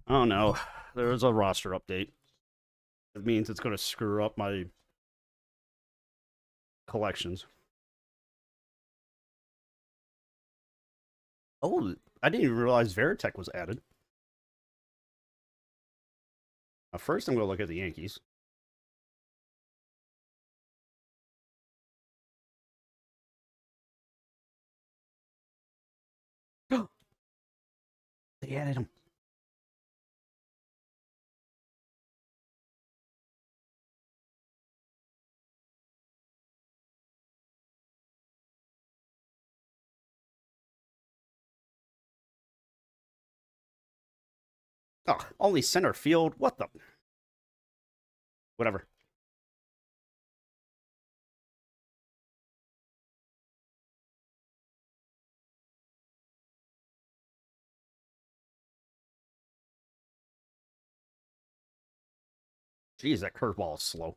Oh no, there's a roster update. It means it's going to screw up my collections. Oh, I didn't even realize Veritech was added. First, I'm going to look at the Yankees. They added him. Oh, only center field. What the? Whatever. Jeez, that curveball is slow.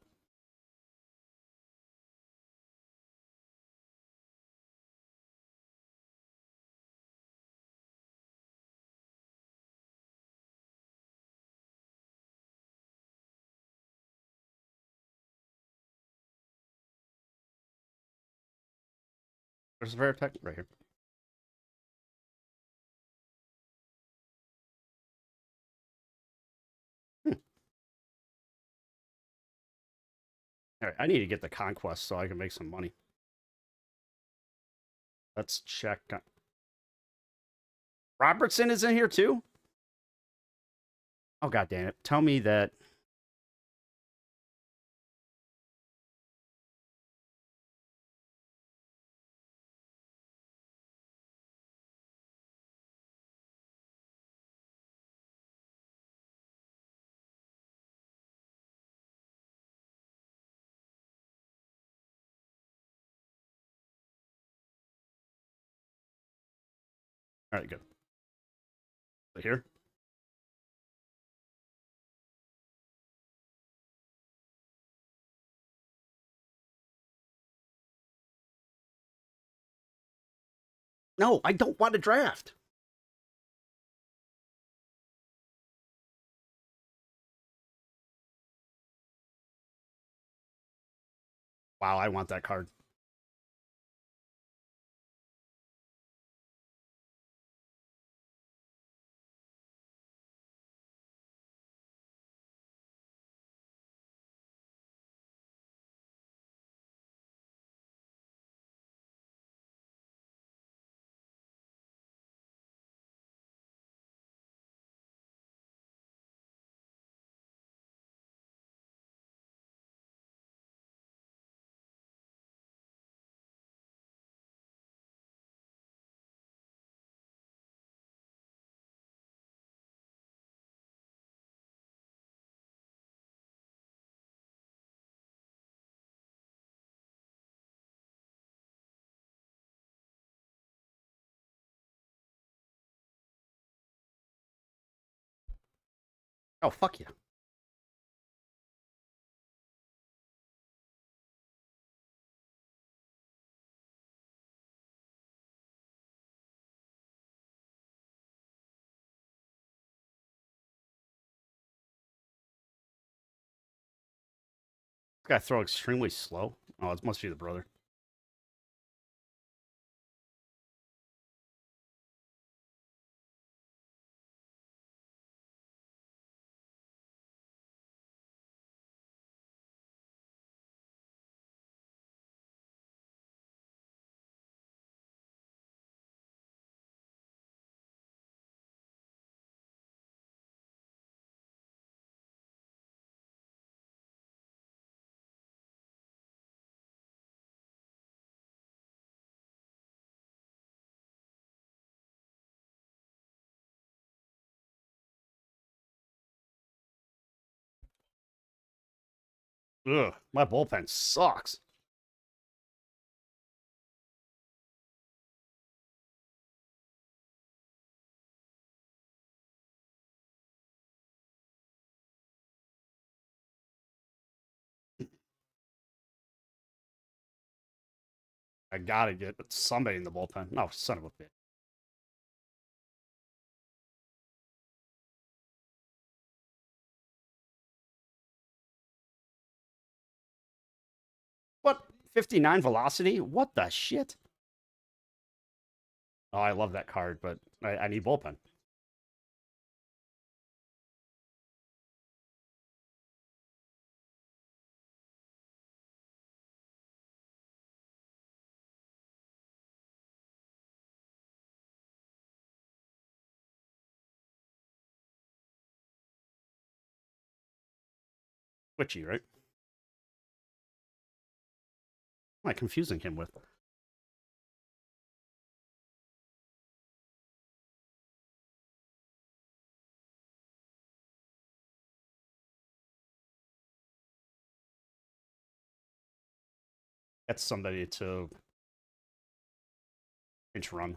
There's Veritech right here. Hmm. All right, I need to get the conquest so I can make some money. Let's check. Robertson is in here too. Oh god damn it! Tell me that. All right, good. Here. No, I don't want to draft. Wow, I want that card. Oh fuck yeah. This guy throw extremely slow. Oh, it must be the brother. Ugh, my bullpen sucks. I gotta get somebody in the bullpen. No, son of a bitch. 59 velocity? What the shit? Oh, I love that card, but I need bullpen. Twitchy, right? What am I confusing him with? That's somebody to pinch run.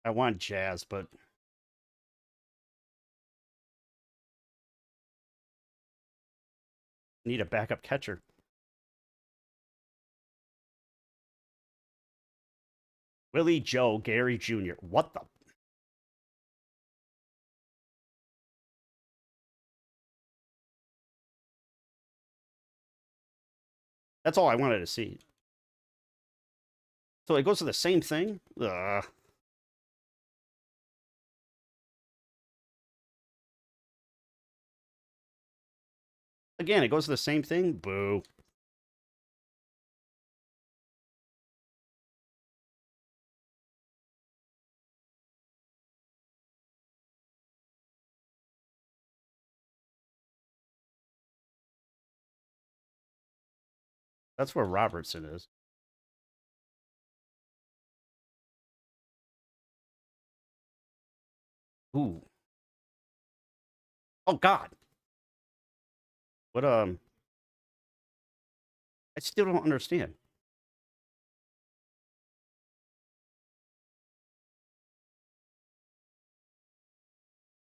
I want Jazz, but need a backup catcher. Willie Joe Gary Jr. What the? That's all I wanted to see. So it goes to the same thing? Ugh. Again, it goes to the same thing? Boo. That's where Robertson is. Ooh. Oh, God. What, I still don't understand.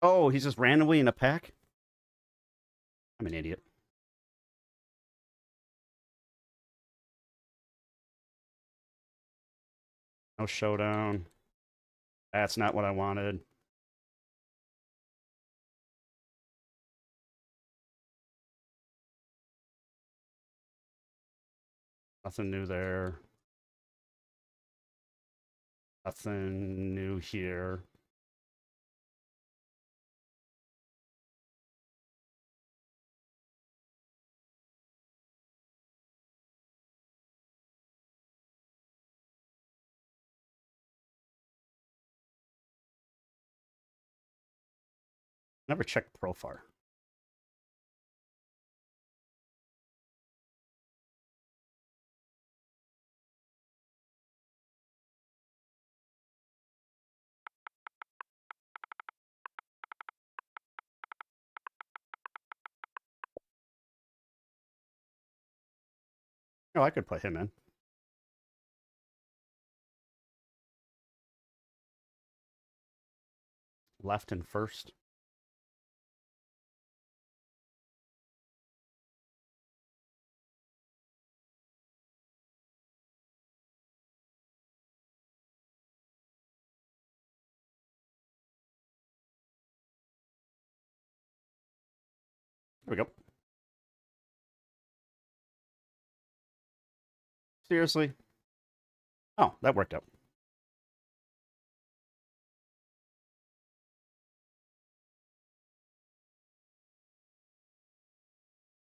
Oh, he's just randomly in a pack? I'm an idiot. No showdown. That's not what I wanted. Nothing new there. Nothing new here. Never checked Profar. Oh, I could put him in. Left and first. There we go. Seriously? Oh, that worked out.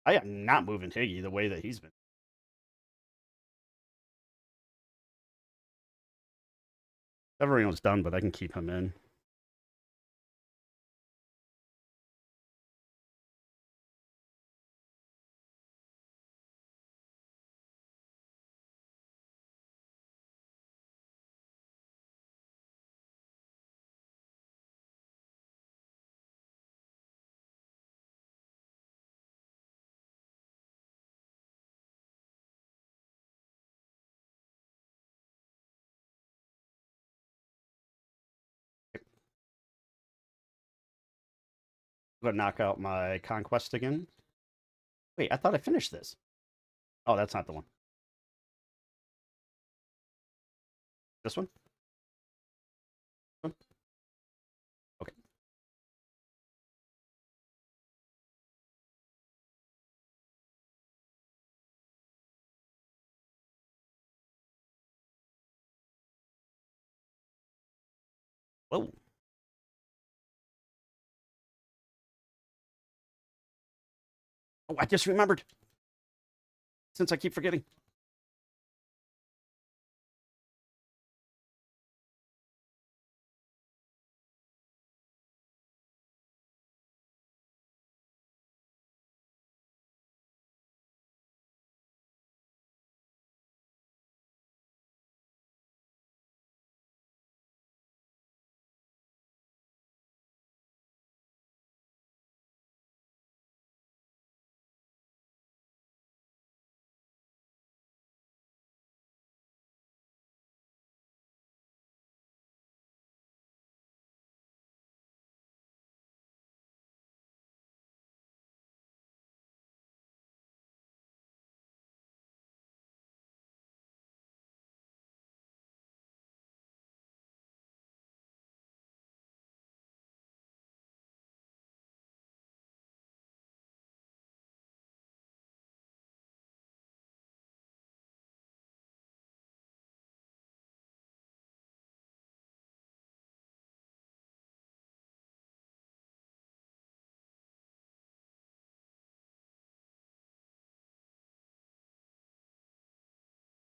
I am not moving Higgy the way that he's been. Everyone's done, but I can keep him in. I'm gonna knock out my conquest again. Wait, I thought I finished this. Oh, that's not the one. This one? Okay. Whoa. Oh, I just remembered. Since I keep forgetting.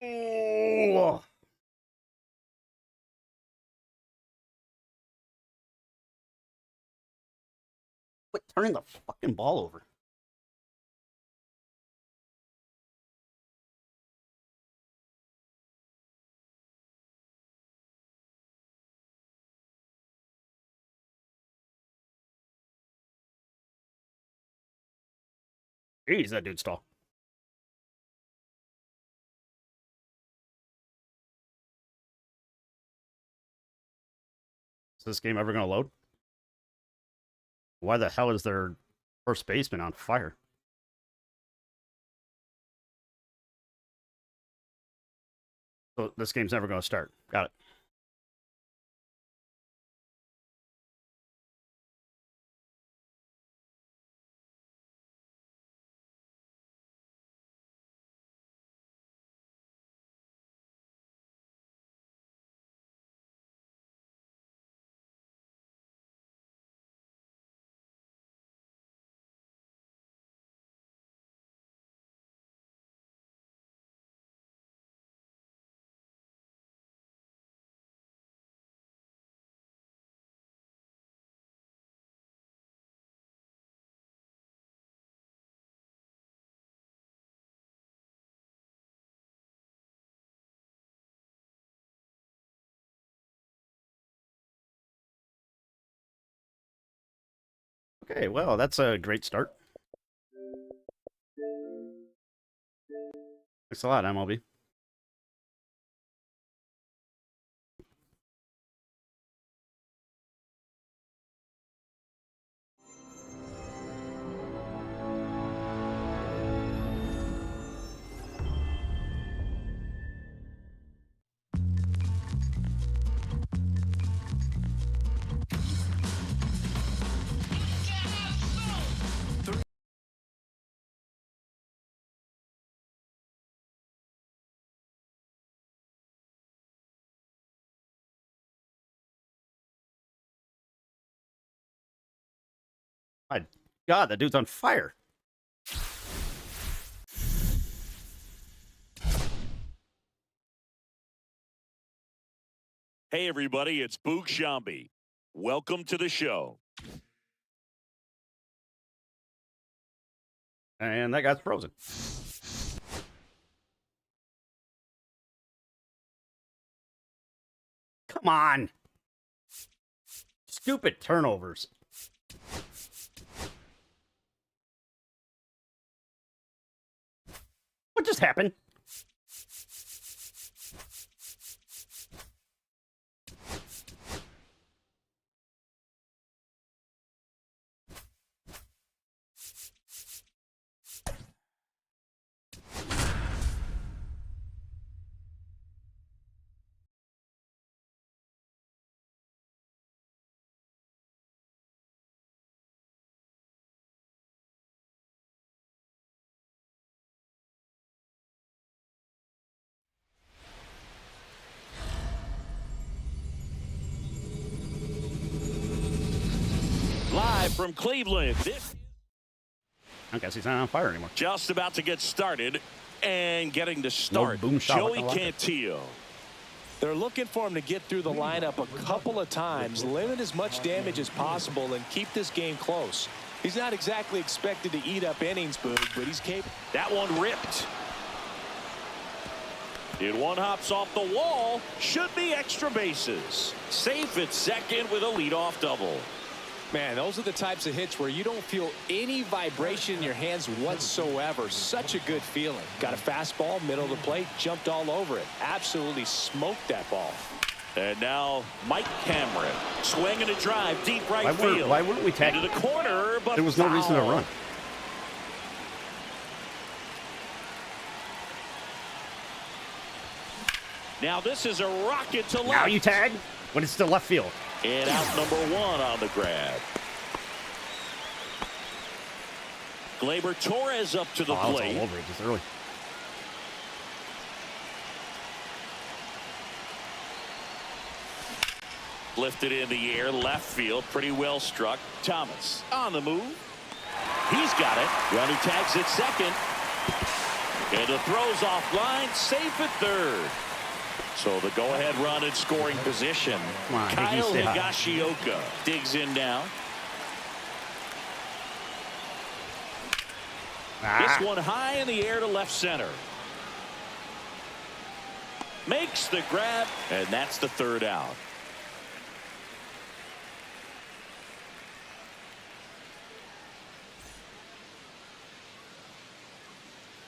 Oh. Quit turning the fucking ball over. Jeez, that dude's tall. Is this game ever gonna load? Why the hell is their first baseman on fire? So this game's never gonna start. Got it. Okay, well, that's a great start. Thanks a lot, MLB. My God, that dude's on fire. Hey, everybody, it's Boog Sciambi. Welcome to the show. And that guy's frozen. Come on. Stupid turnovers. What just happened? Live from Cleveland. This I guess he's not on fire anymore. just about to get started and getting to start. boom shot Joey like I like it. Cantillo. They're looking for him to get through the lineup a couple of times, limit as much damage as possible, and keep this game close. He's not exactly expected to eat up innings, Boog, but he's capable. That one ripped. It one hops off the wall. Should be extra bases. Safe at second with a leadoff double. Man, those are the types of hits where you don't feel any vibration in your hands whatsoever. Such a good feeling. Got a fastball, middle of the plate, jumped all over it. Absolutely smoked that ball. And now Mike Cameron swinging a drive deep right field. Why wouldn't we tag? Into the corner, but There was no reason to foul. run. Now this is a rocket to left. Now you tag, but it's still left field. And out number one on the grab. Gleyber Torres up to the Oh, I was plate. all over it just early. Lifted in the air, left field, pretty well struck. Thomas on the move. He's got it. Runner tags at second. And the throw's offline, safe at third. So the go-ahead run in scoring position. Come on, Kyle Higgy, stay high. Higashioka digs in now. This one high in the air to left center. Makes the grab, and that's the third out.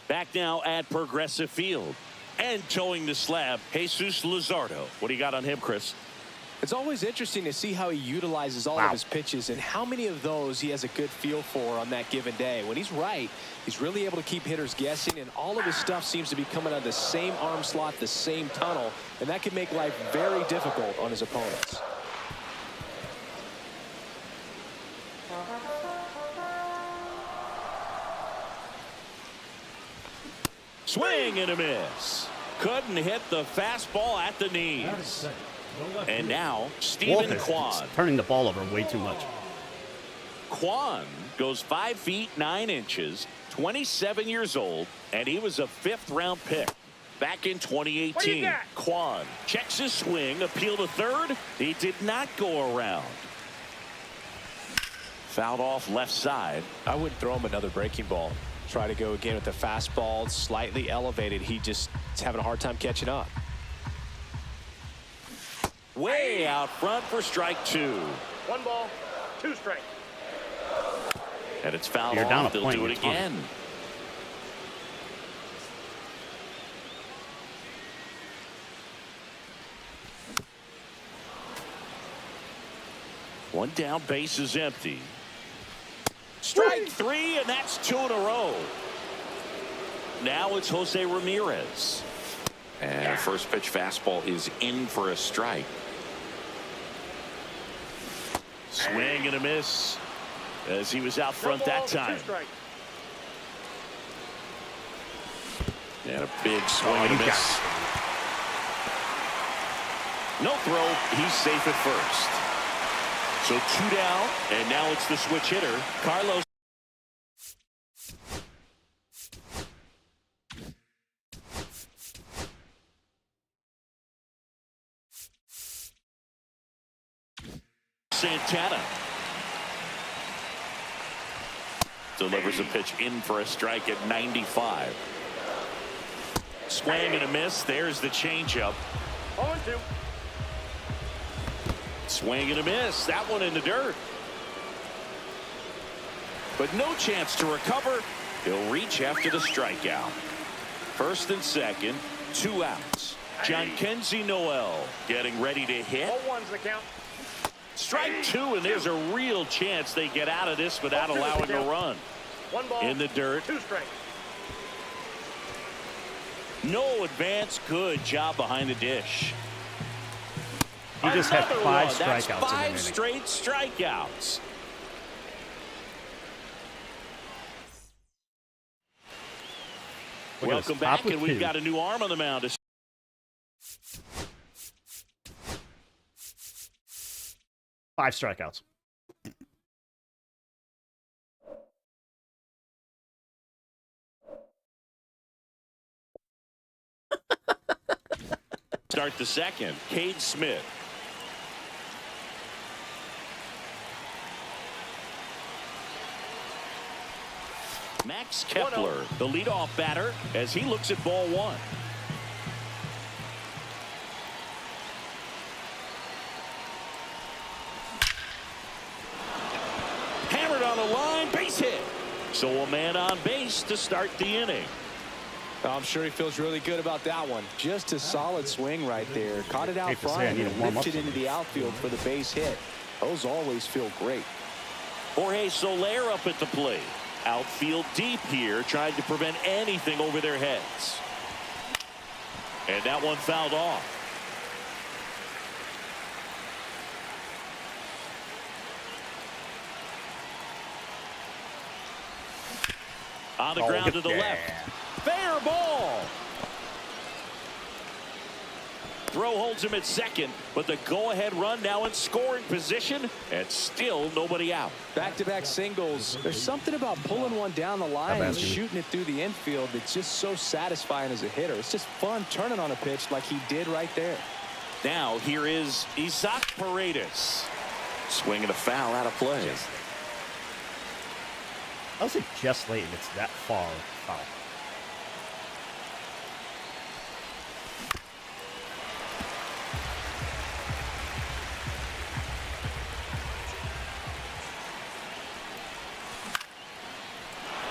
Back now at Progressive Field. And towing the slab, Jesus Luzardo. What do you got on him, Chris? It's always interesting to see how he utilizes all of his pitches and how many of those he has a good feel for on that given day. When he's right, he's really able to keep hitters guessing, and all of his stuff seems to be coming out of the same arm slot, the same tunnel, and that can make life very difficult on his opponents. Swing and a miss. Couldn't hit the fastball at the knees. And now, Stephen Wolf is Kwan. turning the ball over way too much. Kwan goes 5 feet 9 inches, 27 years old, and he was a 5th-round pick back in 2018. Kwan checks his swing, appeal to third. He did not go around. Fouled off left side. I wouldn't throw him another breaking ball. Try to go again with the fastball, slightly elevated. He just is having a hard time catching up. Way out front for strike 2. 1 ball, 2 strikes. And it's fouled You're down off. a They'll point, do it it's fine. again. One down, base is empty. Strike 3, and that's 2 in a row. Now it's Jose Ramirez. And first pitch fastball is in for a strike. Swing and a miss as he was out front that time. 2 strikes. And a big swing and a you got miss. No throw. He's safe at first. So 2 down, and now it's the switch hitter, Carlos. Santana delivers a pitch in for a strike at 95. Swing and a miss. There's the changeup. 0-2. Swing and a miss. That one in the dirt. But no chance to recover. He'll reach after the strikeout. First and second, 2 outs. Jhonkensy Noel getting ready to hit. 0-1's the count. Strike 2, and there's a real chance they get out of this without allowing a run. 1 ball, In the dirt. 2 strikes. No advance. Good job behind the dish. He just had Another 5 one. That's strikeouts in 5 the inning. straight strikeouts. Look at Welcome this, back, top with and we've 2. got a new arm on the mound. 5 strikeouts. Start the second. Cade Smith. Max Kepler, the leadoff batter, as he looks at ball one. Hammered on the line, base hit. So a man on base to start the inning. I'm sure he feels really good about that one. Just a solid swing right there. Caught it out Hate to say I front need to and warm up lifted into some. the outfield for the base hit. Those always feel great. Jorge Soler up at the plate. Outfield deep here, trying to prevent anything over their heads. And that one fouled off. On the ground to the left. Fair ball. Throw holds him at second, but the go-ahead run now in scoring position, and still nobody out. Back-to-back singles. There's something about pulling one down the line and shooting it through the infield that's just so satisfying as a hitter. It's just fun turning on a pitch like he did right there. Now here is Isaac Paredes. Swing and a foul out of play. I'll say just late and it's that far foul.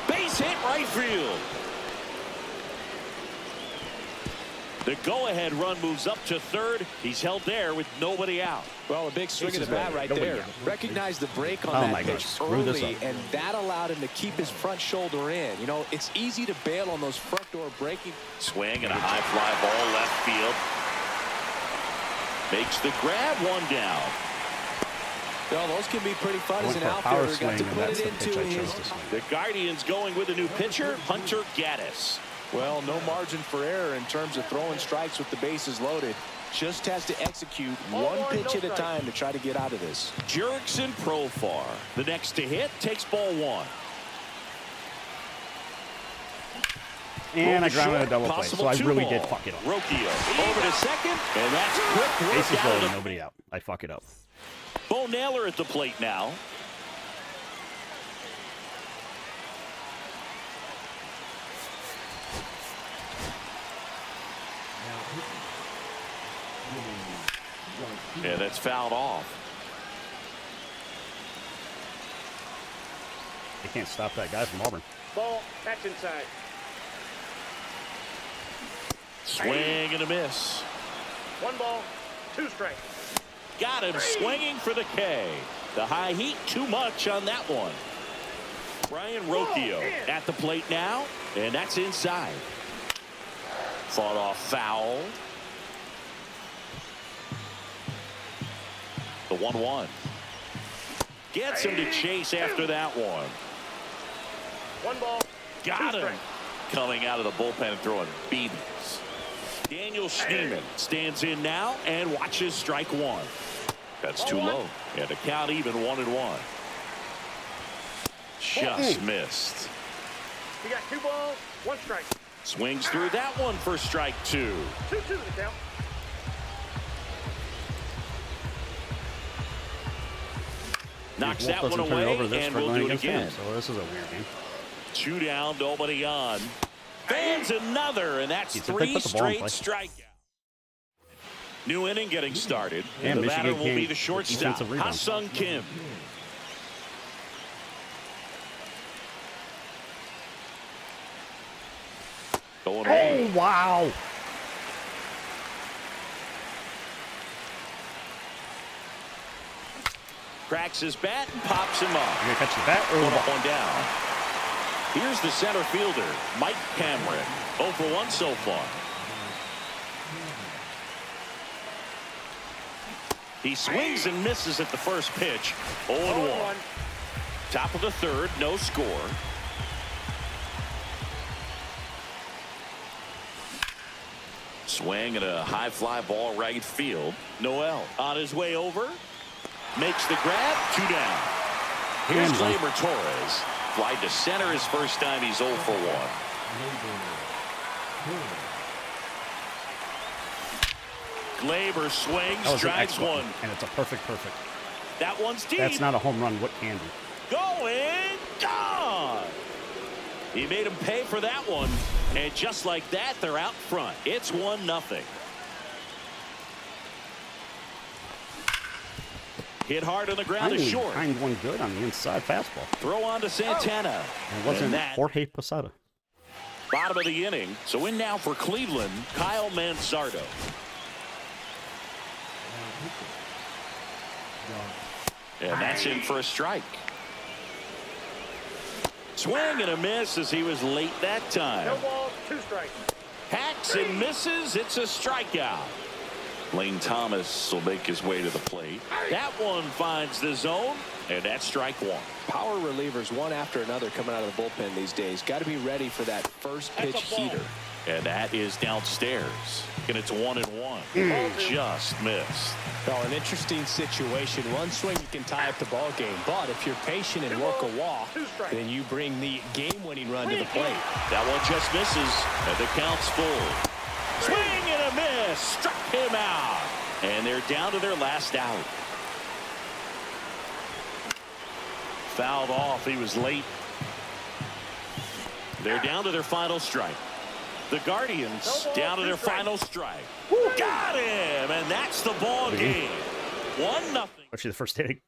Base hit right field. The go-ahead run moves up to third. He's held there with nobody out. Well, a big swing of the bat right there. Recognized the break on that pitch early, and that allowed him to keep his front shoulder in. You know, it's easy to bail on those front door breaking. Swing and a high fly ball left field. Makes the grab, one down. Well, those can be pretty fun as an outfielder. Got to put it into his. The Guardians going with a new pitcher, Hunter Gaddis. Well, no margin for error in terms of throwing strikes with the bases loaded. Just has to execute one pitch at a time to try to get out of this. Jurickson Profar. The next to hit takes ball one. And I grounded a double play, so I really did fuck it up. Rocchio over to second, and that's quick work. Bases out loaded, of nobody out. I fuck it up. Bo Naylor at the plate now. Yeah, that's fouled off. They can't stop that guy from Auburn. Ball, catch inside. Swing and a miss. 1 ball, 2 strikes. Got him swinging for the K. The high heat, too much on that one. Brian Rocchio at the plate now, and that's inside. Fought off foul. The 1-1. Gets him to chase after that one. 1 ball, Got 2 him. strikes. Coming out of the bullpen and throwing beatings. Daniel Schneemann stands in now and watches strike one. That's too low. And the count even 1-1. Just missed. You got 2 balls, 1 strike. Swings through that one for strike two. 2-2 the count. Knocks Wolf that one doesn't turn it away, over, they're and we'll struggling do it against him, again. so this is a weird game. 2 down, nobody on. Fans another, and that's He said they 3 put the ball in straight play. strikeouts. New inning getting started. And The Michigan batter will be came the with shortstop, defensive rebound. Ha-Sung Kim. Going away. Oh, wow. Cracks his bat and pops him up. You gonna catch the bat or the Put up ball? one down. Here's the center fielder, Mike Cameron. 0 for 1 so far. He swings and misses at the first pitch. 0-1. Top of the third, no score. Swing and a high fly ball right field. Noel on his way over. Makes the grab. 2 down. Here's Gleyber Torres. Fly to center his first time. He's 0 for 1. Gleyber swings, That was an strikes excellent one. and it's a perfect. That one's deep. That's not a home run. What can be? Going, gone. He made him pay for that one. And just like that, they're out front. It's 1-0. Hit hard on the ground is short. Timed one good on the inside fastball. Throw on to Santana. And it wasn't And that- Jorge Posada. Bottom of the inning. So in now for Cleveland, Kyle Manzardo. And that's in for a strike. Swing and a miss as he was late that time. No balls, 2 strikes. Hacks and misses. It's a strikeout. Lane Thomas will make his way to the plate. That one finds the zone, and that's strike one. Power relievers one after another coming out of the bullpen these days. Got to be ready for that first pitch That's a ball. heater. And that is downstairs. And it's 1-1. Just missed. Well, an interesting situation. One swing you can tie up the ball game, but if you're patient and work a walk, 2 strikes. then you bring the game-winning run to the plate. That one just misses, and the count's full. Swing and a miss. Struck him out. And they're down to their last out. Fouled off. He was late. They're down to their final strike. The Guardians down to their final strike. Got him, and that's the ball game. 1-0. Especially the first inning.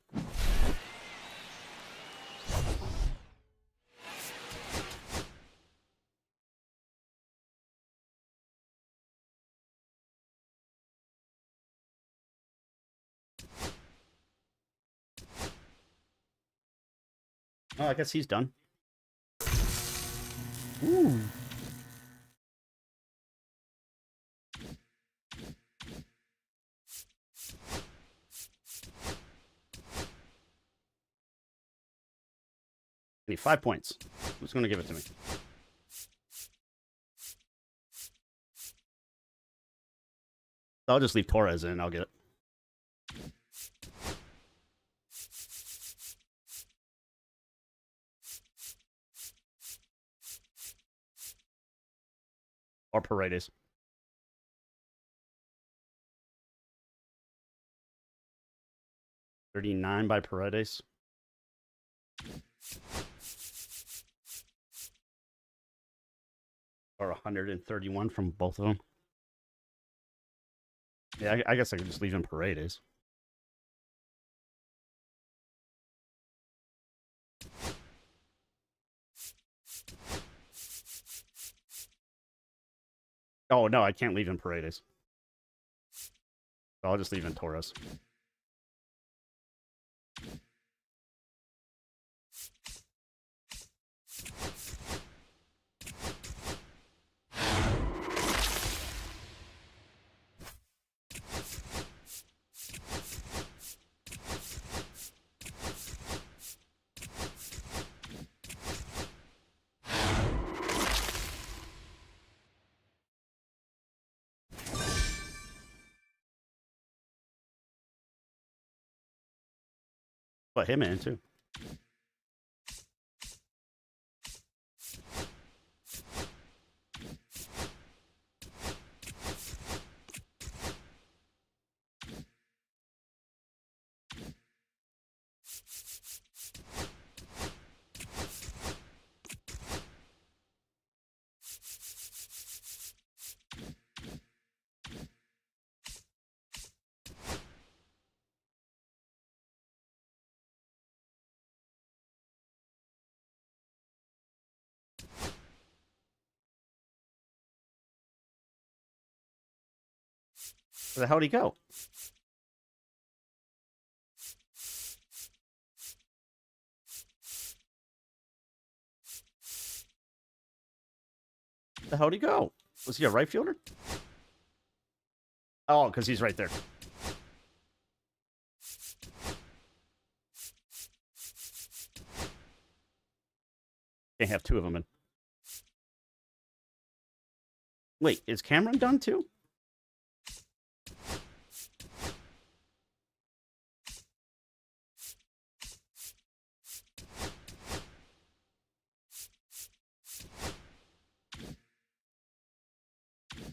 Oh, I guess he's done. Ooh. I need 5 points. Who's going to give it to me? I'll just leave Torres in. I'll get it. Or Paredes. $39 by Paredes. Or 131 from both of them. Yeah, I guess I could just leave in Paredes. Oh, no, I can't leave in Paredes. So I'll just leave in Torres. Put him in too. Where the hell did he go? Where the hell did he go? Was he a right fielder? Oh, because he's right there. Can't have two of them in. Wait, is Cameron done too?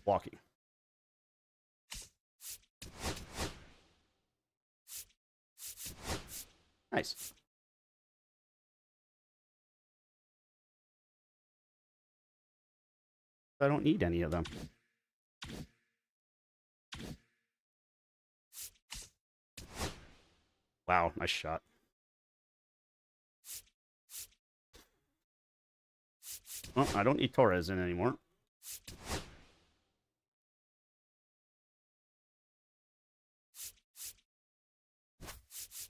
Walking. Nice. I don't need any of them. Wow, nice shot. Oh, I don't need Torres in anymore.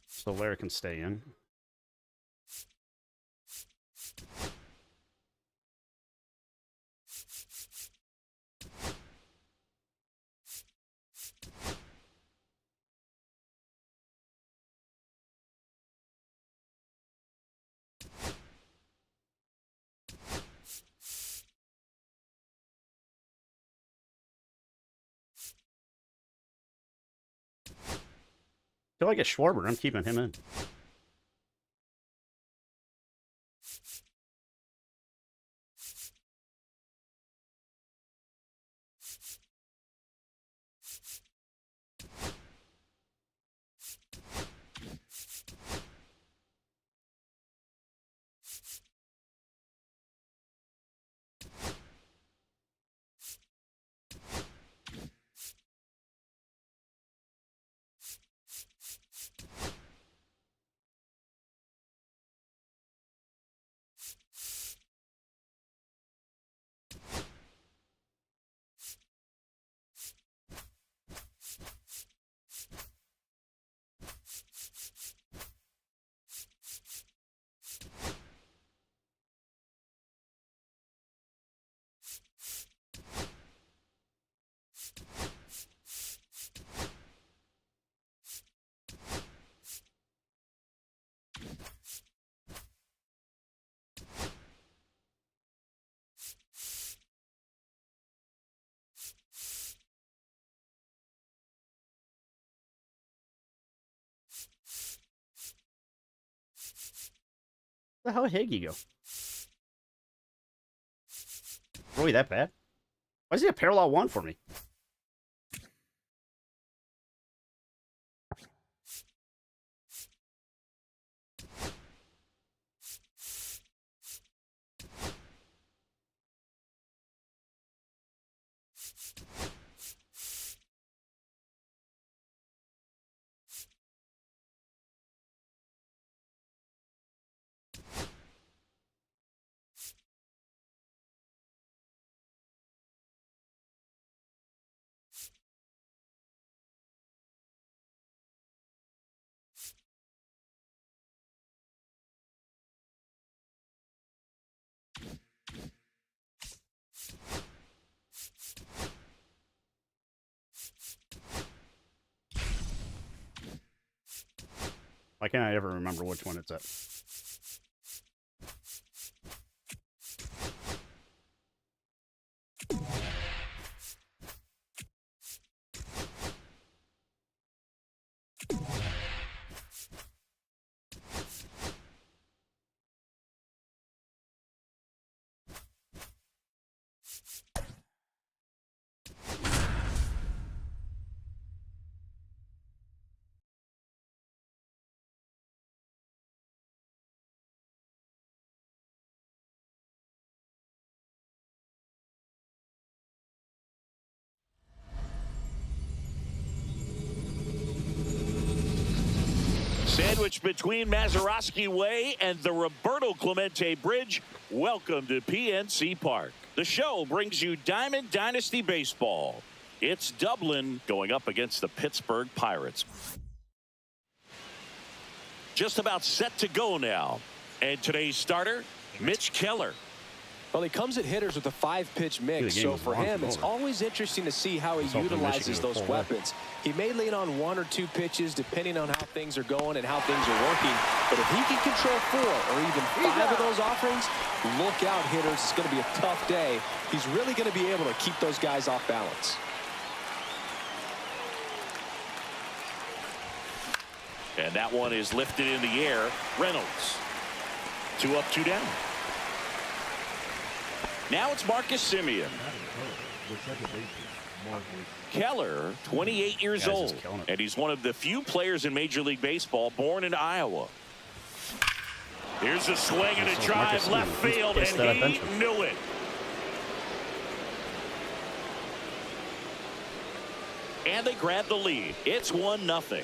So Lara can stay in. Till I get Schwarber, I'm keeping him in. Where the hell did Higgy go? Really that bad? Why is he a parallel one for me? Why can't I ever remember which one it's at? Sandwiched between Mazeroski Way and the Roberto Clemente Bridge, welcome to PNC Park. The show brings you Diamond Dynasty Baseball. It's Dublin going up against the Pittsburgh Pirates. Just about set to go now. And today's starter, Mitch Keller. Well, he comes at hitters with a 5-pitch mix, so for him, it's always interesting to see how he utilizes those weapons. He may lean on 1 or 2 pitches depending on how things are going and how things are working, but if he can control 4 or even 5 of those offerings, look out, hitters. It's going to be a tough day. He's really going to be able to keep those guys off balance. And that one is lifted in the air. Reynolds. 2 up, 2 down. Now it's Marcus Semien. Keller, 28 years old, and he's one of the few players in Major League Baseball born in Iowa. Here's a swing and a So drive Marcus left Stroman, he's field, pissed that I and benched he him. knew it. And they grab the lead. It's 1-0.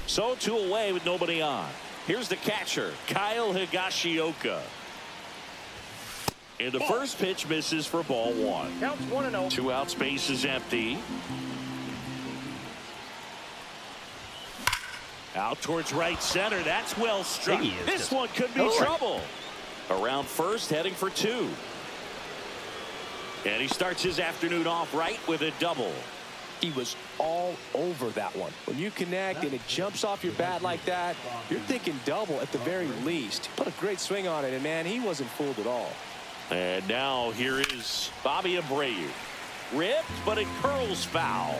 So 2 away with nobody on. Here's the catcher, Kyle Higashioka. And the first pitch misses for ball 1. Counts 1-0. 2 out, space is empty. Out towards right center. That's well struck. He is This just one could be going. trouble. Around first, heading for 2. And he starts his afternoon off right with a double. He was all over that one. When you connect and it jumps off your bat like that, you're thinking double at the very least. Put a great swing on it, and man, he wasn't fooled at all. And now here is Bobby Abreu. Ripped, but it curls foul.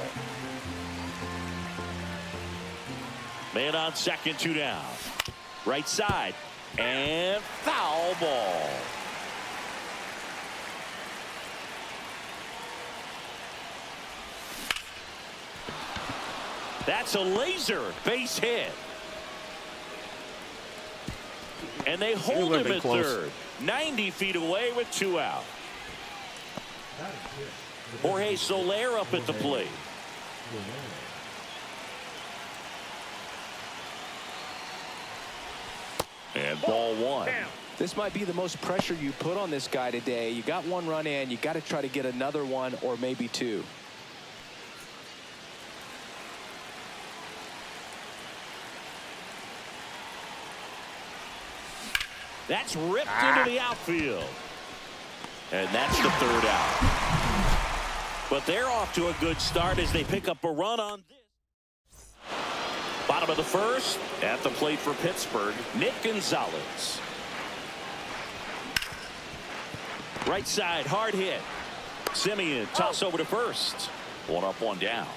Man on second, 2 down. Right side, and foul ball. That's a laser base hit. And they hold would've him been at close. third. 90 feet away with 2 out. Jorge Soler up at the plate. And ball 1. Down. This might be the most pressure you put on this guy today. You got 1 run in. You got to try to get another 1 or maybe 2. That's ripped into the outfield. And that's the 3rd out. But they're off to a good start as they pick up a run on this. Bottom of the 1st, at the plate for Pittsburgh, Nick Gonzalez. Right side, hard hit. Simeon, toss over to first. 1 up, 1 down.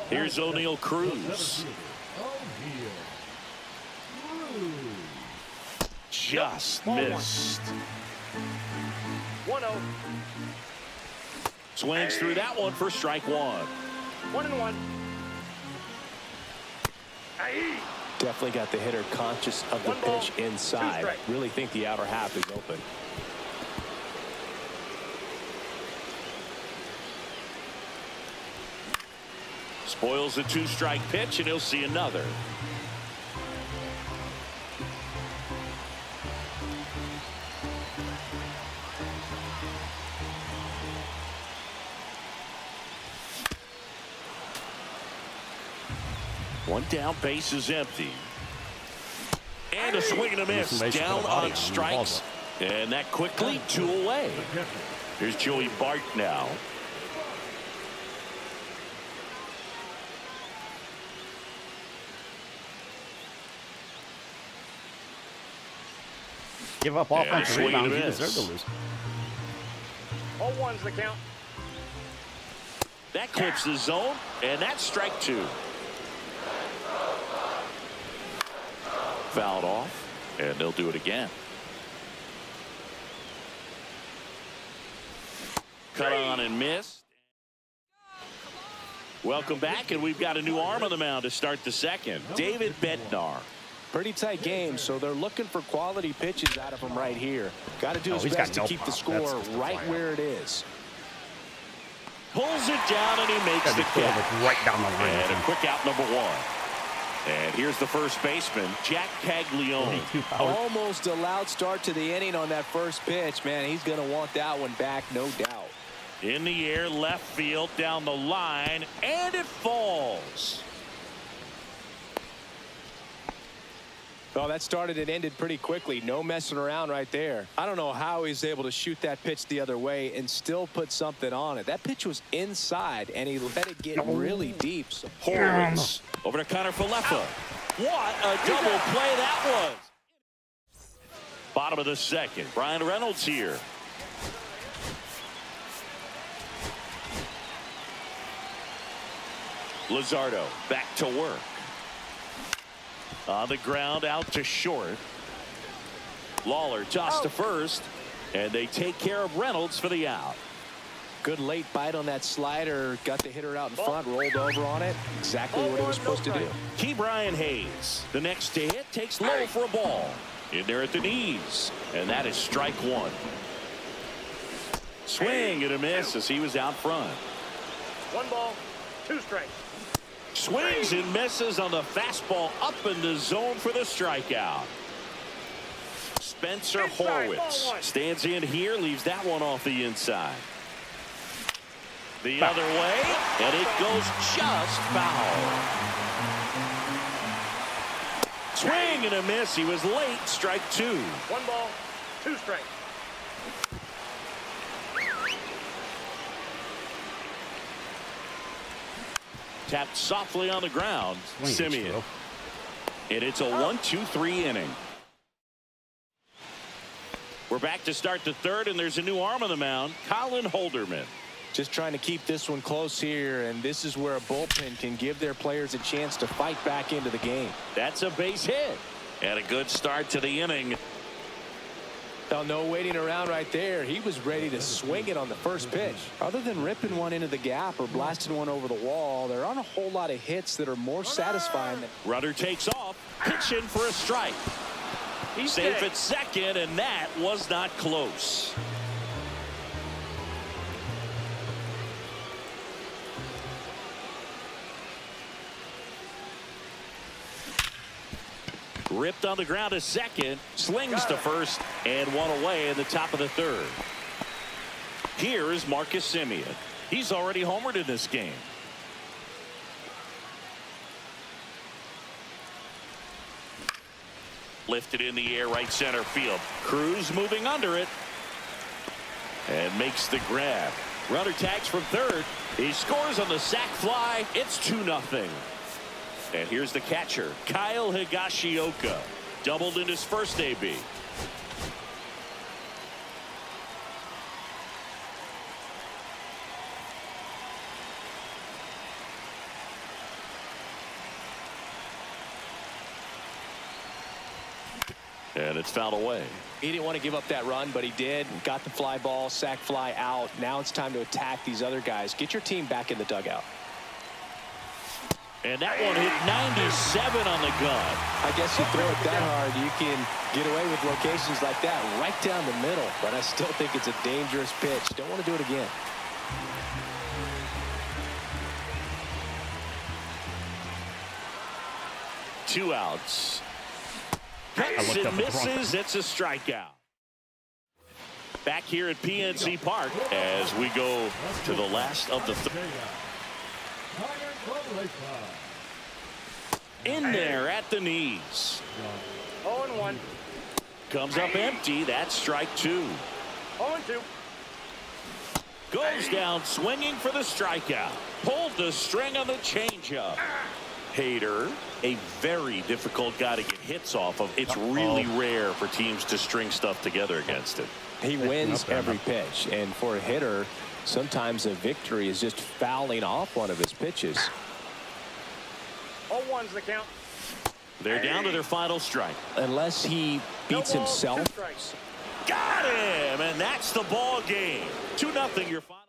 Here's O'Neal Cruz. Just missed. 1-0. Swings through that one for strike 1. 1-1. Aye. Definitely got the hitter conscious of the 1 ball, pitch 2 inside. strikes. Really think the outer half is open. Spoils a 2-strike pitch, and he'll see another. One down, base is empty. And a swing and a miss. Some base for Down the body on on strikes. And that quickly 2 away. Here's Joey Bart now. Give up Yeah, offensive swing and rebounds. a You miss. deserve to lose. All 1's the count. That clips the zone, and that's strike 2. Fouled off, and they'll do it again. Cut on and missed. Welcome back, and we've got a new arm on the mound to start the 2nd. David Bednar. Pretty tight game, so they're looking for quality pitches out of him right here. Got to do his he's best got to no keep the pop. score That's just a right flyout. where it is. Pulls it down, and he makes Gotta the be pulled catch. right down the line. And a quick out, number 1. And here's the first baseman, Jack Caglione. 22 power. Almost a loud start to the inning on that first pitch. Man, he's going to want that one back, no doubt. In the air, left field, down the line, and it falls. Well, that started and ended pretty quickly. No messing around right there. I don't know how he's able to shoot that pitch the other way and still put something on it. That pitch was inside, and he let it get really deep. So Horwitz over to Connor Falefa. What a double play that was. Bottom of the 2nd. Brian Reynolds here. Luzardo back to work. On the ground, out to short. Lawler tossed to first, and they take care of Reynolds for the out. Good late bite on that slider. Got the hitter out in front, rolled over on it. Exactly what he was supposed to do. Key Brian Hayes, the next to hit, takes low for a ball. In there at the knees. And that is strike one. Swing and a miss as he was out front. 1 ball, 2 strikes. Swings and misses on the fastball up in the zone for the strikeout. Spencer Horwitz stands in here, leaves that one off the inside. The other way, and it goes just foul. Swing and a miss. He was late. Strike 2. 1 ball, 2 strikes. Tapped softly on the ground. Simeon. And it's a 1-2-3 inning. We're back to start the third, and there's a new arm on the mound, Colin Holderman. Just trying to keep this one close here, and this is where a bullpen can give their players a chance to fight back into the game. That's a base hit. And a good start to the inning. Oh, no waiting around right there. He was ready to swing it on the first pitch. Other than ripping one into the gap or blasting one over the wall, there aren't a whole lot of hits that are more satisfying. Runner takes off, pitching for a strike. He's safe at second, and that was not close. Ripped on the ground to second, slings to first, and one away in the top of the third. Here is Marcus Simeon. He's already homered in this game. Lifted in the air, right center field. Cruz moving under it. And makes the grab. Runner tags from third. He scores on the sac fly. It's 2-0. And here's the catcher, Kyle Higashioka. Doubled in his first AB. And it's fouled away. He didn't want to give up that run, but he did. Got the fly ball, sac fly out. Now it's time to attack these other guys. Get your team back in the dugout. And that one hit 97 on the gun. I guess you throw it that hard, you can get away with locations like that right down the middle. But I still think it's a dangerous pitch. Don't want to do it again. Two outs. Cuts and misses. It's a strikeout. Back here at PNC Park as we go to the last of the third. In there at the knees. 0-1. Comes up empty. That's strike 2. 0-2. Goes down swinging for the strikeout. Pulled the string on the changeup. Hader, a very difficult guy to get hits off of. It's really rare for teams to string stuff together against it. He wins every pitch, and for a hitter, sometimes a victory is just fouling off one of his pitches. 0-1's the count. They're down to their final strike. Unless he beats No ball, himself. 2 strikes. Got him, and that's the ball game. 2-0 your final.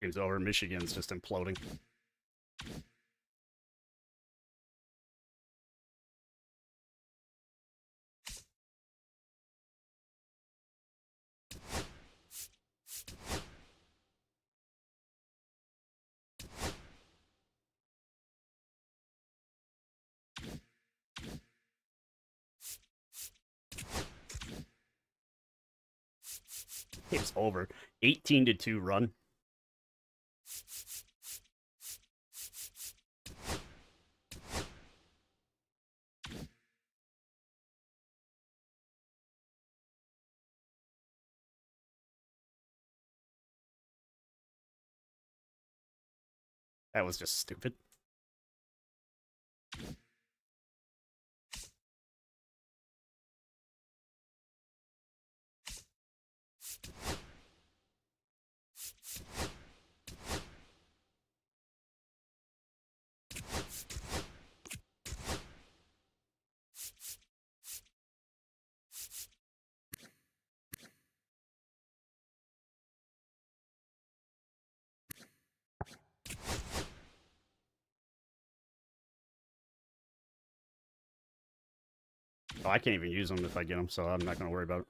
Game's over. Michigan's just imploding. Game's over. 18-2 run. That was just stupid. Oh, I can't even use them if I get them, so I'm not going to worry about it.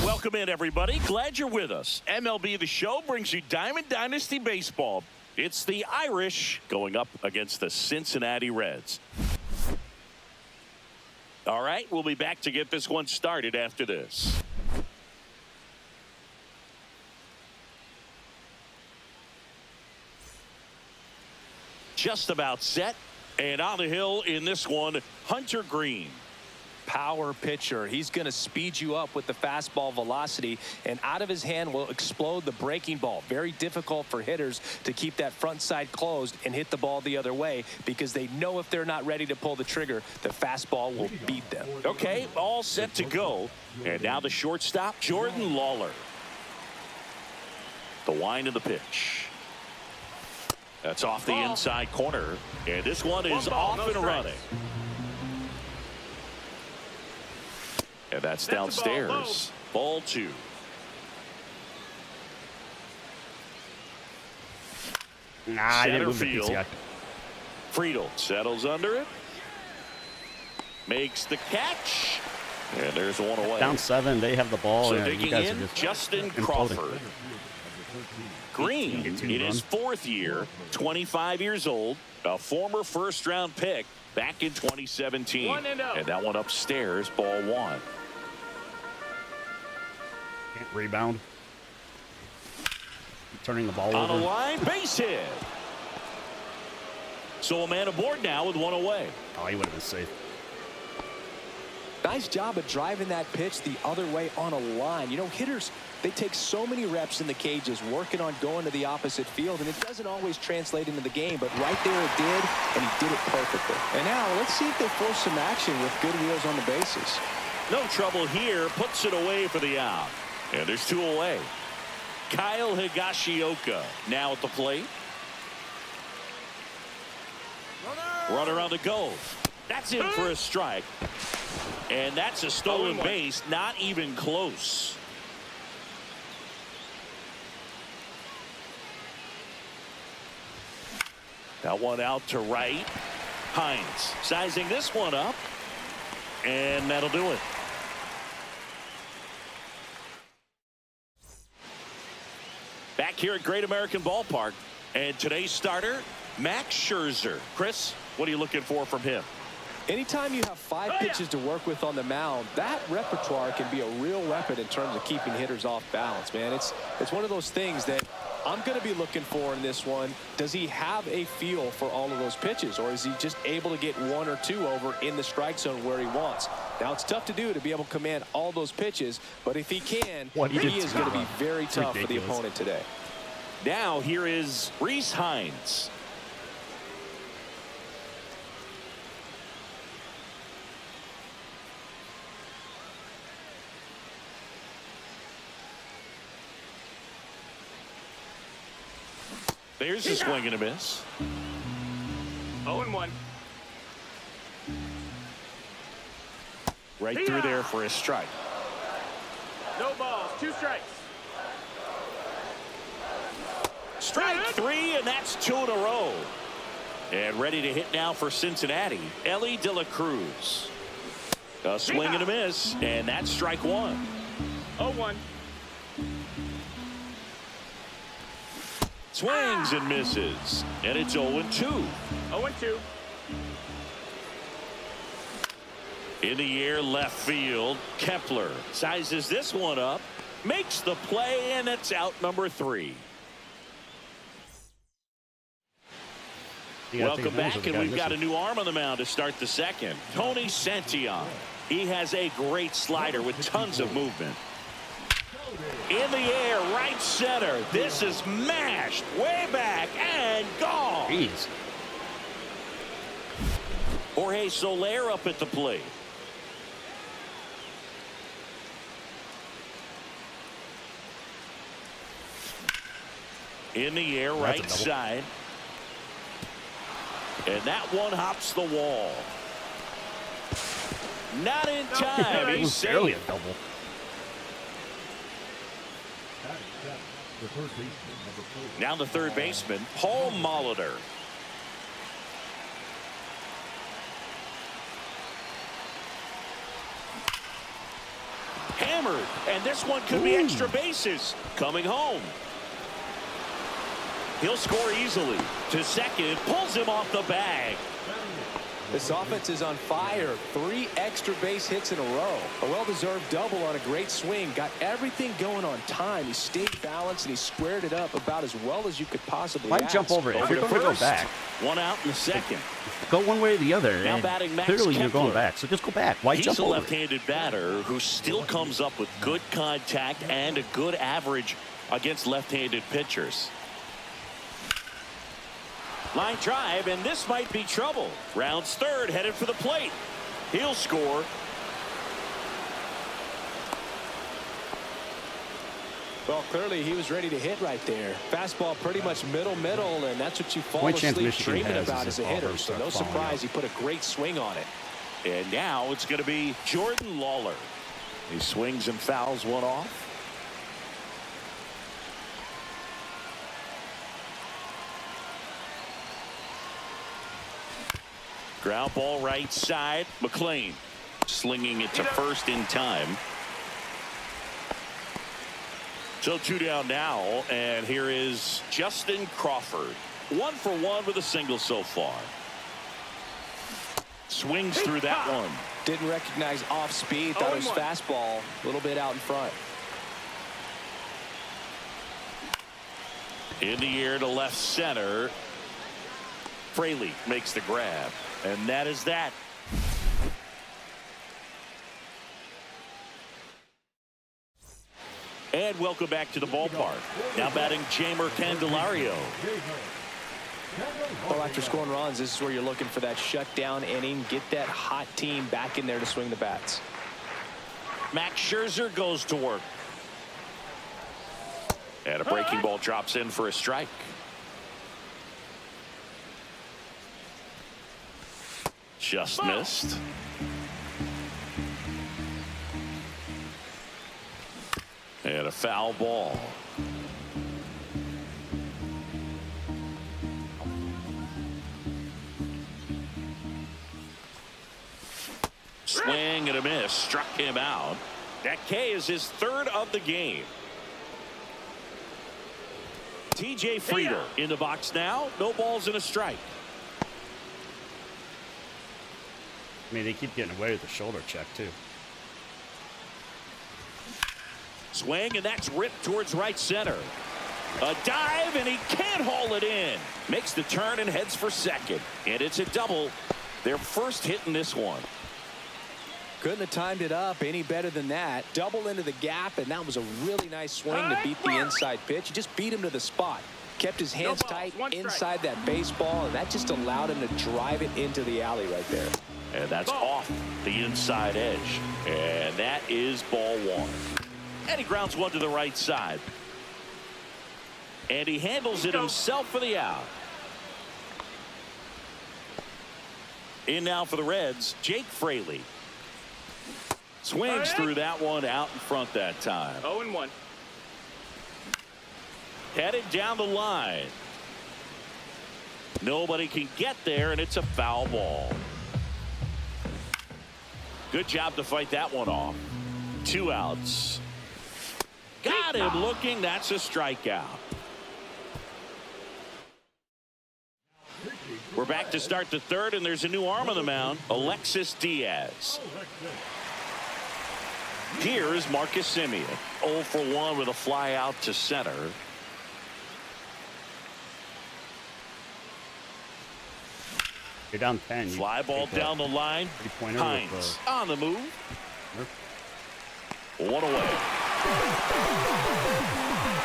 Welcome in, everybody. Glad you're with us. MLB The Show brings you Diamond Dynasty Baseball. It's the Irish going up against the Cincinnati Reds. All right, we'll be back to get this one started after this. Just about set. And on the hill in this one, Hunter Green. Power pitcher. He's going to speed you up with the fastball velocity, and out of his hand will explode the breaking ball. Very difficult for hitters to keep that front side closed and hit the ball the other way, because they know if they're not ready to pull the trigger, the fastball will beat them. Okay, all set to go. And now the shortstop, Jordan Lawler. The wind of the pitch. That's off the inside corner. And this one is off and running. And that's downstairs. Ball 2. Nah, I didn't move the Field. PCI. Friedel settles under it. Makes the catch. And there's one away. Down 7, they have the ball. So and digging you guys in, are just Justin imploding. Crawford. Green in his 4th year, 25 years old, a former first-round pick back in 2017. And that one upstairs, ball 1. Can't rebound. Turning the ball On over. a line, base hit. So a man aboard now with one away. Oh, he would have been safe. Nice job of driving that pitch the other way on a line. You know, hitters, they take so many reps in the cages working on going to the opposite field, and it doesn't always translate into the game, but right there it did, and he did it perfectly. And now let's see if they force some action with good wheels on the bases. No trouble here, puts it away for the out. And there's 2 away. Kyle Higashioka now at the plate. Runner on the go. That's in for a strike. And that's a stolen base, not even close. That one out to right. Hines sizing this one up. And that'll do it. Back here at Great American Ballpark. And today's starter, Max Scherzer. Chris, what are you looking for from him? Anytime you have 5 pitches to work with on the mound, that repertoire can be a real weapon in terms of keeping hitters off balance, man. It's one of those things that I'm going to be looking for in this one. Does he have a feel for all of those pitches, or is he just able to get 1 or 2 over in the strike zone where he wants? Now, it's tough to do to be able to command all those pitches, but if he can, he is going to be very tough for the opponent today. Now here is Rhys Hines. There's a swing and a miss. 0-1. Right through there for a strike. No balls, 2 strikes. Strike 3, and that's 2 in a row. And ready to hit now for Cincinnati, Elly De La Cruz. A swing and a miss, and that's strike 1. 0-1. Swings and misses, and it's 0-2. 0-2. In the air, left field, Kepler sizes this one up, makes the play, and it's out number 3. Welcome back, and we've got a new arm on the mound to start the second. Tony Santillan. He has a great slider with tons of movement. In the air, right center. This is mashed way back and gone. Jeez. Jorge Soler up at the plate. In the air, right side. And that one hops the wall. Not in time. He's barely safe. a double. Now the third baseman, Paul Molitor. Hammered, and this one could be extra bases. Coming home. He'll score easily. To second, pulls him off the bag. This offense is on fire. 3 extra base hits in a row. A well-deserved double on a great swing. Got everything going on time. He stayed balanced, and he squared it up about as well as you could possibly Why ask. jump over it? If you're to going to go first. back, 1 out in the second. go one way or the other. Now and batting Max clearly you're going Kepler. back, so just go back. Why He's jump a over it? left-handed batter who still comes up with good contact and a good average against left-handed pitchers. Line drive, and this might be trouble. Rounds third, headed for the plate. He'll score. Well, clearly he was ready to hit right there. Fastball pretty much middle, and that's what you fall One chance asleep Michigan dreaming has about is as a if hitter. Auburn So no starts following surprise up. he put a great swing on it. And now it's going to be Jordan Lawler. He swings and fouls one off. Ground ball right side. McLean slinging it to first in time. So 2 down now, and here is Justin Crawford. 1 for 1 with a single so far. Swings through that one. Didn't recognize off speed. Thought it was 0-1. fastball. A little bit out in front. In the air to left center. Fraley makes the grab. And that is that. And welcome back to the ballpark. Now batting Jeimer Candelario. Well, after scoring runs, this is where you're looking for that shutdown inning. Get that hot team back in there to swing the bats. Max Scherzer goes to work. And a breaking ball drops in for a strike. Just missed. And a foul ball. Swing and a miss. Struck him out. That K is his 3rd of the game. TJ Frieder in the box now. No balls and a strike. I mean, they keep getting away with the shoulder check, too. Swing, and that's ripped towards right center. A dive, and he can't haul it in. Makes the turn and heads for second. And it's a double. Their first hit in this one. Couldn't have timed it up any better than that. Double into the gap, and that was a really nice swing to beat the inside pitch. He just beat him to the spot. Kept his hands tight inside that baseball, and that just allowed him to drive it into the alley right there. And that's off the inside edge. And that is ball one. And he grounds one to the right side. And he handles it himself for the out. In now for the Reds, Jake Fraley. Swings through that one out in front that time. 0-1. Headed down the line. Nobody can get there, and it's a foul ball. Good job to fight that one off. 2 outs. Got him looking. That's a strikeout. We're back to start the third, and there's a new arm on the mound, Alexis Diaz. Here is Marcus Semien, 0 for 1 with a fly out to center. You're down 10. Fly ball down the line. Hines on the move. 1 away.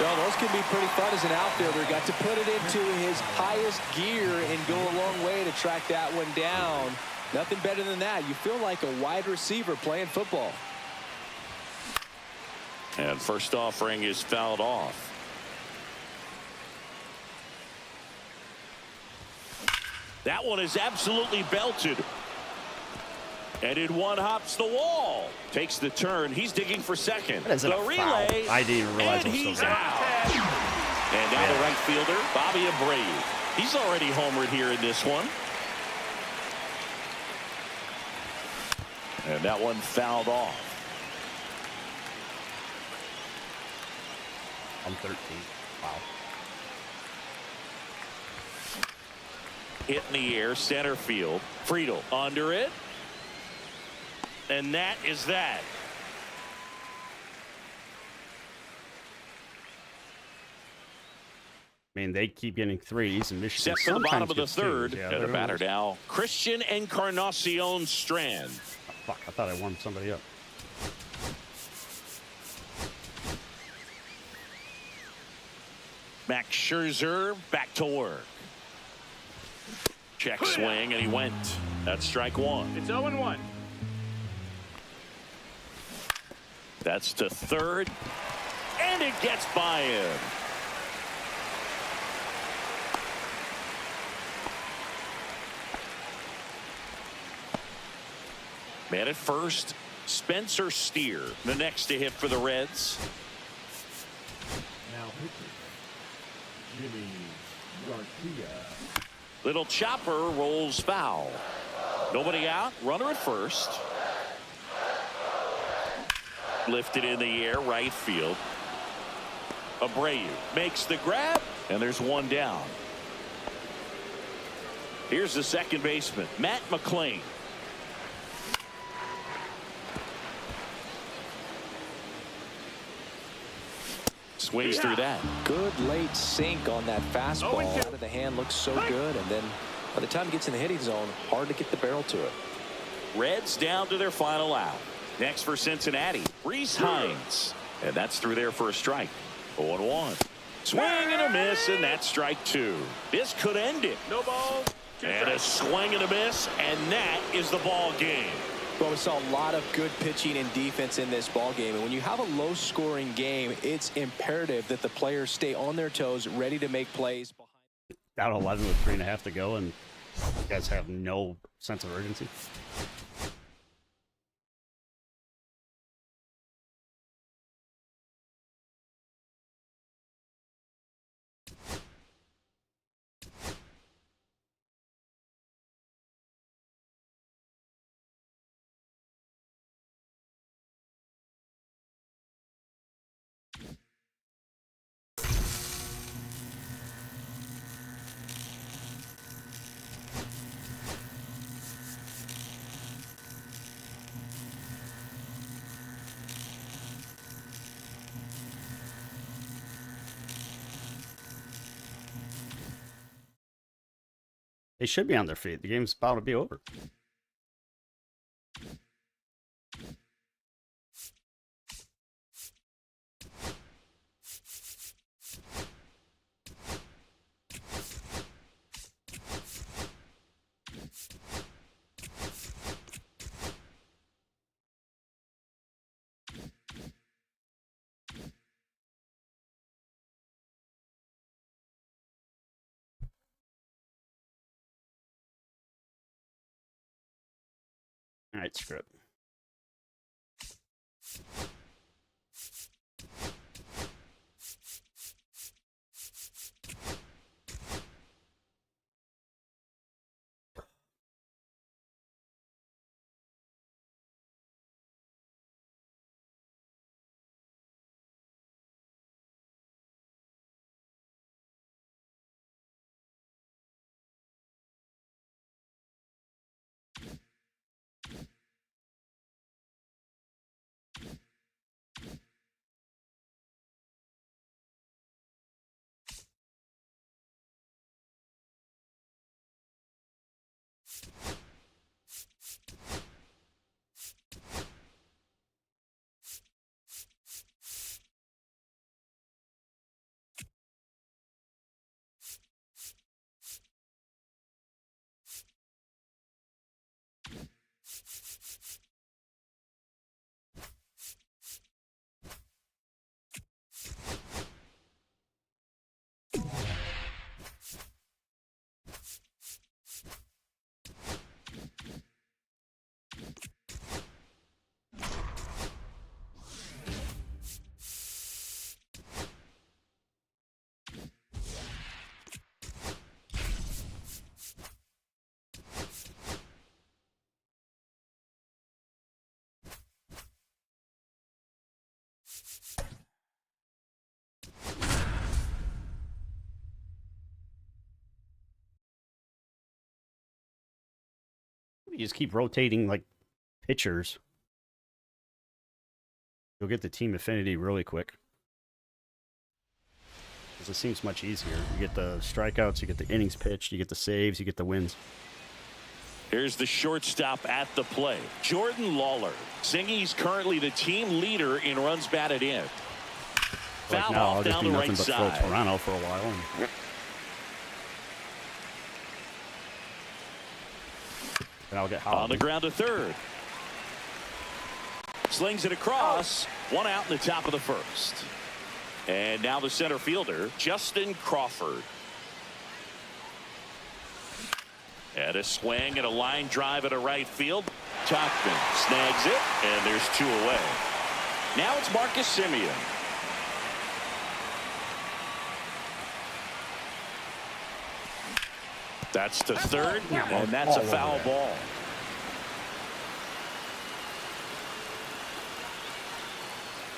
Well, those can be pretty fun as an outfielder. Got to put it into his highest gear and go a long way to track that one down. Nothing better than that. You feel like a wide receiver playing football. And first offering is fouled off. That one is absolutely belted. And in one hops the wall. Takes the turn. He's digging for second. The relay. I didn't even realize and he's out. And now the right fielder, Bobby Abreu. He's already homered here in this one. And that one fouled off. I'm 13. Wow. Hit in the air, center field. Friedel under it. And that is that. I mean, they keep getting threes, and Michigan Set for the bottom of the gets third. Yeah, And the batter now, Christian Encarnacion Strand. Oh, fuck, I thought I warmed somebody up. Max Scherzer back to work. Check swing, and he went. That's strike one. It's 0-1. That's to third. And it gets by him. Man at first, Spencer Steer, the next to hit for the Reds. Now pitching, Jimmy Garcia. Little chopper rolls foul. Nobody out. Runner at first. Lifted in the air, right field. Abreu makes the grab, and there's one down. Here's the second baseman, Matt McLean. Swings through that. Good late sink on that fastball. 0-2. Out of the hand, looks so good, and then by the time it gets in the hitting zone, hard to get the barrel to it. Reds down to their final out. Next for Cincinnati, Reese Hines. And that's through there for a strike. 0-1. Swing and a miss, and that's strike two. This could end it. No balls. And a swing and a miss, and that is the ball game. Well, we saw a lot of good pitching and defense in this ball game, and when you have a low-scoring game, it's imperative that the players stay on their toes, ready to make plays. Down 11 with 3.5 to go, and you guys have no sense of urgency. They should be on their feet. The game's about to be over. All right, screw it. You just keep rotating like pitchers. You'll get the team affinity really quick. Because it seems much easier. You get the strikeouts, you get the innings pitched, you get the saves, you get the wins. Here's the shortstop at the plate, Jordan Lawler. Zingy's currently the team leader in runs batted in. Like Foul now, off I'll just down be the nothing right but side. throw Toronto for a while. And I'll get hot. On the ground to third. Slings it across. One out in the top of the first. And now the center fielder, Justin Crawford. And a swing and a line drive at a right field. Tauchman snags it, and there's two away. Now it's Marcus Semien. That's to third, and that's a foul ball.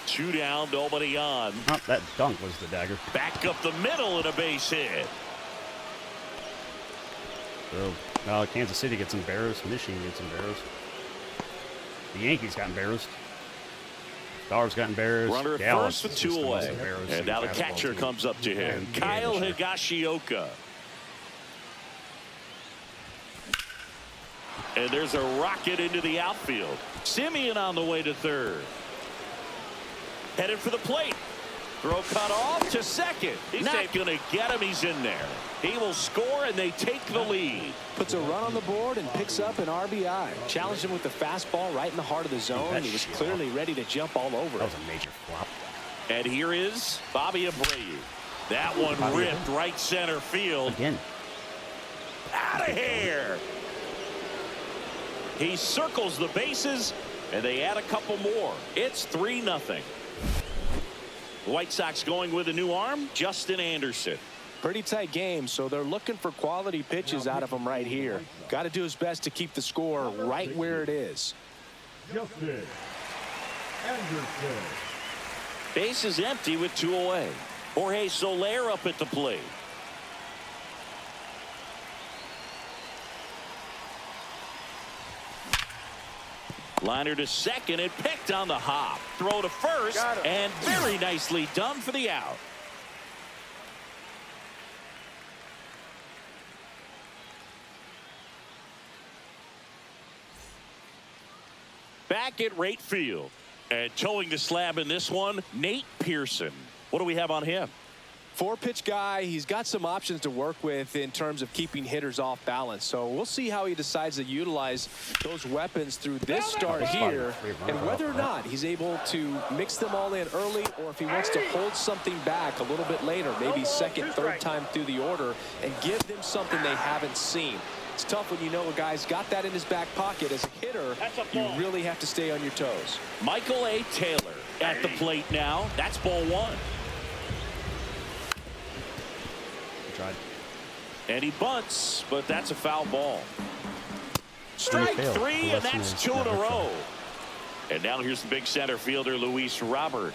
Two down, nobody on. Oh, that dunk was the dagger. Back up the middle and a base hit. So, Kansas City gets embarrassed. Michigan gets embarrassed. The Yankees got embarrassed. Stars got embarrassed. Runner at Dallas first with is two just the most away. embarrassing And now the basketball catcher team comes up to in him. the NBA Kyle this year. Higashioka. And there's a rocket into the outfield. Semien on the way to third. Headed for the plate. Throw cut off to second. He's not going to get him. He's in there. He will score, and they take the lead. Puts a run on the board and picks up an RBI. Challenged him with the fastball right in the heart of the zone. He was clearly ready to jump all over That it. was a major flop. And here is Bobby Abreu. That one ripped right center field. Again. Out of here. He circles the bases, and they add a couple more. It's 3-0. The White Sox going with a new arm, Justin Anderson. Pretty tight game, so they're looking for quality pitches out of him right here. Got to do his best to keep the score right where it is. Justin Anderson. Base is empty with two away. Jorge Soler up at the plate. Liner to second and picked on the hop. Throw to first, and very nicely done for the out. back at right field. And towing the slab in this one, Nate Pearson. What do we have on him? 4-pitch guy. He's got some options to work with in terms of keeping hitters off balance. So we'll see how he decides to utilize those weapons through this start here, and whether or not he's able to mix them all in early, or if he wants to hold something back a little bit later, maybe second, third time through the order, and give them something they haven't seen. It's tough when you know a guy's got that in his back pocket. As a hitter, you really have to stay on your toes. Michael A. Taylor at the plate now. That's ball one. Tried. And he bunts, but that's a foul ball. Strike three, and that's 2 in a row. And now here's the big center fielder, Luis Robert.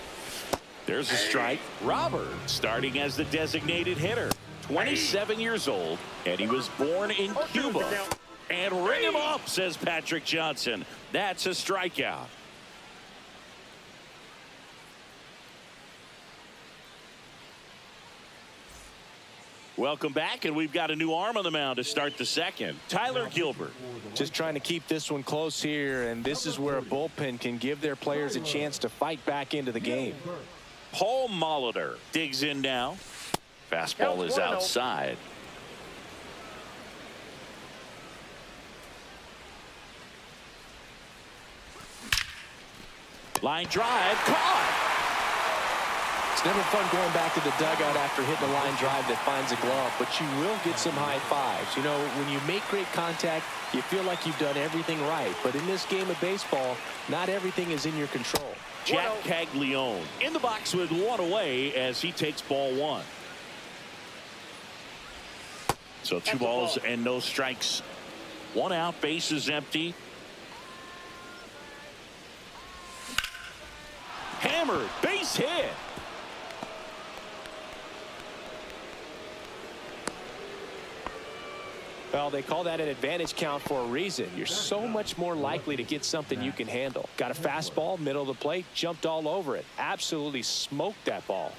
There's a strike. Robert starting as the designated hitter. 27 years old, and he was born in Cuba. And ring him up, says Patrick Johnson. That's a strikeout. Welcome back, and we've got a new arm on the mound to start the second. Tyler Gilbert. Just trying to keep this one close here, and this is where a bullpen can give their players a chance to fight back into the game. Paul Molitor digs in now. Fastball is outside. Line drive, caught. It's never fun going back to the dugout after hitting a line drive that finds a glove, but you will get some high fives. You know, when you make great contact, you feel like you've done everything right. But in this game of baseball, not everything is in your control. Jack Caglione in the box with one away as he takes ball one. So 2 balls and no strikes. 1 out, base is empty. Hammered, base hit. Well, they call that an advantage count for a reason. You're so much more likely to get something you can handle. Got a fastball, middle of the plate, jumped all over it. Absolutely smoked that ball.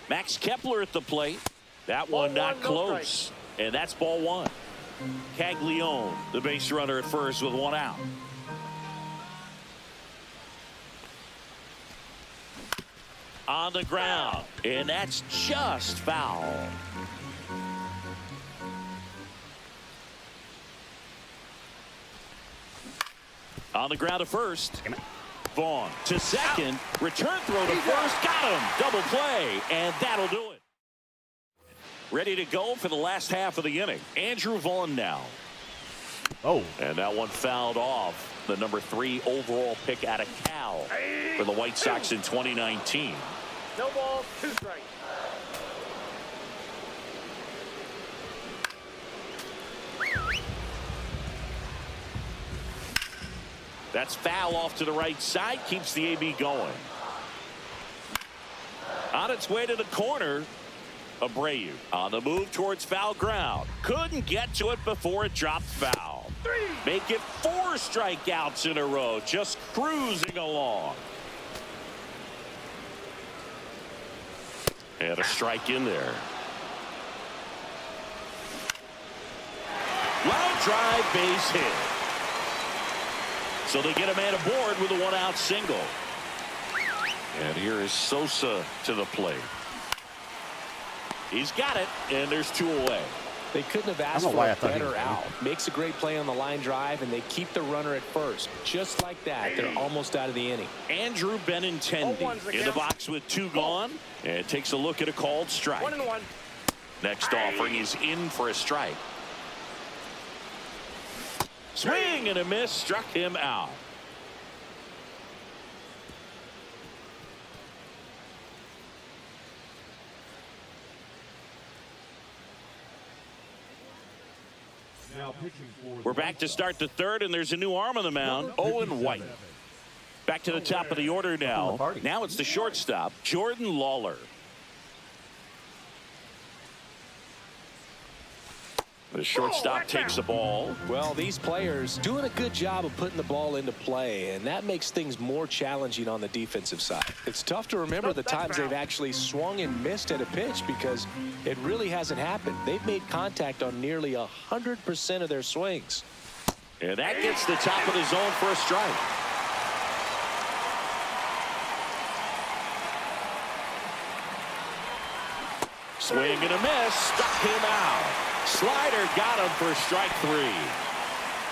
Max Kepler at the plate. That one not close. And that's ball one. Caglione, the base runner at first with 1 out. On the ground. And that's just foul. On the ground to first. Vaughn to second. Return throw to first. Got him. Double play. And that'll do it. Ready to go for the last half of the inning. Andrew Vaughn now. Oh. And that one fouled off. The number 3 overall pick out of Cal for the White Sox in 2019. No balls, 2 strikes. That's foul off to the right side. Keeps the AB going. On its way to the corner. Abreu on the move towards foul ground. Couldn't get to it before it dropped foul. Make it 4 strikeouts in a row. Just cruising along. And a strike in there. Line drive, base hit. So they get a man aboard with a 1-out single. And here is Sosa to the plate. He's got it, and there's 2 away. They couldn't have asked for a better out. Makes a great play on the line drive, and they keep the runner at first. Just like that, they're almost out of the inning. Andrew Benintendi in the box with 2 gone, and takes a look at a called strike. 1-1. Next offering is in for a strike. Swing and a miss, struck him out. We're back to start the third, and there's a new arm on the mound, Owen White. Back to the top of the order now. Now it's the shortstop, Jordan Lawler. The shortstop takes the ball. Well, these players doing a good job of putting the ball into play, and that makes things more challenging on the defensive side. It's tough to remember the times they've actually swung and missed at a pitch because it really hasn't happened. They've made contact on nearly 100% of their swings. And that gets the top of the zone for a strike. Swing and a miss. Struck him out. Slider got him for strike 3.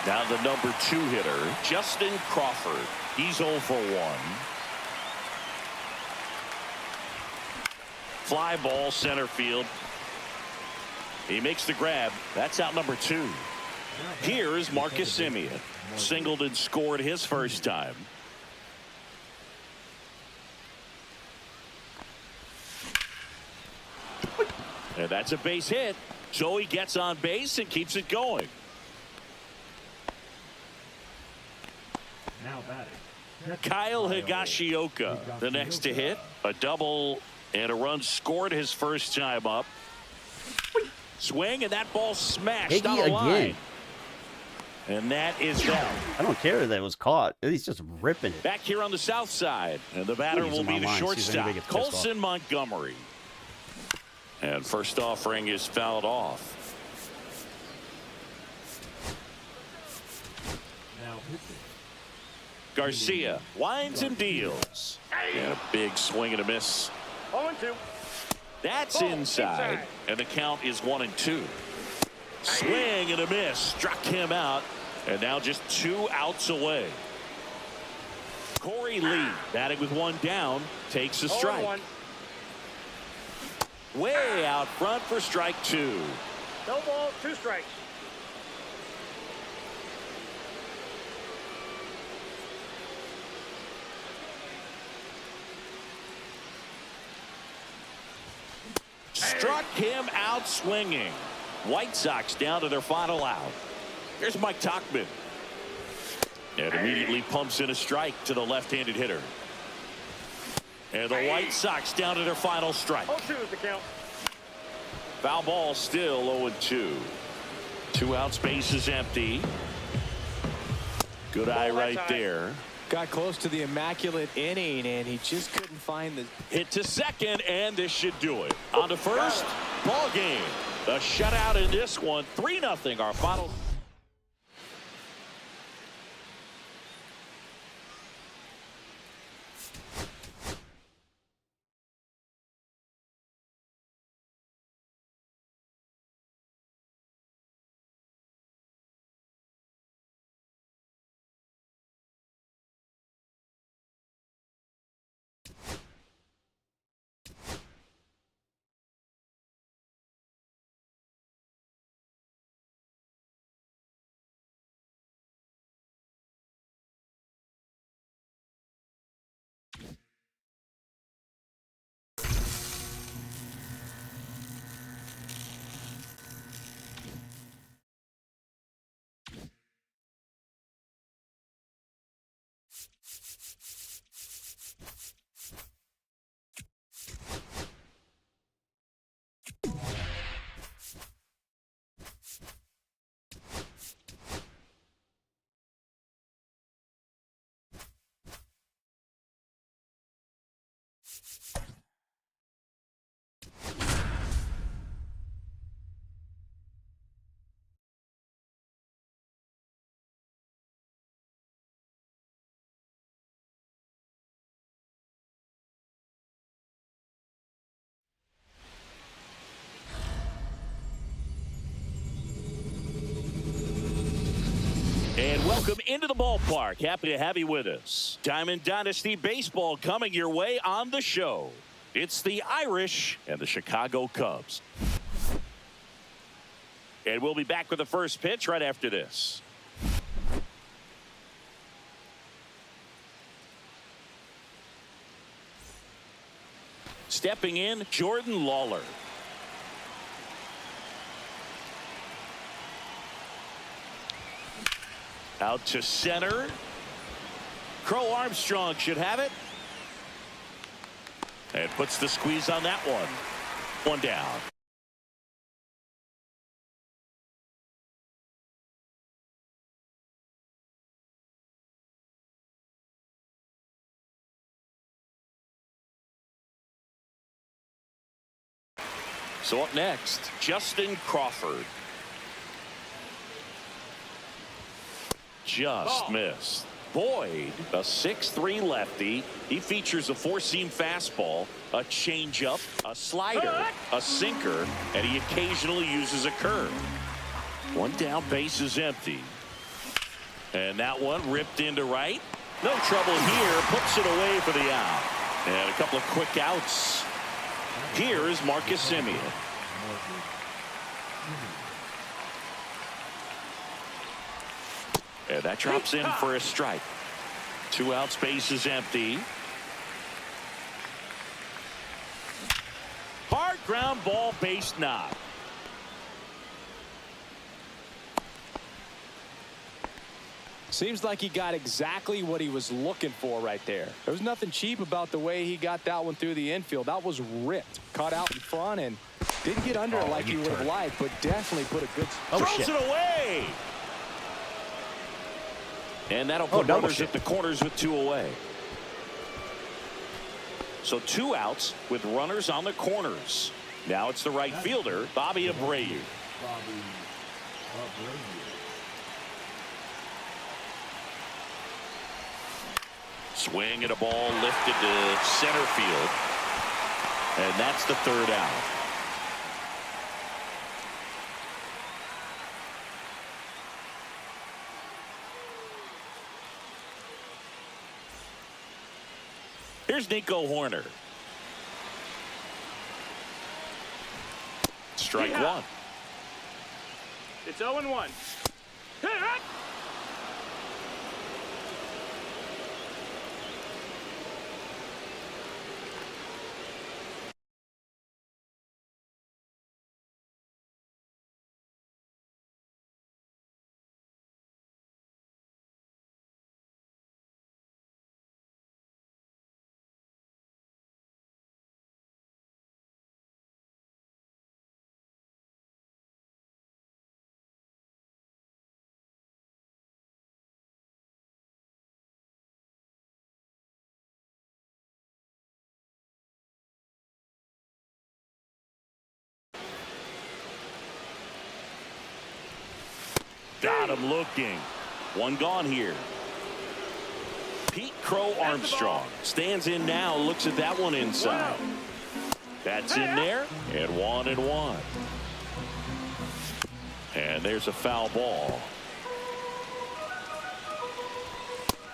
Now the number 2 hitter, Justin Crawford. He's 0 for 1. Fly ball center field. He makes the grab. That's out number 2. Here's Marcus Semien. Singled and scored his first time. And that's a base hit. So he gets on base and keeps it going. Now batting. Kyle Higashioka, the next to hit. A double and a run scored his first time up. Swing, and that ball smashed on the line. And that is down. I don't care that it was caught. He's just ripping it. Back here on the south side. And the batter will be the shortstop, Colson Montgomery. And first offering is fouled off. Now pitching. Garcia winds and deals. And a big swing and a miss. 0-2. That's inside. And the count is 1-2. Swing and a miss. Struck him out. And now just 2 outs away. Corey Lee batting with 1 down. Takes a strike. 0-1. Way out front for strike 2. No ball, 2 strikes. Struck him out swinging. White Sox down to their final out. Here's Mike Tauchman. And immediately pumps in a strike to the left-handed hitter. And the White Sox down to their final strike. 0-2 is the count. Foul ball still 0-2. 2 outs, base is empty. Good eye right there. Got close to the immaculate inning, and he just couldn't find the Hit to second, and this should do it. On to first, ball game. The shutout in this one, 3-0, our final. And welcome into the ballpark. Happy to have you with us. Diamond Dynasty Baseball coming your way on the show. It's the Irish and the Chicago Cubs. And we'll be back with the first pitch right after this. Stepping in, Jordan Lawler. Out to center. Crow Armstrong should have it. And puts the squeeze on that one. 1 down. So up next, Justin Crawford. Just missed. Boyd, a 6'3 lefty. He features a four-seam fastball, a changeup, a slider, a sinker, and he occasionally uses a curve. One down, base is empty. And that one ripped into right. No trouble here. Puts it away for the out. And a couple of quick outs. Here is Marcus Semien. And that drops in for a strike. 2 outs, base is empty. Hard ground ball, base knock. Seems like he got exactly what he was looking for right there. There was nothing cheap about the way he got that one through the infield. That was ripped. Caught out in front and didn't get under it like he would have liked, but definitely put a good... Throws it away. And that'll put runners at the corners with 2 away. So 2 outs with runners on the corners. Now it's the right fielder, Bobby Abreu. Swing and a ball lifted to center field. And that's the 3rd out. Here's Nico Hoerner. Strike 1. It's 0-1. Got him looking. 1 gone here. Pete Crow Armstrong stands in now, looks at that one inside. That's in there, and 1-1. And there's a foul ball.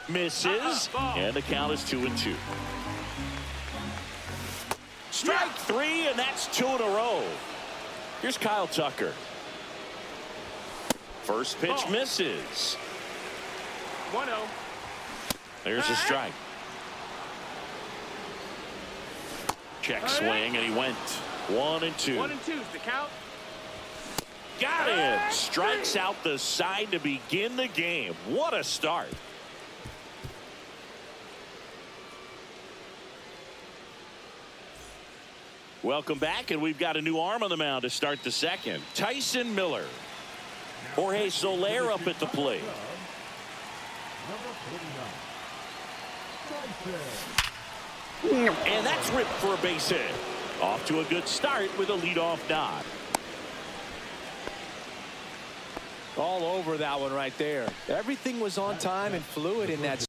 Misses, and the count is 2-2. Strike 3, and that's 2 in a row. Here's Kyle Tucker. First pitch misses. 1-0. There's a strike. Check swing, and he went 1-2. 1-2's the count. Got it. Strikes out the side to begin the game. What a start. Welcome back, and we've got a new arm on the mound to start the 2nd. Tyson Miller. Jorge Soler up at the plate. And that's ripped for a base hit. Off to a good start with a leadoff nod. All over that one right there. Everything was on time and fluid in that.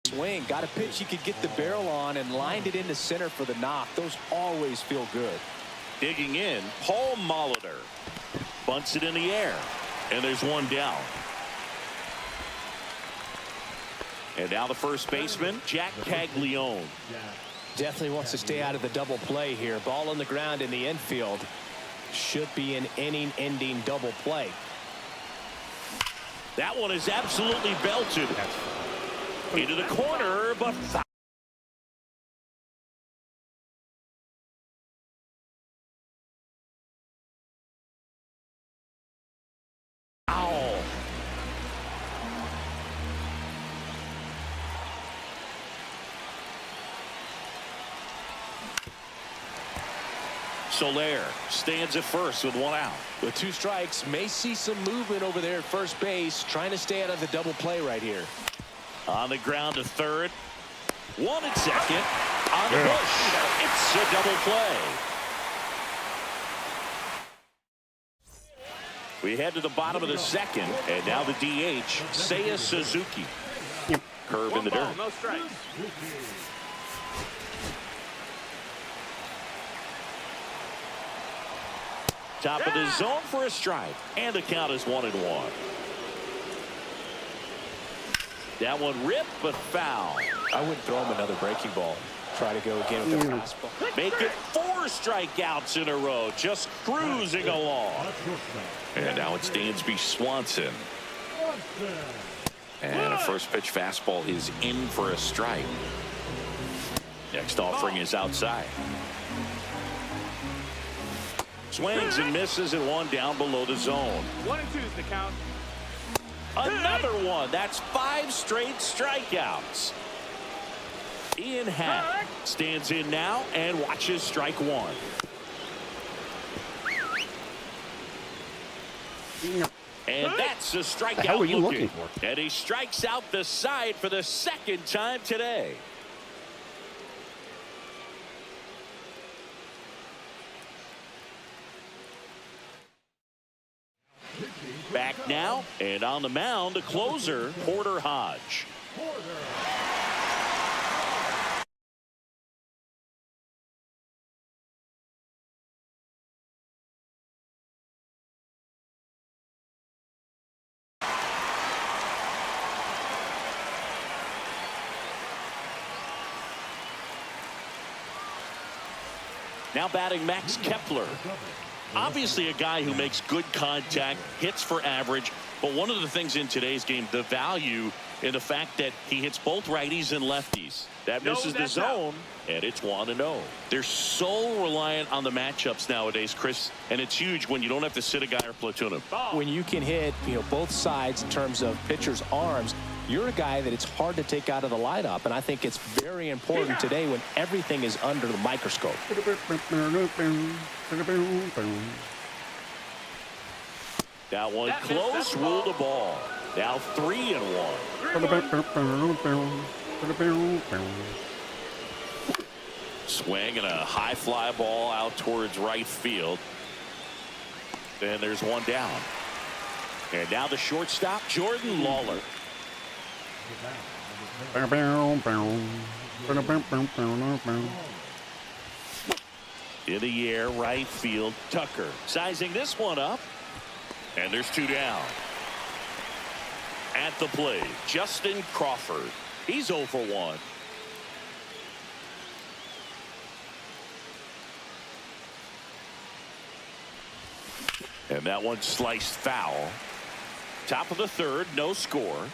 Swing, got a pitch he could get the barrel on and lined it into center for the knock. Those always feel good. Digging in, Paul Molitor bunts it in the air, and there's 1 down. And now the first baseman, Jack Caglione. Definitely wants to stay out of the double play here. Ball on the ground in the infield. Should be an inning-ending double play. That one is absolutely belted. Into the corner, but foul. Soler stands at first with one out. With 2 strikes, may see some movement over there at first base, trying to stay out of the double play right here. On the ground to third. 1 at second. On the bush. It's a double play. We head to the bottom of the second, and now the DH, Seiya Suzuki. Curve in the dirt. No strikes. Top of the zone for a strike, and the count is 1-1. That one ripped, but foul. I wouldn't throw him another breaking ball. Try to go again with the fastball. Make it 4 strikeouts in a row, just cruising along. And now it's Dansby Swanson. And a first pitch fastball is in for a strike. Next offering is outside. Swings and misses, and 1 down below the zone. 1 and 2 is the count. Another one. That's 5 straight strikeouts. Ian Happ stands in now and watches strike 1. And that's a strikeout. What the hell were you looking for? And he strikes out the side for the 2nd time today. Back now, and on the mound, the closer, Porter Hodge. Now batting Max Kepler. Obviously a guy who makes good contact, hits for average, but one of the things in today's game, the value in the fact that he hits both righties and lefties. That misses the zone, and it's 1-0. They're so reliant on the matchups nowadays, Chris, and it's huge when you don't have to sit a guy or platoon him. When you can hit, both sides in terms of pitchers' arms, you're a guy that it's hard to take out of the lineup, and I think it's very important today when everything is under the microscope. That one close, ruled the ball. Now 3-1. Swing and a high fly ball out towards right field. Then there's 1 down. And now the shortstop, Jordan Lawler. In the air, right field, Tucker. Sizing this one up. And there's 2 down. At the plate, Justin Crawford. He's 0 for 1. And that one sliced foul. Top of the 3rd, no score.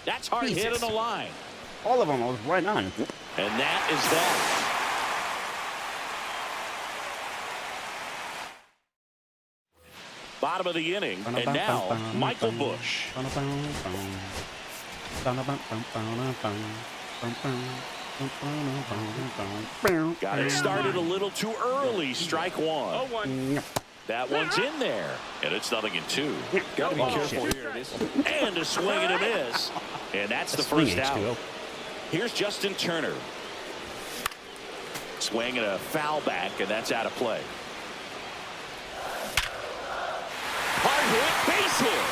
That's hard hit on the line. All of them was right on. And that is that. Bottom of the inning, and now Michael Busch. Got it started a little too early. Strike 1. That one's in there, and it's 0-2. Got to be careful here. And a swing and a miss, and that's the first out. Here's Justin Turner. Swing and a foul back, and that's out of play. Hard hit, base hit.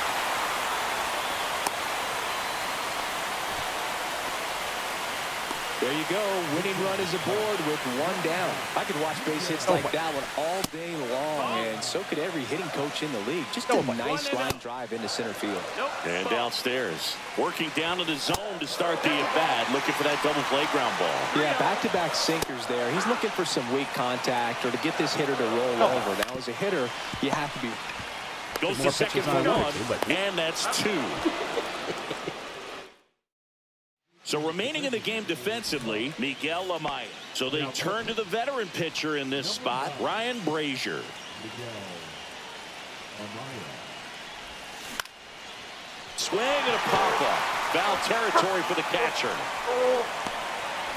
There you go. Winning run is aboard with 1 down. I could watch base hits like that one all day long, and so could every hitting coach in the league. Just a nice line drive into center field. And downstairs, working down to the zone to start the at-bat, looking for that double play ground ball. Yeah, back-to-back sinkers there. He's looking for some weak contact or to get this hitter to roll over. Now, as a hitter, you have to be... Goes to second for 1, and that's 2. So remaining in the game defensively, Miguel Amaya. So they turn to the veteran pitcher in this spot, Ryan Brazier. Swing and a pop-up. Foul territory for the catcher.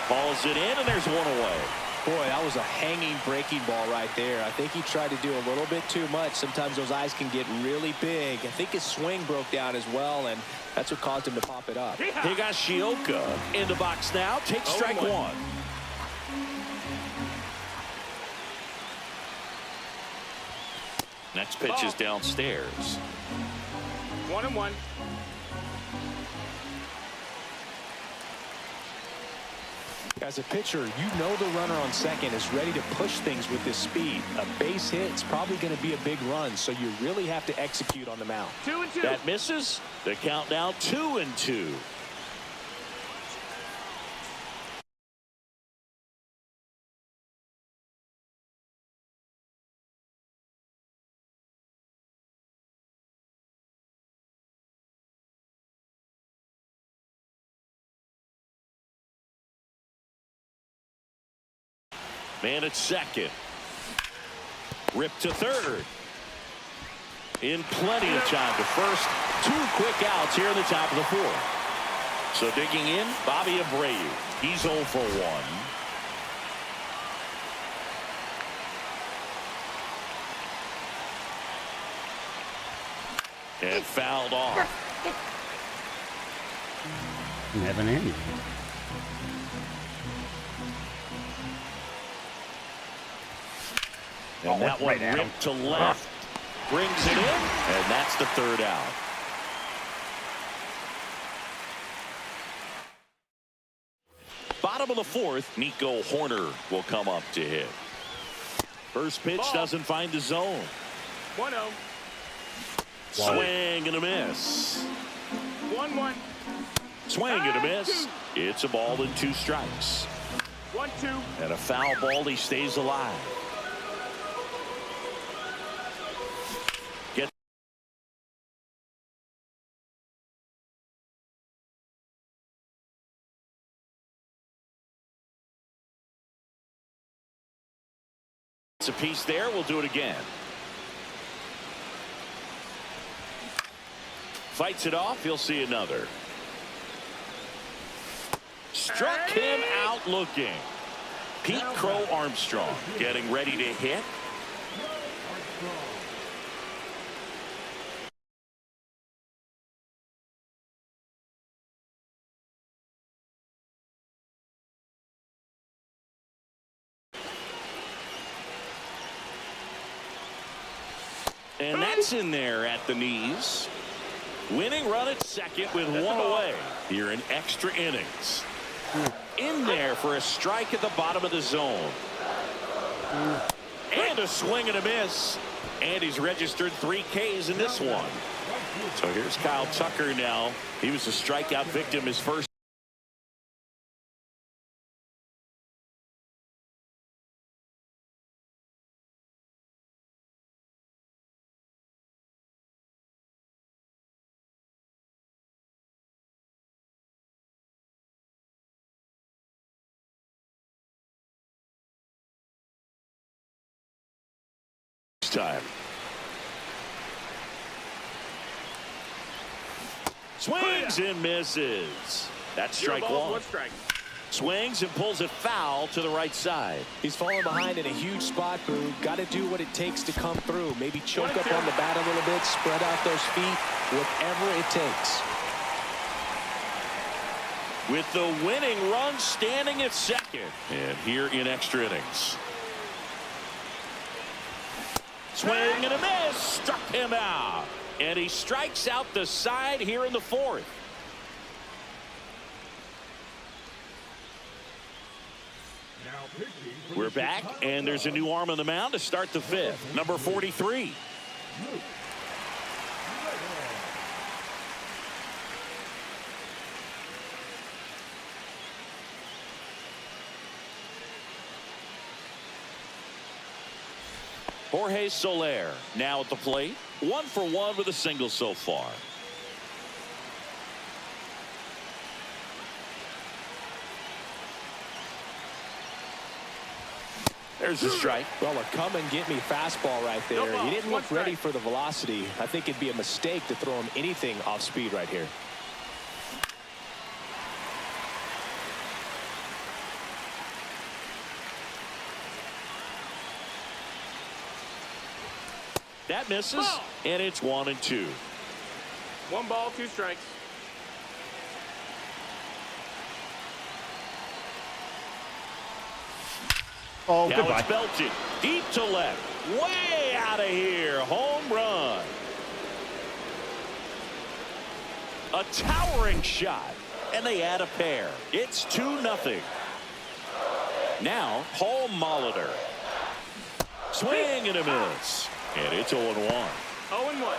Calls it in, and there's one away. Boy, that was a hanging breaking ball right there. I think he tried to do a little bit too much. Sometimes those eyes can get really big. I think his swing broke down as well, and that's what caused him to pop it up. Higashioka in the box now. Takes strike one. Next pitch is downstairs. 1-1. As a pitcher, you know the runner on second is ready to push things with this speed. A base hit is probably going to be a big run, so you really have to execute on the mound. 2-2. That misses. The count now 2-2. Man at second. Ripped to third. In plenty of time to first. 2 quick outs here in the top of the fourth. So digging in, Bobby Abreu. He's 0 for 1. And fouled off. Never ended. And that one ripped to left. Brings it in, and that's the third out. Bottom of the fourth, Nico Hoerner will come up to hit. First pitch doesn't find the zone. 1-0. Swing and a miss. 1-1. Swing and a miss. It's a ball and 2 strikes. 1-2. And a foul ball, he stays alive. A piece there. We'll do it again. Fights it off. He'll see another. Struck him out looking. Pete Crow Armstrong getting ready to hit. And that's in there at the knees. Winning run at second with 1 away here in extra innings. In there for a strike at the bottom of the zone. And a swing and a miss. And he's registered 3 Ks in this one. So here's Kyle Tucker now. He was a strikeout victim his first. Time. Swings and misses. That's strike 1. Strike. Swings and pulls it foul to the right side. He's falling behind in a huge spot, Boo. Got to do what it takes to come through. Maybe choke up on the bat a little bit, spread out those feet, whatever it takes. With the winning run standing at second. And here in extra innings. Swing and a miss. Struck him out. And he strikes out the side here in the fourth. We're back, and there's a new arm on the mound to start the fifth. Number 43. Jorge Soler now at the plate. 1 for 1 with a single so far. There's a strike. Well, a come and get me fastball right there. He didn't look ready for the velocity. I think it'd be a mistake to throw him anything off speed right here. That misses, and it's 1-2. 1 ball, 2 strikes. Oh, Now goodbye. it's belted deep to left. Way out of here. Home run. A towering shot. And they add a pair. It's 2-0. Now, Paul Molitor. Swing and a miss. And it's 0-1. 0-1.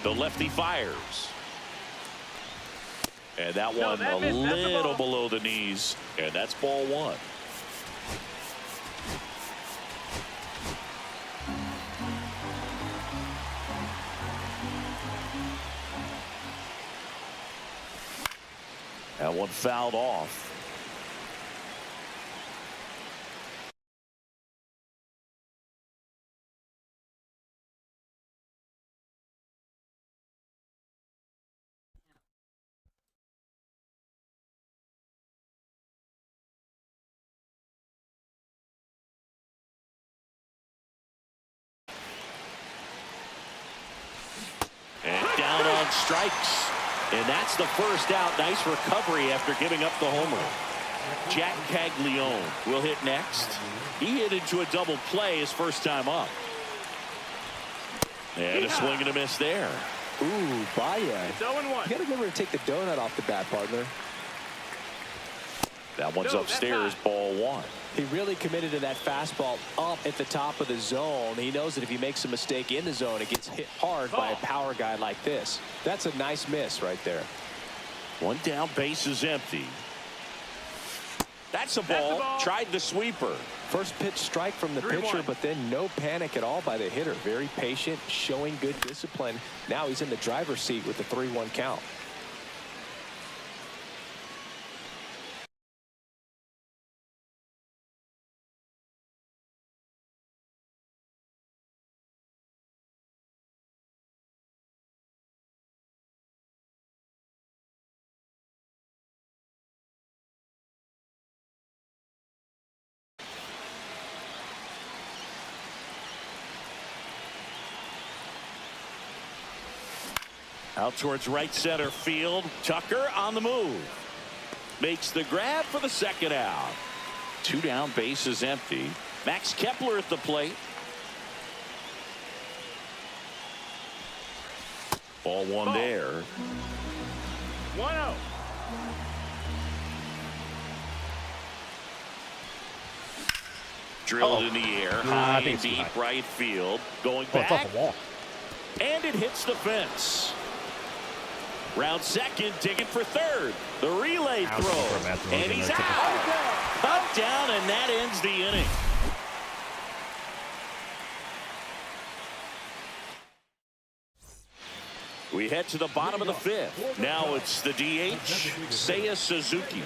The lefty fires. And that one that a missed. That's the little ball. below the knees. And that's ball 1. That one fouled off. And down on strikes. And that's the first out. Nice recovery after giving up the homer. Jack Caglione will hit next. He hit into a double play his first time up. And a swing and a miss there. Ooh, Baez. It's 0-1. You got to remember to take the donut off the bat, partner. That one's No, that's upstairs, high. ball 1. He really committed to that fastball up at the top of the zone. He knows that if he makes a mistake in the zone, it gets hit hard by a power guy like this. That's a nice miss right there. One down, base is empty. That's a ball. ball. Tried the sweeper. First pitch strike from the 3-1. pitcher, but then no panic at all by the hitter. Very patient, showing good discipline. Now he's in the driver's seat with the 3-1 count. Out towards right center field. Tucker on the move. Makes the grab for the second out. 2 down, base is empty. Max Kepler at the plate. Ball 1 there. 1-0. Drilled in the air. Nah, I High think and it's too deep high. right field. Going Oh, it's back. off the wall. And it hits the fence. Round second, digging for third. The relay I was looking for a throw. bad throw. And Didn't he's know it took out. Cut down, and that ends the inning. We head to the bottom of the 5th. Now it's the DH, Seiya Suzuki.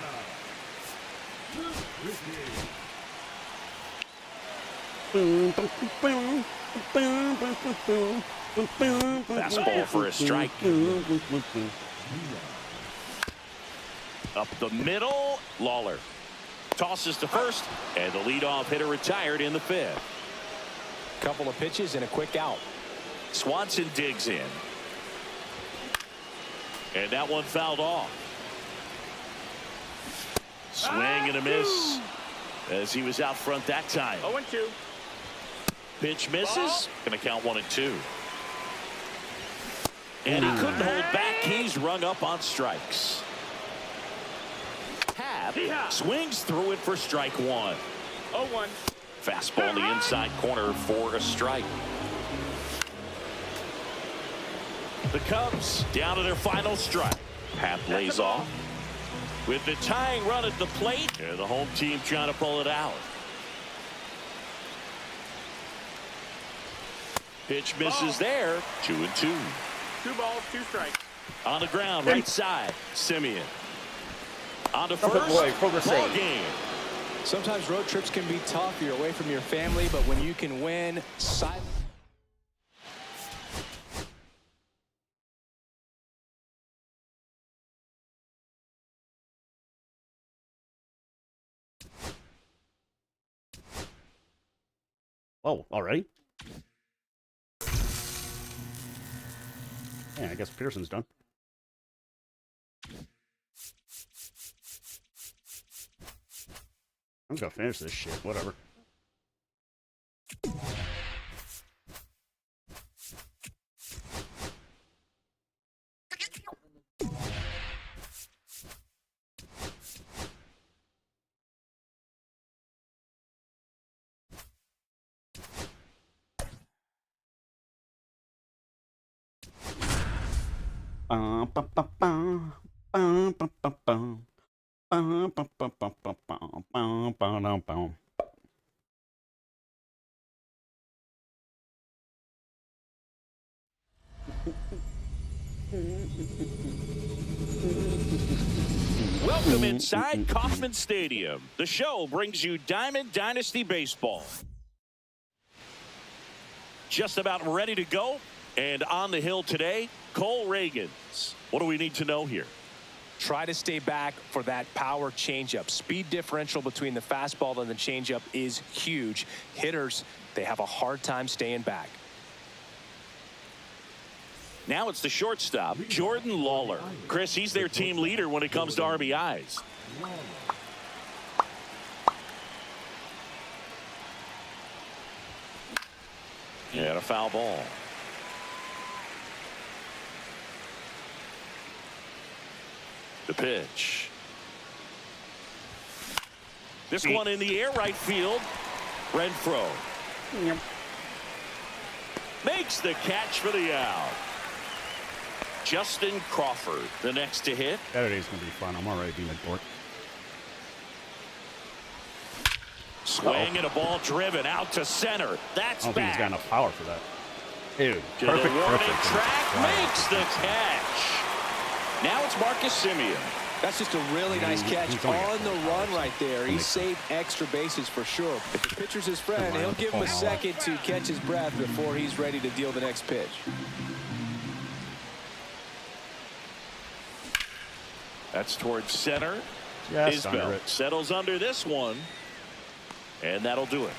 Fastball for a strike. Up the middle, Lawler tosses to first, and the leadoff hitter retired in the 5th. Couple of pitches and a quick out. Swanson digs in. And that one fouled off. Swing and a miss as he was out front that time. 0-2. Pitch misses. Going to count 1-2. And he couldn't hold back. He's rung up on strikes. Happ swings through it for strike 1. 0-1. Fastball in the inside corner for a strike. The Cubs down to their final strike. Happ lays off with the tying run at the plate. And the home team trying to pull it out. Pitch misses there. 2-2. 2 balls, 2 strikes. On the ground, right side. Simeon. On to first. Ball game. Sometimes road trips can be tough. You're away from your family, but when you can win silent. Oh, already? Yeah, I guess Pearson's done. I'm gonna finish this shit. Whatever. Welcome inside Kauffman Stadium. The show brings you Diamond Dynasty Baseball. Just about ready to go. And on the hill today, Cole Ragans. What do we need to know here? Try to stay back for that power changeup. Speed differential between the fastball and the changeup is huge. Hitters, they have a hard time staying back. Now it's the shortstop, Jordan Lawler. Chris, he's their team leader when it comes to RBIs. And a foul ball. The pitch. This one in the air, right field. Renfroe. Makes the catch for the out. Justin Crawford, the next to hit. Saturday's gonna be fun. I'm already being a dork. Swing and a ball driven out to center. That's I don't think he's back. got enough power for that. Dude, To perfect, the warning perfect. track, Right. makes the catch. Now it's Marcus Semien. That's just a really nice catch he's only got on the 4 run right there. He Makes saved extra bases for sure. If the pitcher's his friend, line he'll up the give him a phone. second to catch his breath before he's ready to deal the next pitch. That's towards center. Just under Isbell it. settles under this one. And that'll do it.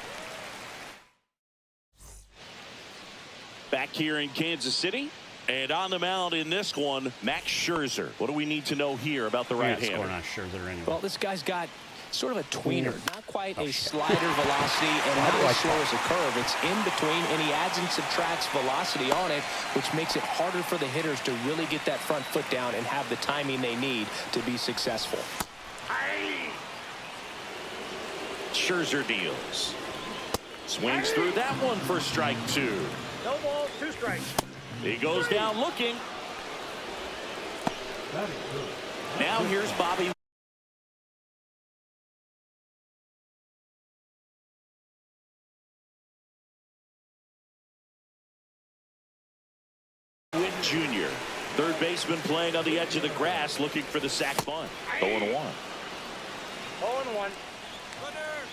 Back here in Kansas City. And on the mound in this one, Max Scherzer. What do we need to know here about the Right scoring right-hander? on Scherzer anyway. Well, this guy's got sort of a tweener, not quite a shit. slider velocity and How not do I as slow as a curve. It's in between, and he adds and subtracts velocity on it, which makes it harder for the hitters to really get that front foot down and have the timing they need to be successful. Scherzer deals. Swings through that one for strike 2. No balls, 2 strikes. He goes down looking. That is good. Now here's Bobby Witt Jr. Third baseman playing on the edge of the grass looking for the sac bunt. 0-1. 0-1.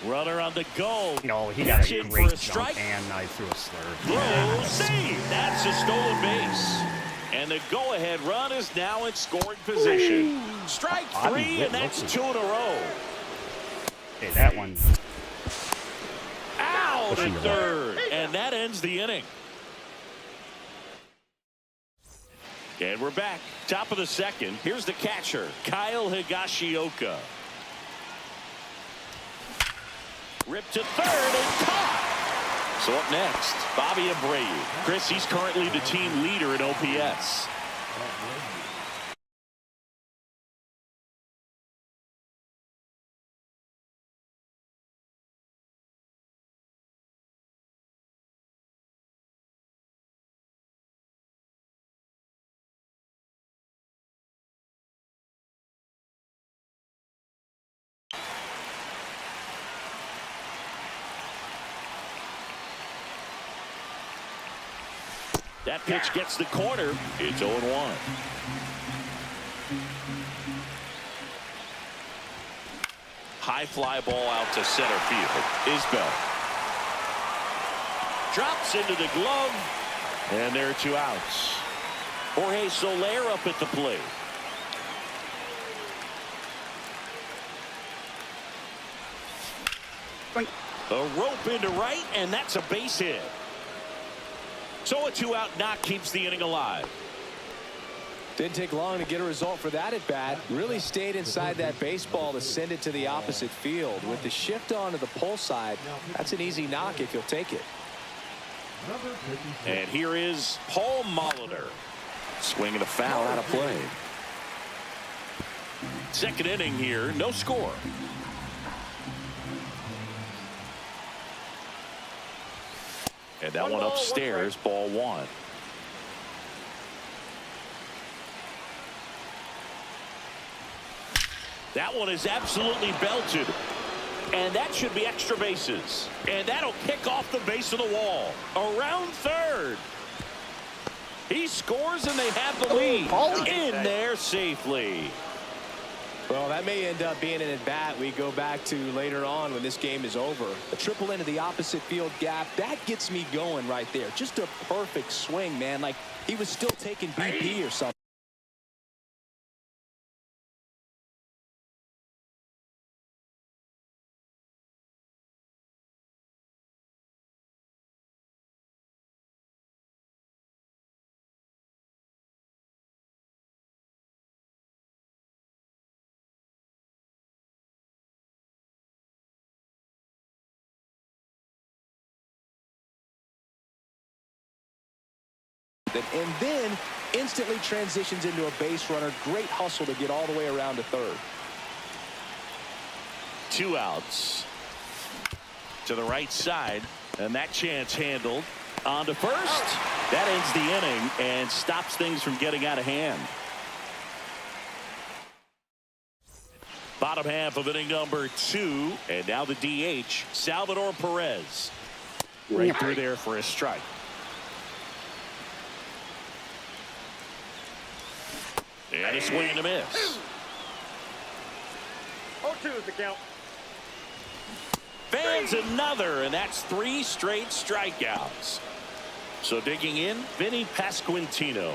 Runner on the go. No, he got a Pitching great for a jump, strike. and I threw a slur. Throw, save. That's a stolen base. And the go-ahead run is now in scoring position. Strike Bobby 3, Witt and that's looking. 2 in a row. Hey, that one. Out Pushing at the ball. third. And that ends the inning. And we're back. Top of the second. Here's the catcher, Kyle Higashioka. Ripped to third and caught. So up next, Bobby Abreu. Chris, he's currently the team leader in OPS. That pitch gets the corner. It's 0-1. High fly ball out to center field. Isbell drops into the glove, and there are 2 outs. Jorge Soler up at the plate. A rope into right, and that's a base hit. So a 2-out knock keeps the inning alive. Didn't take long to get a result for that at bat. Really stayed inside that baseball to send it to the opposite field. With the shift on to the pull side, that's an easy knock if you'll take it. Number 54. And here is Paul Molitor. Swinging a foul out of play. Second inning here, no score. And that one upstairs, ball one. That one is absolutely belted. And that should be extra bases. And that'll kick off the base of the wall. Around third. He scores and they have the lead. In there safely. Well, that may end up being an at-bat we go back to later on when this game is over. A triple into the opposite field gap, that gets me going right there. Just a perfect swing, man. Like he was still taking BP or something. And then instantly transitions into a base runner. Great hustle to get all the way around to third. 2 outs. To the right side. And that chance handled. On to first. That ends the inning and stops things from getting out of hand. Bottom half of inning number 2. And now the DH, Salvador Perez. Right through there for a strike. And a swing and a miss. 0-2 is the count. Fans another, and that's 3 straight strikeouts. So digging in, Vinny Pasquantino.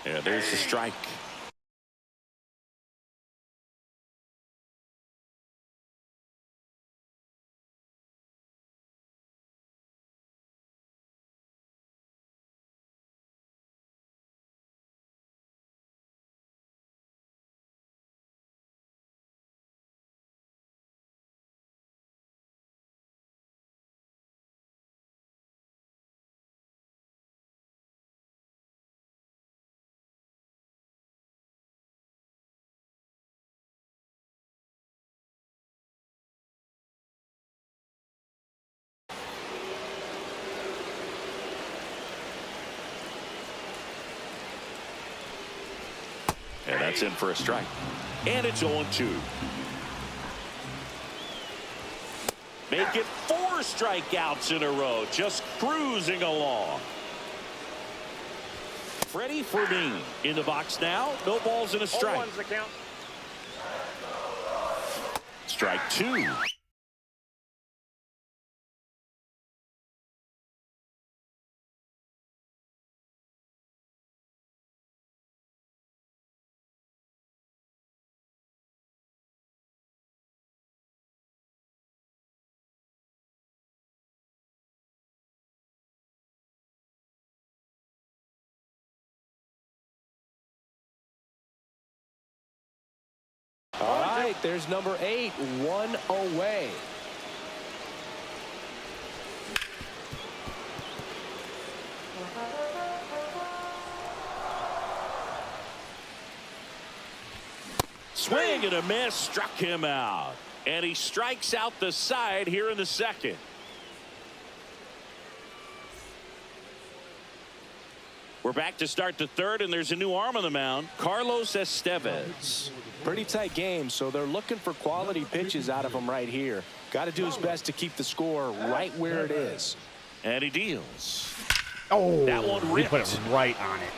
Yeah, there's the strike. And that's in for a strike. And it's 0-2. Make it 4 strikeouts in a row. Just cruising along. Freddie Fermin in the box now. No balls and a strike. 0-1's the count. Strike 2. All right, there's number 8, 1 away. Swing and a miss, struck him out. And he strikes out the side here in the second. We're back to start the third, and there's a new arm on the mound, Carlos Estevez. Pretty tight game, so they're looking for quality pitches out of him right here. Got to do his best to keep the score right where it is. And he deals. Oh, That one he ripped. put it right on it.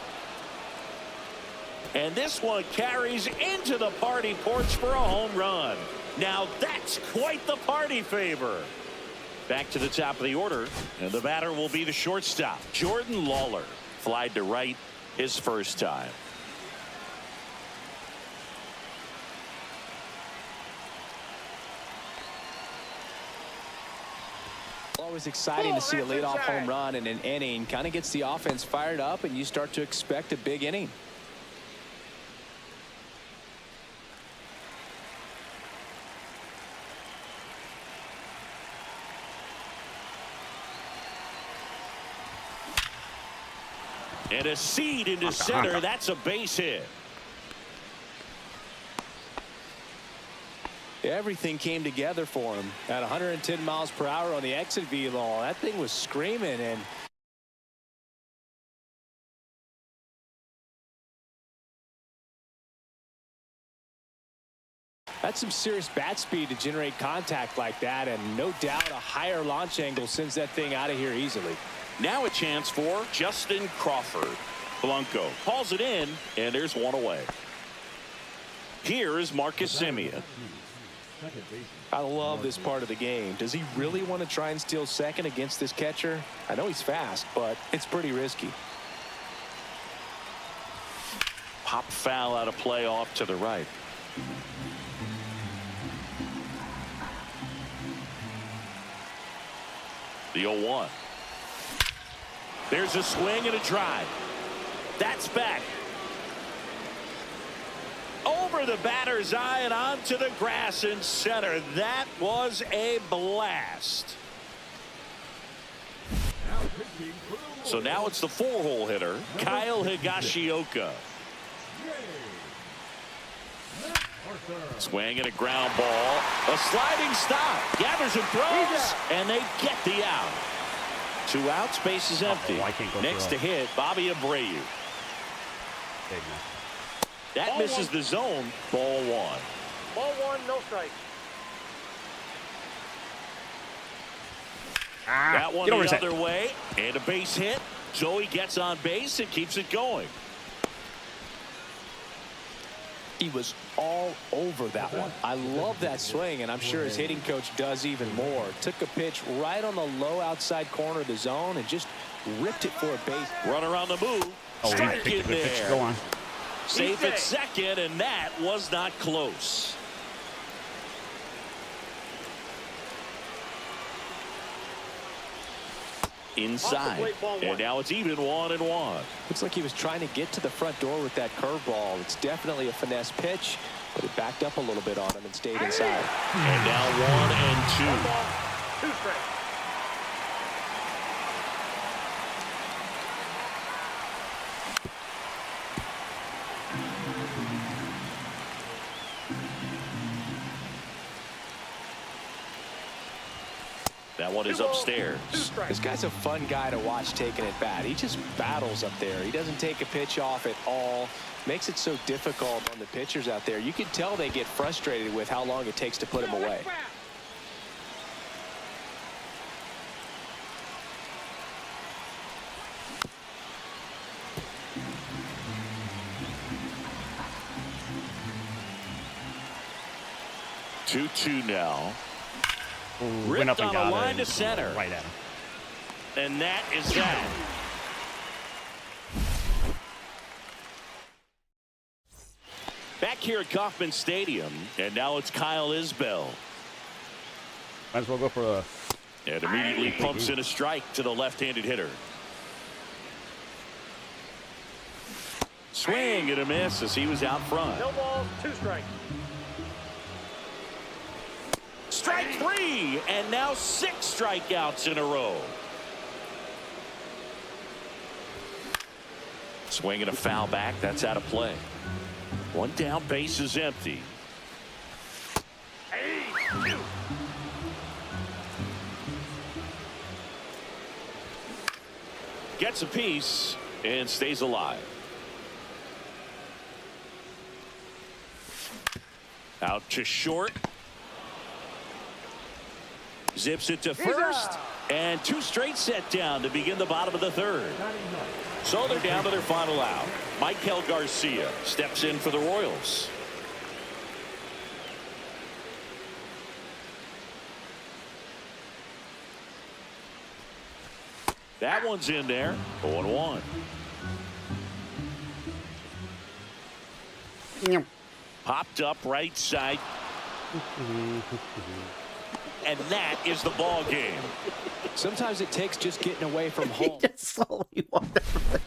And this one carries into the party porch for a home run. Now that's quite the party favor. Back to the top of the order, and the batter will be the shortstop, Jordan Lawler. Flied to right his first time. Always exciting to see a leadoff home run in an inning. Kind of gets the offense fired up, and you start to expect a big inning. And a seed into center. That's a base hit. Everything came together for him at 110 miles per hour on the exit velo. That thing was screaming, and that's some serious bat speed to generate contact like that, and no doubt a higher launch angle sends that thing out of here easily. Now a chance for Justin Crawford. Blanco calls it in, and there's one away. Here is Marcus Semien. I love this part of the game. Does he really want to try and steal second against this catcher? I know he's fast, but it's pretty risky. Pop foul out of play off to the right. The 0-1. There's a swing and a drive. That's back. Over the batter's eye and onto the grass in center. That was a blast. So now it's the 4-hole hitter, Kyle Higashioka. Swing and a ground ball. A sliding stop. Gathers and throws, and they get the out. 2 outs, base is empty. I can't go Next to hit, Bobby Abreu. That Ball misses one. the zone. Ball 1. Ball 1, no strike. That one get over the his head. other way, and a base hit. So he gets on base and keeps it going. He was all over that one. I love that swing, and I'm sure his hitting coach does even more. Took a pitch right on the low outside corner of the zone and just ripped it for a base. Run around the move. Oh, he Strike picked a in good pitch. there. Go on. Safe at second, and that was not close. Inside, and now it's even 1-1. Looks like he was trying to get to the front door with that curveball. It's definitely a finesse pitch, but it backed up a little bit on him and stayed inside. And now 1-2. 2 strikes. That one is upstairs. This guy's a fun guy to watch taking at bat. He just battles up there. He doesn't take a pitch off at all. Makes it so difficult on the pitchers out there. You can tell they get frustrated with how long it takes to put him away. Two now. Went up and on got a line it. to center. Right at him. And that is that. Back here at Kauffman Stadium, and now it's Kyle Isbell. Might as well go for a. And immediately pumps in a strike to the left-handed hitter. Swing and a miss as he was out front. No balls, 2 strikes. Strike 3, and now 6 strikeouts in a row. Swing and a foul back. That's out of play. 1 down, base is empty. 2. Gets a piece and stays alive. Out to short. Zips it to first. And 2 straight set down to begin the bottom of the 3rd. So they're down to their final out. Michael Garcia steps in for the Royals. That one's in there. 0-1. Popped up right side. And that is the ball game. Sometimes it takes just getting away from home. Just slowly walked over.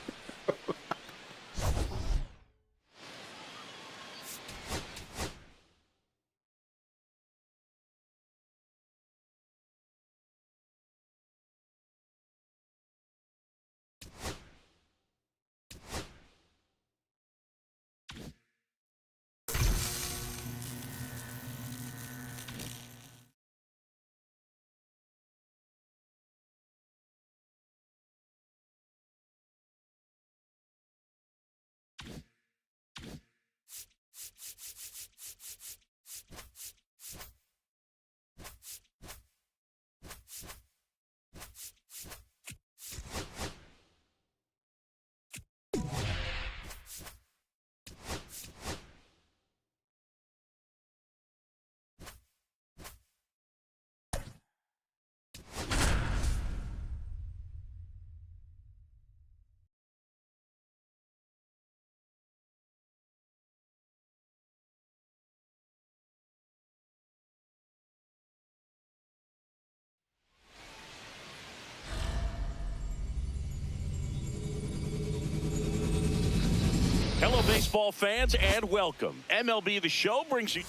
Hello, baseball fans, and welcome. MLB The Show brings you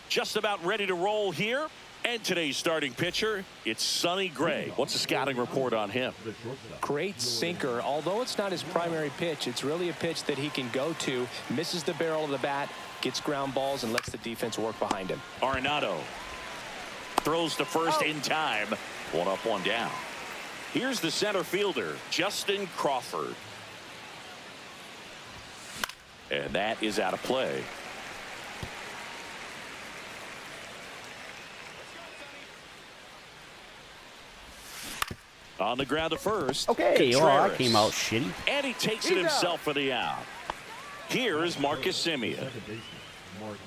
just about ready to roll here. And today's starting pitcher, it's Sonny Gray. What's the scouting report on him? Great sinker. Although it's not his primary pitch, it's really a pitch that he can go to. Misses the barrel of the bat, gets ground balls, and lets the defense work behind him. Arenado throws to first in time. 1 up, 1 down. Here's the center fielder, Justin Crawford. And that is out of play. On the ground to first. Okay, well, that Contreras. came out shitty. And he takes it himself for the out. Here is Marcus Semien. Second baseman, Marcus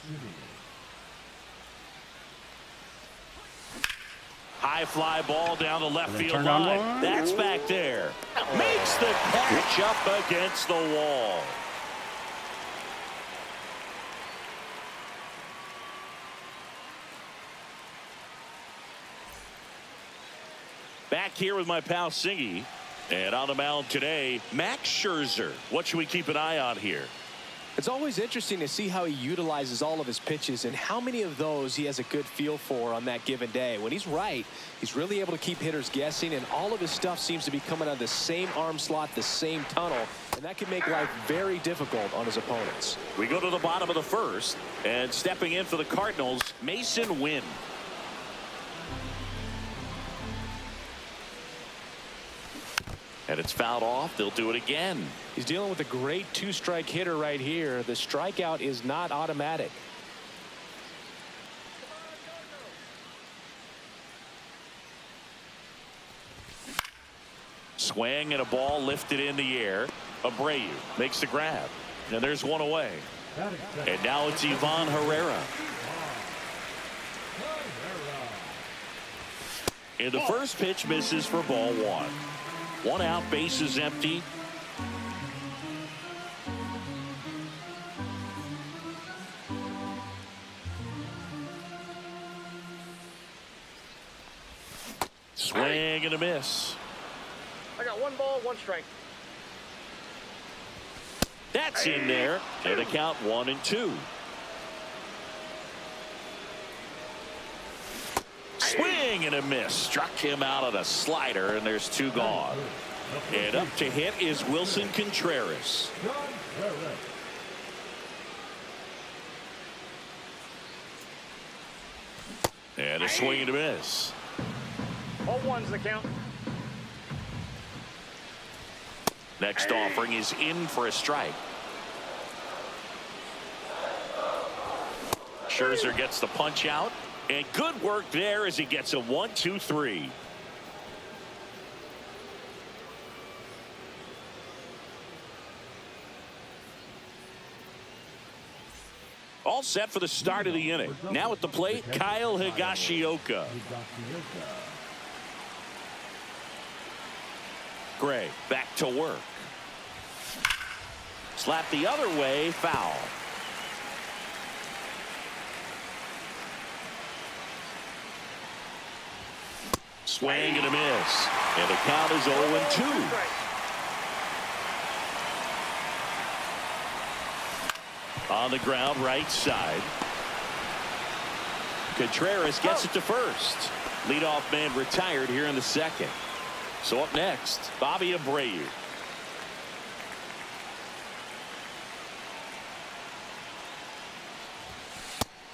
Semien. High fly ball down the left field turned on line. one. That's back there. Makes the catch up against the wall. Back here with my pal Singy. And on the mound today, Max Scherzer. What should we keep an eye on here? It's always interesting to see how he utilizes all of his pitches and how many of those he has a good feel for on that given day. When he's right, he's really able to keep hitters guessing, and all of his stuff seems to be coming out of the same arm slot, the same tunnel, and that can make life very difficult on his opponents. We go to the bottom of the 1st, and stepping in for the Cardinals, Mason Wynn. And it's fouled off. They'll do it again. He's dealing with a great 2-strike hitter right here. The strikeout is not automatic. Swing and a ball lifted in the air. Abreu makes the grab. And there's one away. And now it's Ivan Herrera. And the first pitch misses for ball 1. 1 out, base is empty. Swing and a miss. I got 1 ball, 1 strike. That's in there. And a count 1-2. Swing and a miss. Struck him out of the slider, and there's 2 gone. And up to hit is Wilson Contreras. And a swing and a miss. All one's the count. Next offering is in for a strike. Scherzer gets the punch out. And good work there as he gets a 1-2-3. All set for the start of the inning. Now at the plate, Kyle Higashioka. Gray back to work. Slap the other way, foul. Swing and a miss. And the count is 0-2. On the ground, right side. Contreras gets it to first. Leadoff man retired here in the second. So up next, Bobby Abreu.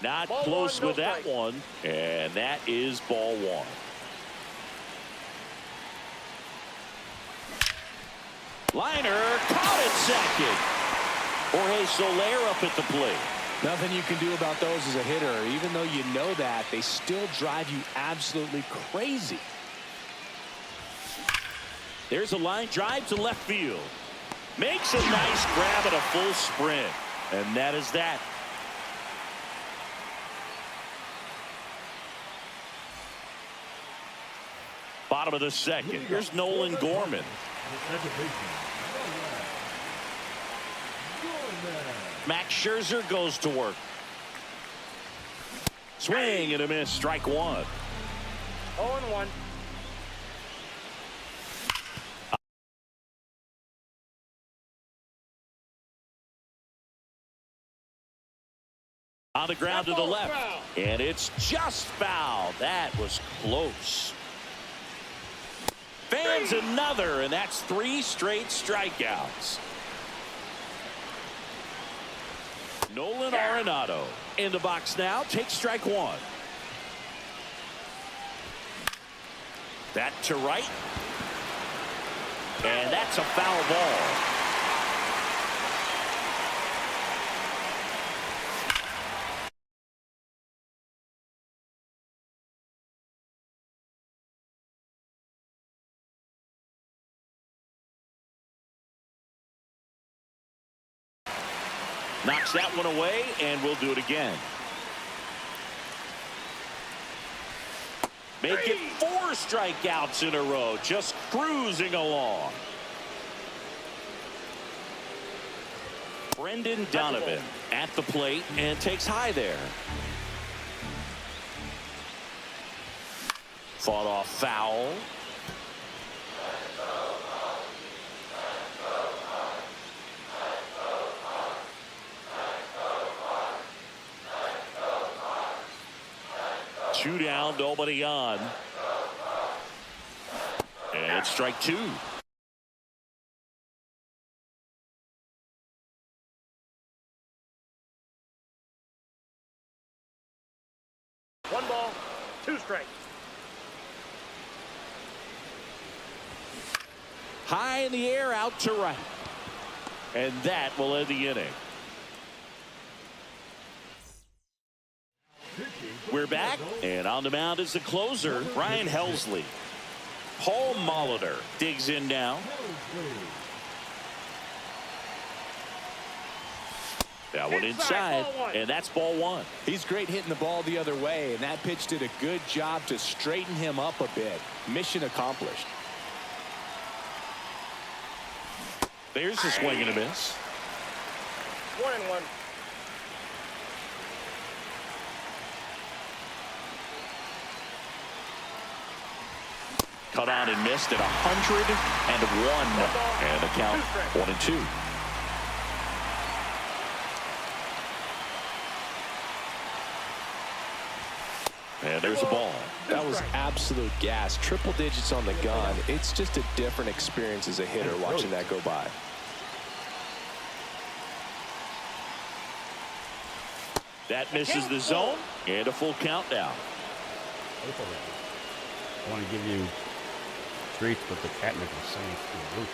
Not Ball close one, with no that strike. one. And that is ball one. Liner caught at second. Jorge Soler up at the plate. Nothing you can do about those as a hitter. Even though you know that, they still drive you absolutely crazy. There's a line drive to left field. Makes a nice grab at a full sprint. And that is that. Bottom of the second. Here's Nolan Gorman. Max Scherzer goes to work. Swing and a miss. Strike one. 0-1. On the ground to the left. And it's just foul. That was close. Fans another, and that's 3 straight strikeouts. Nolan Arenado in the box now. Takes strike one. That to right. And that's a foul ball. Knocks that one away, and we'll do it again. Make it 4 strikeouts in a row, just cruising along. Brendan Donovan at the plate and takes high there. Fought off foul. Two down, nobody on. And it's strike two. One ball, 2 strikes. High in the air, out to right. And that will end the inning. We're back, and on the mound is the closer, Ryan Helsley. Paul Molitor digs in now. That one inside, and that's ball one. He's great hitting the ball the other way, and that pitch did a good job to straighten him up a bit. Mission accomplished. There's the swing and a miss. 1-1. Cut on and missed at 101. And the count 1-2. And there's a ball. That was absolute gas. Triple digits on the gun. It's just a different experience as a hitter watching that go by. That misses the zone. And a full count now. I want to give you treats, but the catnip is saying through the roof.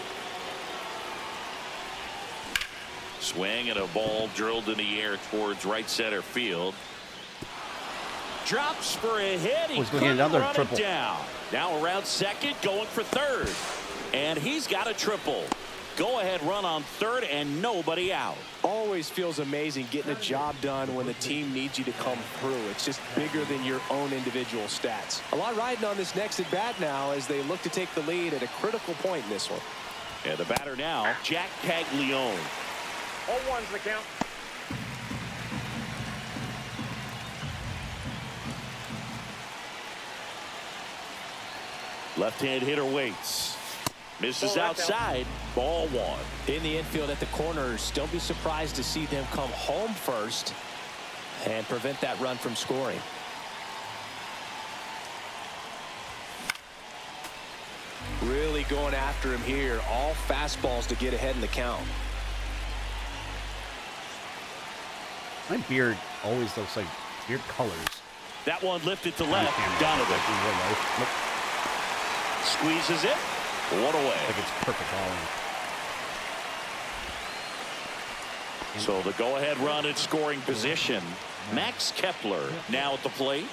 Swing and a ball drilled in the air towards right center field. Drops for a hit. He He's going to get couldn't another run triple. it down. Now around second, going for third. And he's got a triple. Go ahead run on third and nobody out. Always feels amazing getting a job done when the team needs you to come through. It's just bigger than your own individual stats. A lot riding on this next at bat now as they look to take the lead at a critical point in this one. And the batter now, Jack Caglione. 0-1's the count. Left-hand hitter waits. Misses Ball left outside. Ball one. In the infield at the corners, don't be surprised to see them come home first and prevent that run from scoring. Really going after him here. All fastballs to get ahead in the count. My beard always looks like beard colors. That one lifted to left. Donovan squeezes it. One away. Like it's perfect orange. So the go-ahead run in scoring position. Max Kepler now at the plate.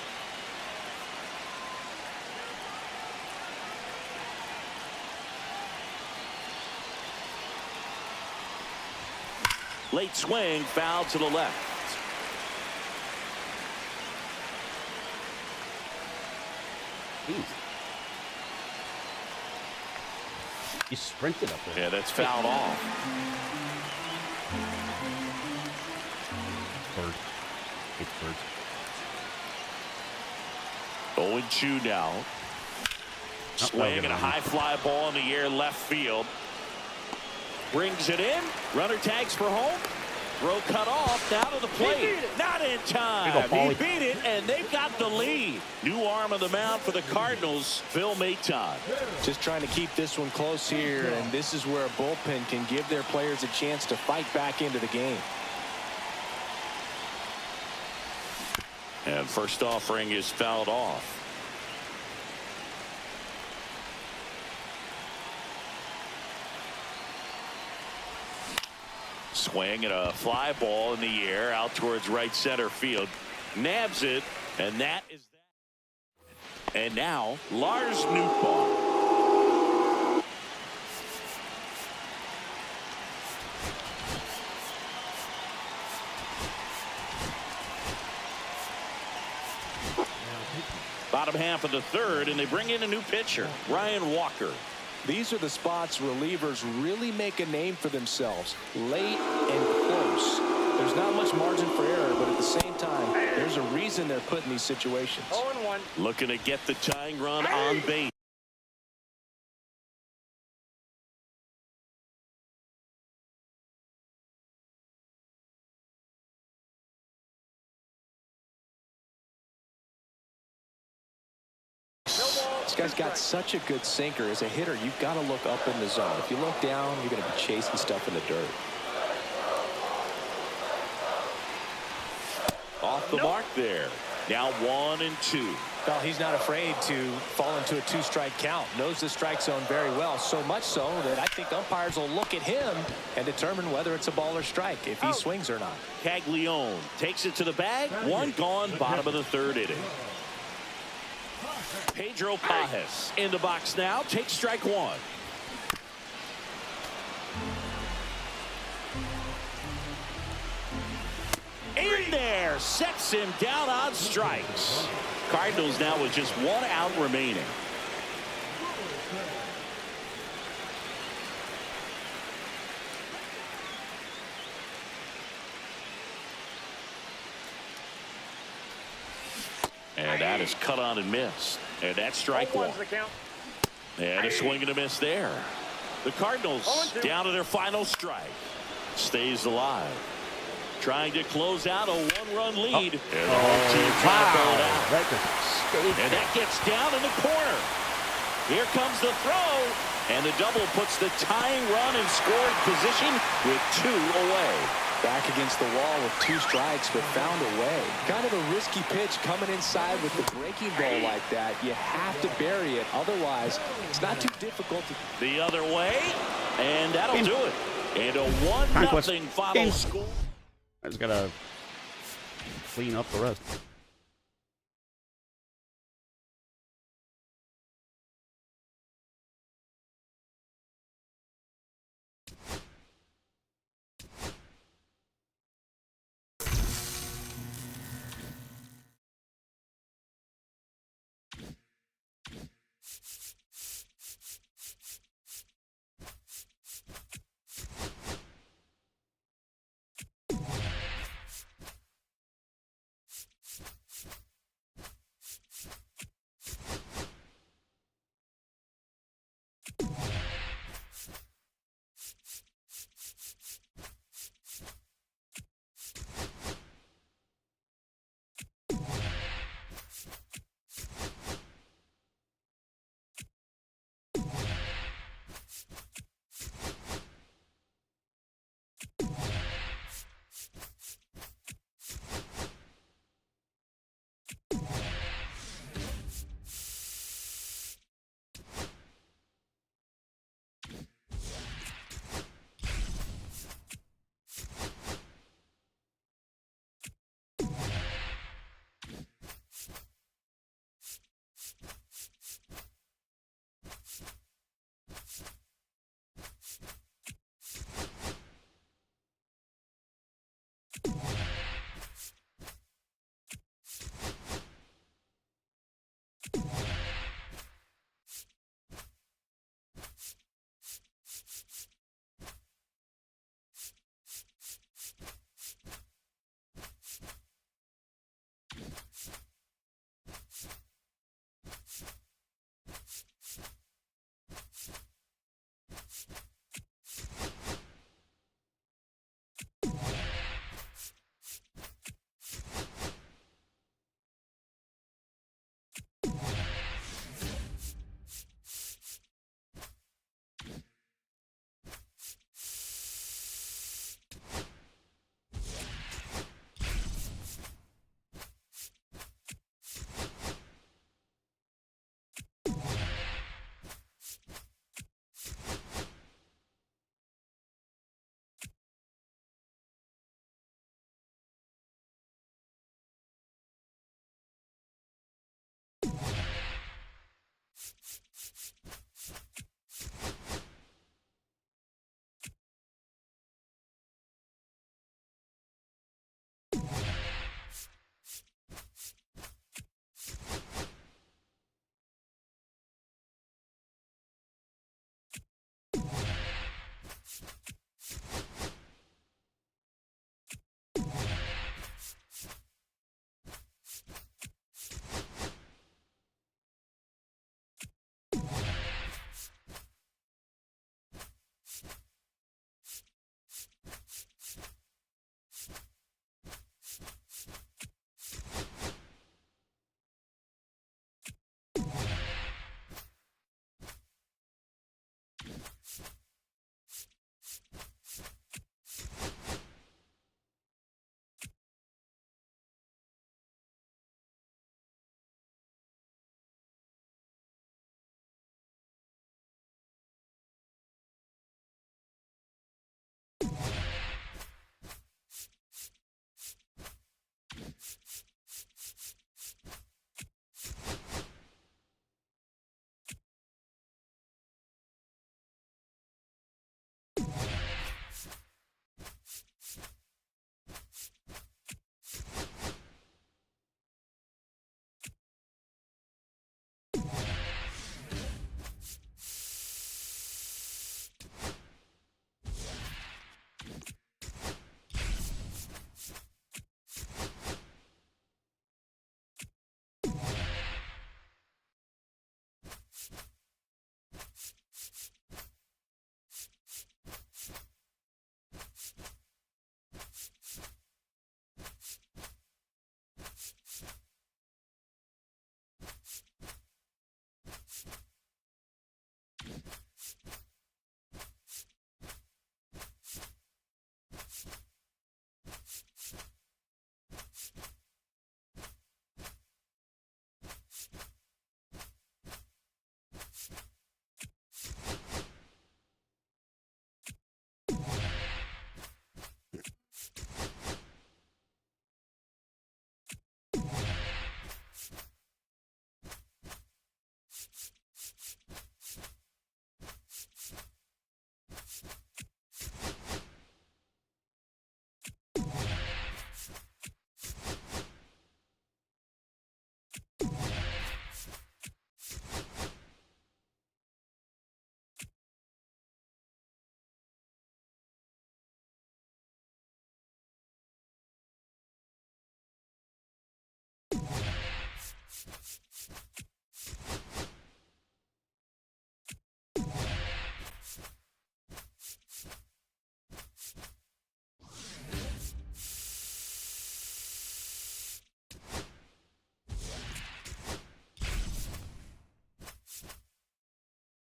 Late swing, foul to the left. He sprinted up there. Yeah, that's fouled off. Bird. It's bird. 0-2 now. Swing and a high fly ball in the air left field. Brings it in. Runner tags for home. Throw cut off. Now to the plate. Not in time. He beat it, and they've got the lead. New arm on the mound for the Cardinals, Phil Maton. Just trying to keep this one close here, and this is where a bullpen can give their players a chance to fight back into the game. And first offering is fouled off. Swing and a fly ball in the air out towards right center field. Nabs it, and that is that. And now Lars Nootbaar. Bottom half of the third, and they bring in a new pitcher, Ryan Walker. These are the spots relievers really make a name for themselves. Late and close. There's not much margin for error, but at the same time, there's a reason they're put in these situations. 0-1. Looking to get the tying run on base. This guy's got such a good sinker. As a hitter, you've got to look up in the zone. If you look down, you're going to be chasing stuff in the dirt. Off the mark there. Now 1-2. Well, he's not afraid to fall into a two-strike count. Knows the strike zone very well, so much so that I think umpires will look at him and determine whether it's a ball or strike, if he swings or not. Caglione takes it to the bag. One gone, bottom of the third inning. Pedro Pajes in the box now. Takes strike one. In there, sets him down on strikes. Cardinals now with just 1 out remaining. And that is cut on and missed. And that's strike one. 0-1's the count. And a swing and a miss there. The Cardinals 0-2. down to their final strike. Stays alive. Trying to close out a 1-run lead. And the home team trying to pull it out. And that gets down in the corner. Here comes the throw. And the double puts the tying run in scoring position with 2 away. Back against the wall with 2 strikes, but found a way. Kind of a risky pitch coming inside with the breaking ball like that. You have to bury it. Otherwise, it's not too difficult to... The other way, and that'll do it. And a 1-0 final score. I just got to clean up the rest.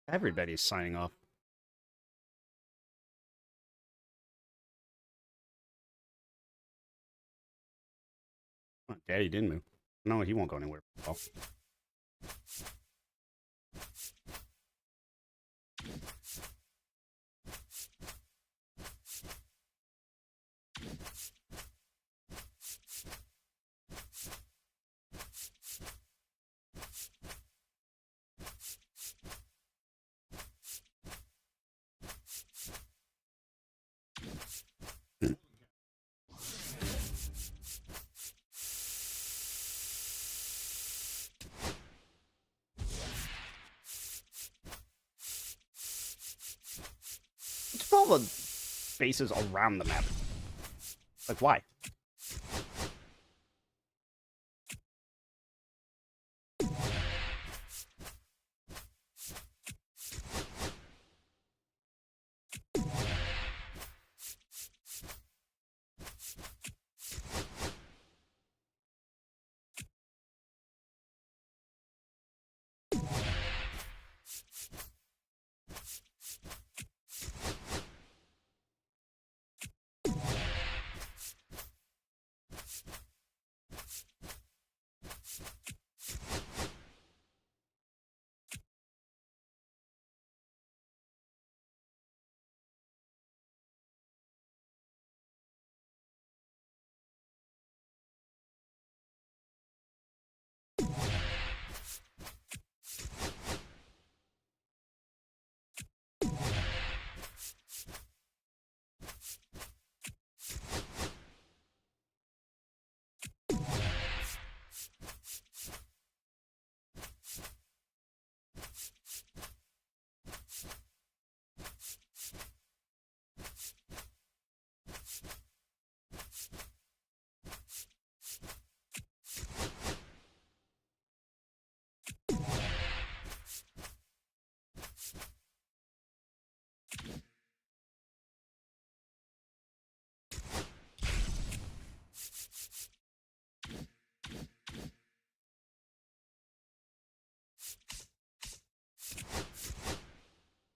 Everybody's signing off. Oh, Daddy didn't move. No, he won't go anywhere. Oh. What's all the bases around the map? Like, why?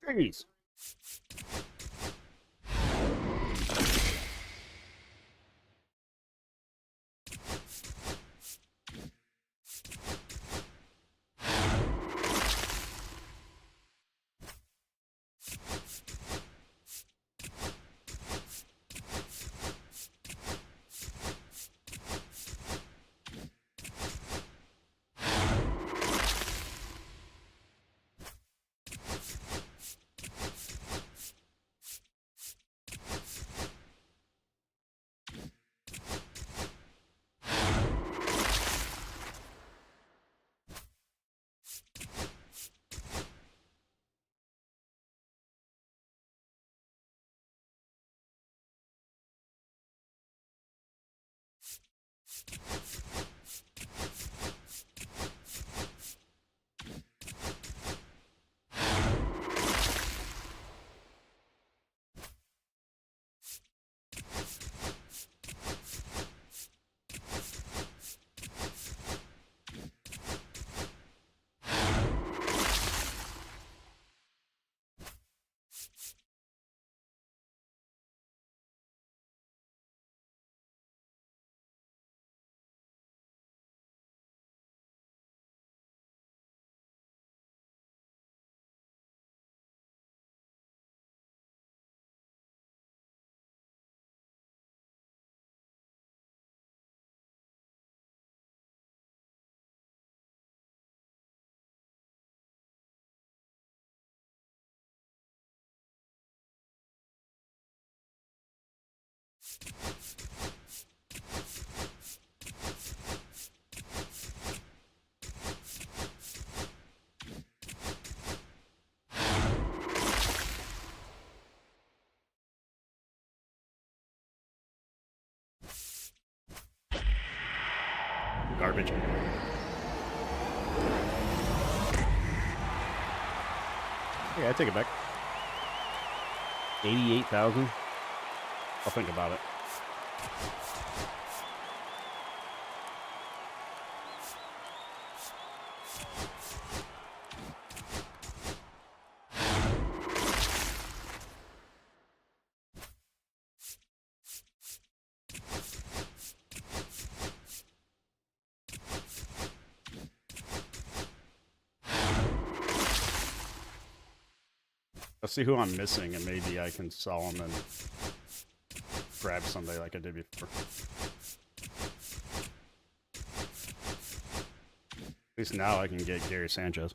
Jeez. Garbage. Yeah, I take it back. 88,000. I'll think about it. Let's see who I'm missing, and maybe I can sell them and grab somebody like I did before. At least now I can get Gary Sanchez.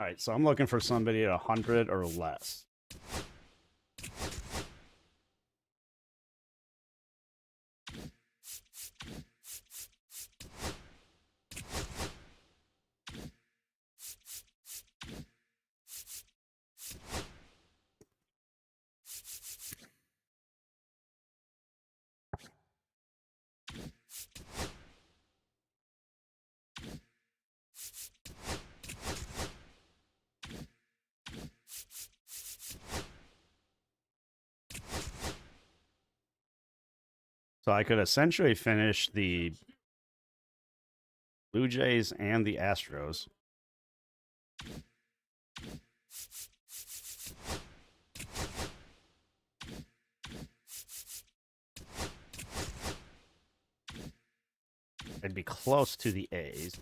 All right, so I'm looking for somebody at 100 or less. So I could essentially finish the Blue Jays and the Astros. I'd be close to the A's.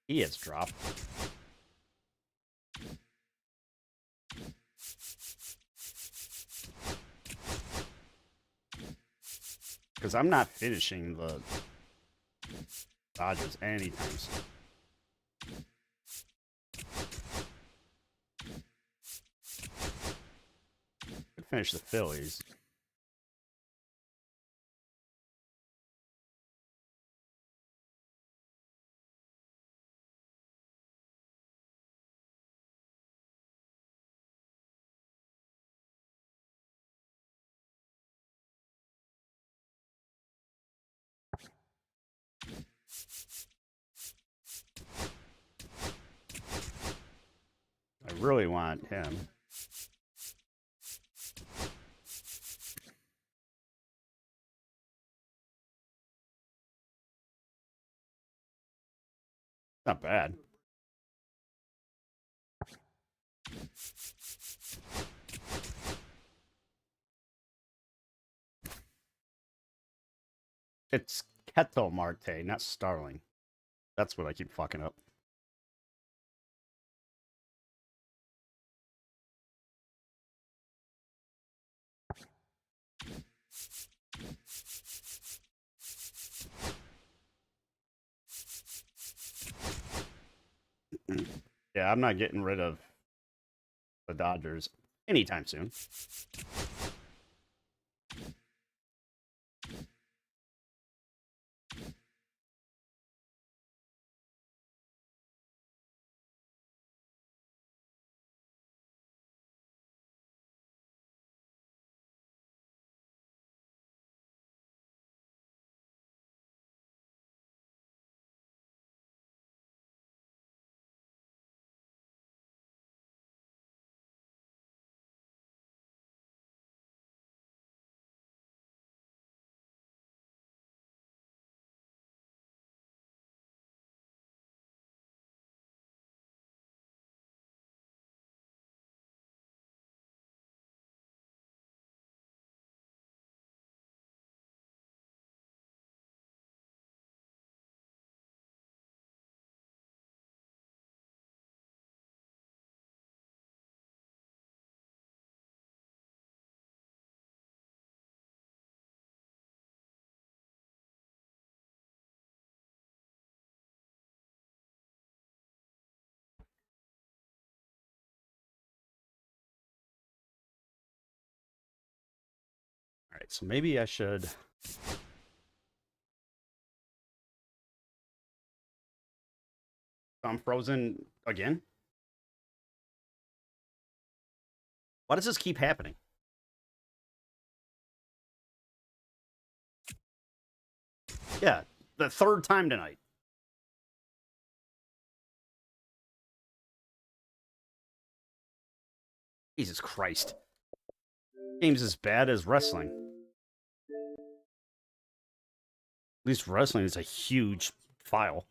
He has dropped. Because I'm not finishing the Dodgers anytime soon. Could finish the Phillies. really want him. Not bad. It's Ketel Marte, not Starling. That's what I keep fucking up. Yeah, I'm not getting rid of the Dodgers anytime soon. All right, so maybe I should. I'm frozen again. Why does this keep happening? Yeah, the third time tonight. Jesus Christ. Game's as bad as wrestling. At least wrestling is a huge file.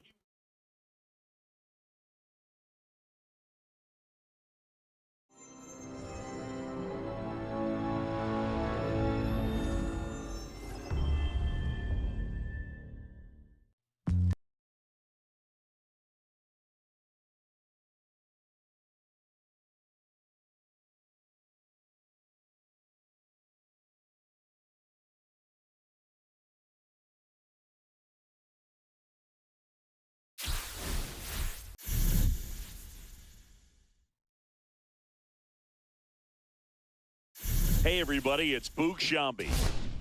Hey, everybody, it's Boog Sciambi.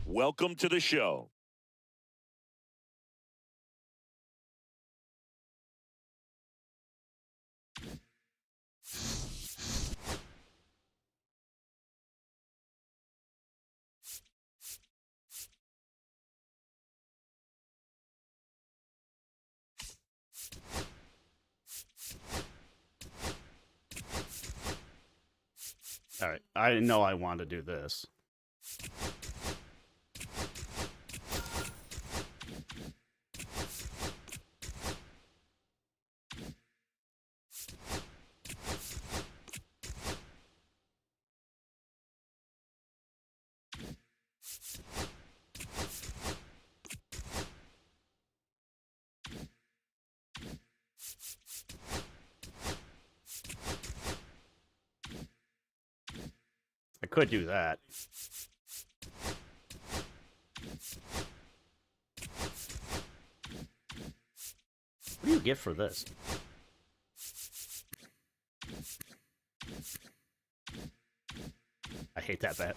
Welcome to the show. All right, I know I want to do this. I could do that. What do you get for this? I hate that bet.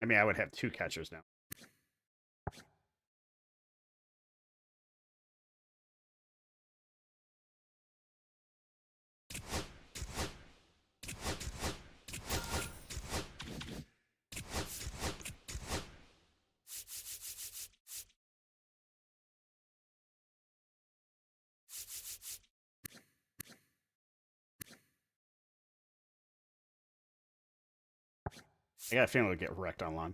I mean, I would have 2 catchers now. I got a feeling it'll get wrecked online.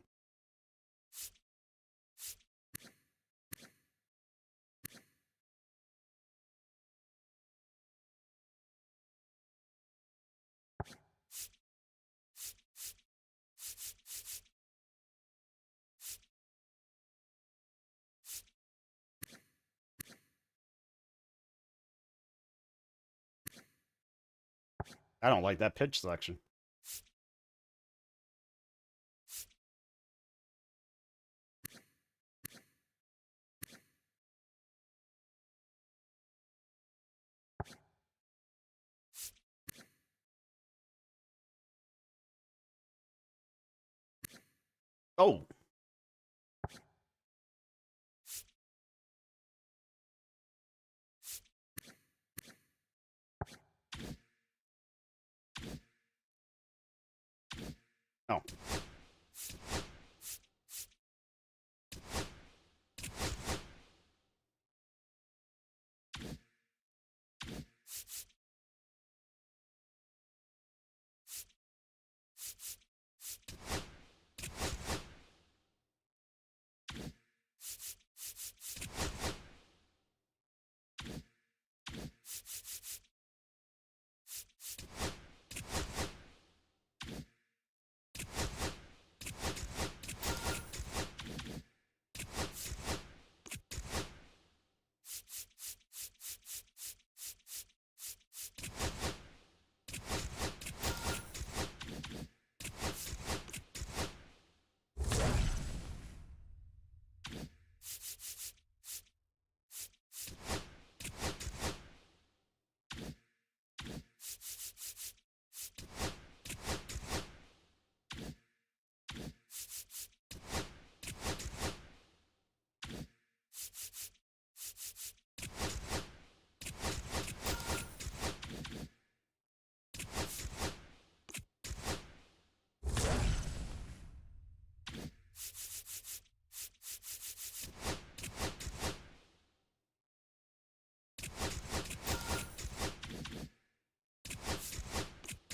I don't like that pitch selection. Oh. Oh.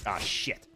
Ah, shit.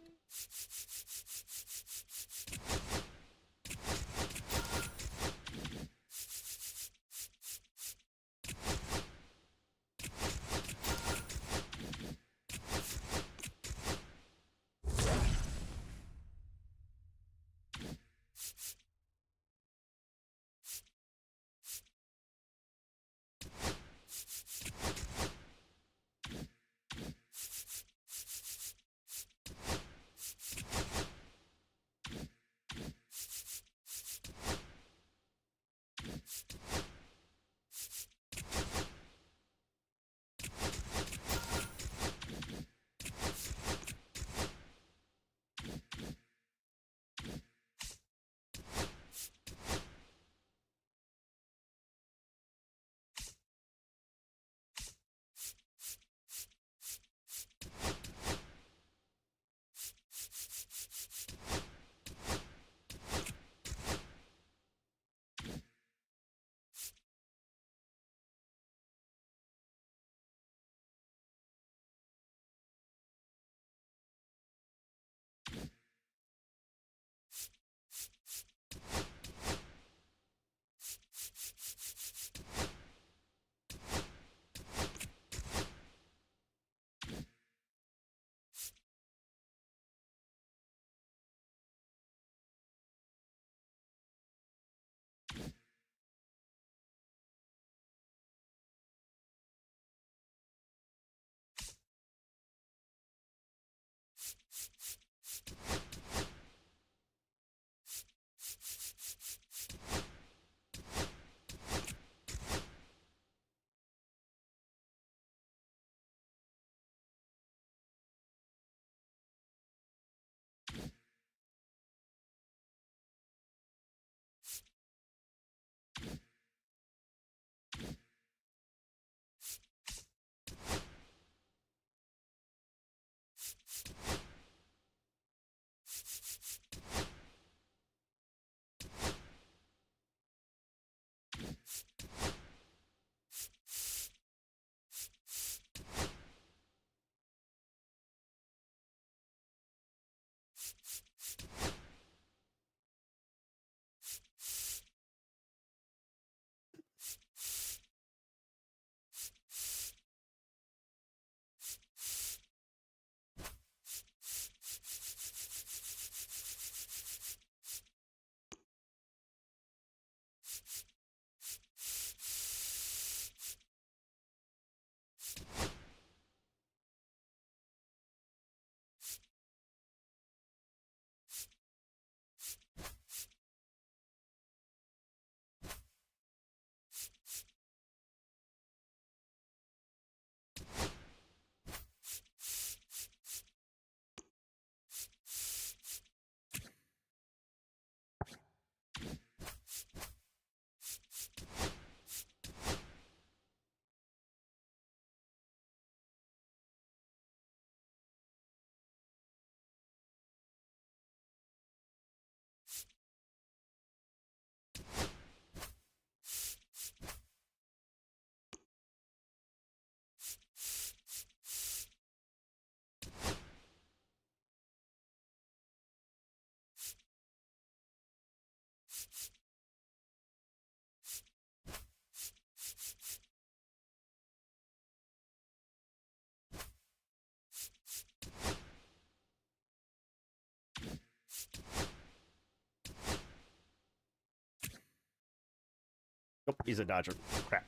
Nope, he's a Dodger. Crap.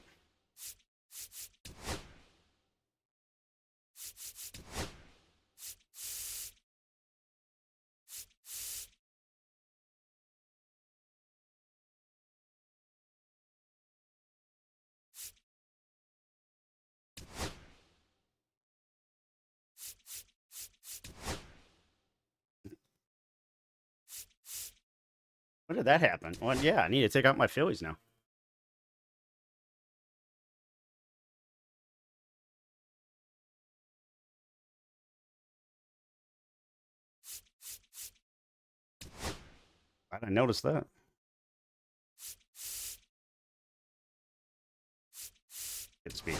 When did that happen? Well, yeah, I need to take out my Phillies now. I didn't notice that. Good speed.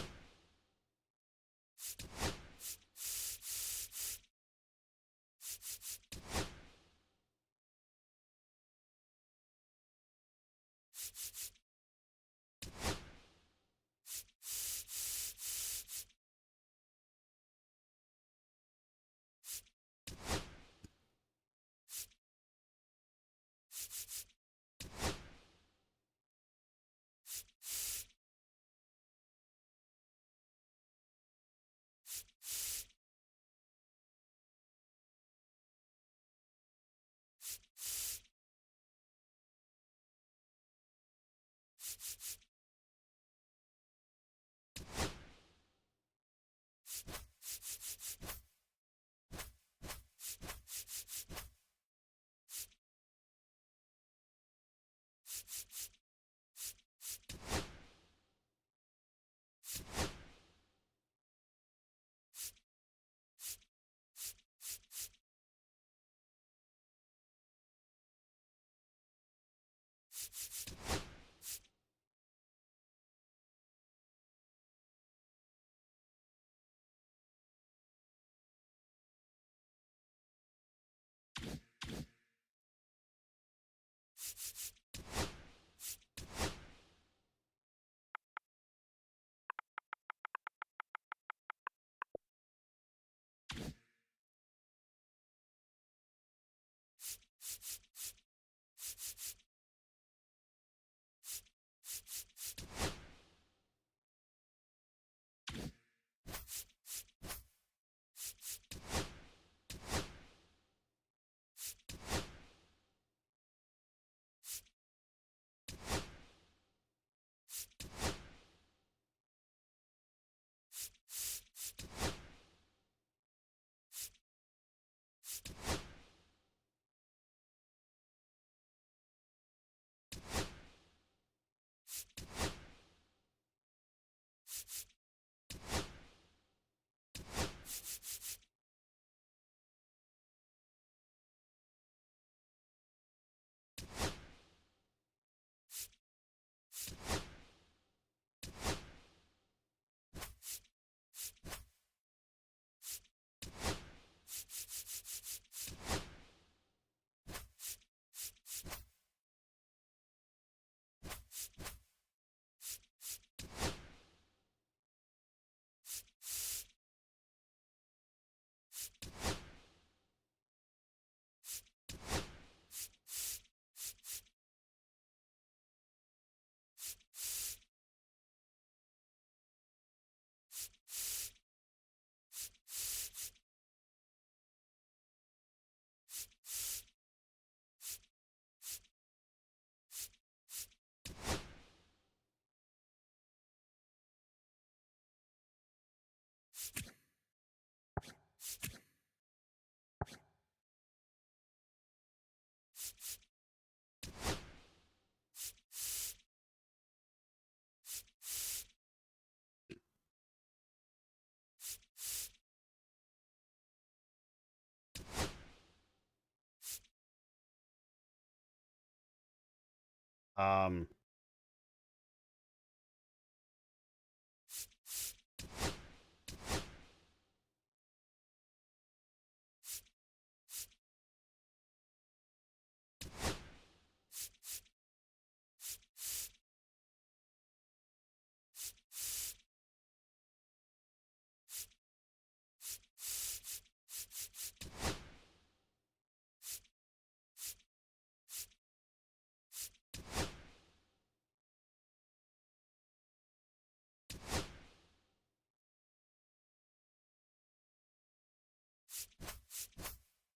Um,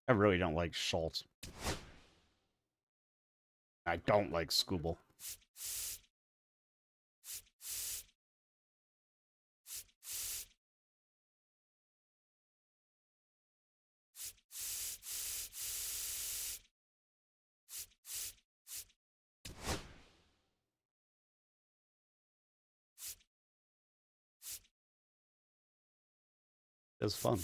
I really don't like Schultz. I don't like Scooble. It was fun.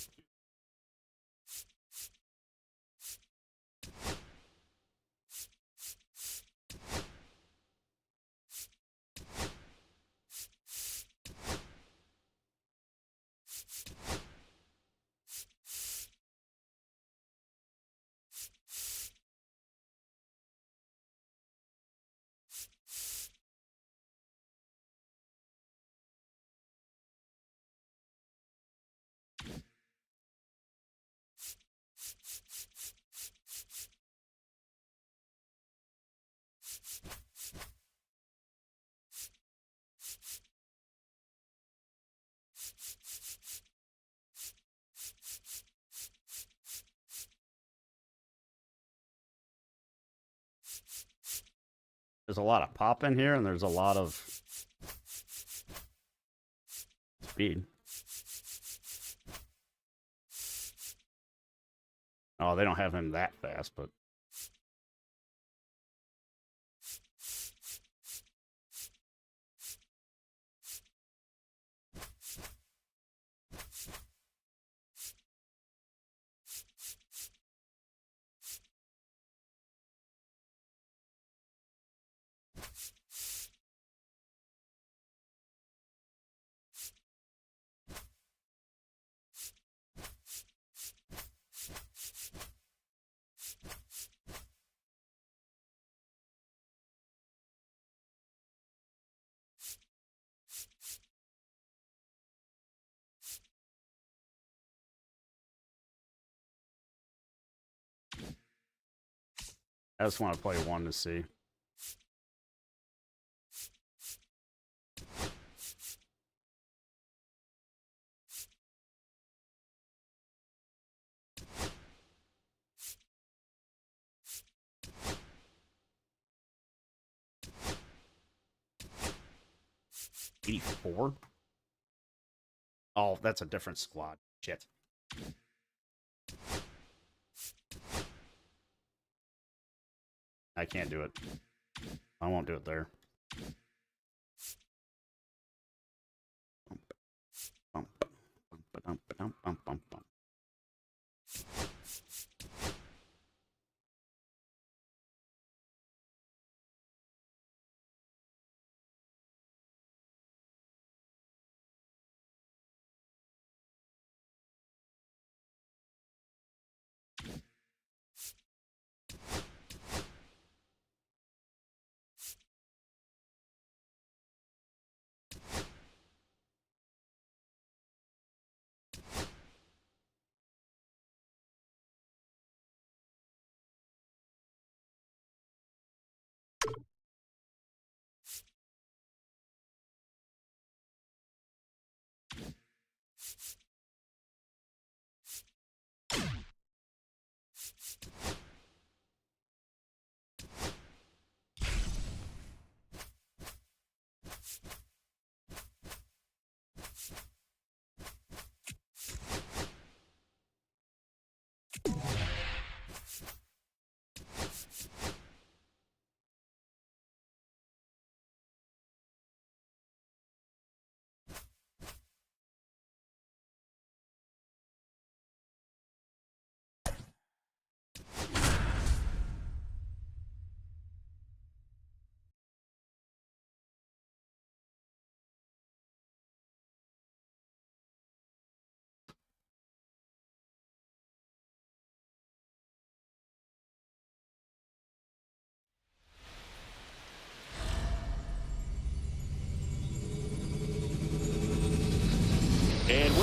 There's a lot of pop in here, and there's a lot of speed. Oh, they don't have him that fast, but I just want to play one to see. '84? Oh, that's a different squad. Shit. I can't do it. I won't do it there. Bump, bump, bump, bump, bump, bump.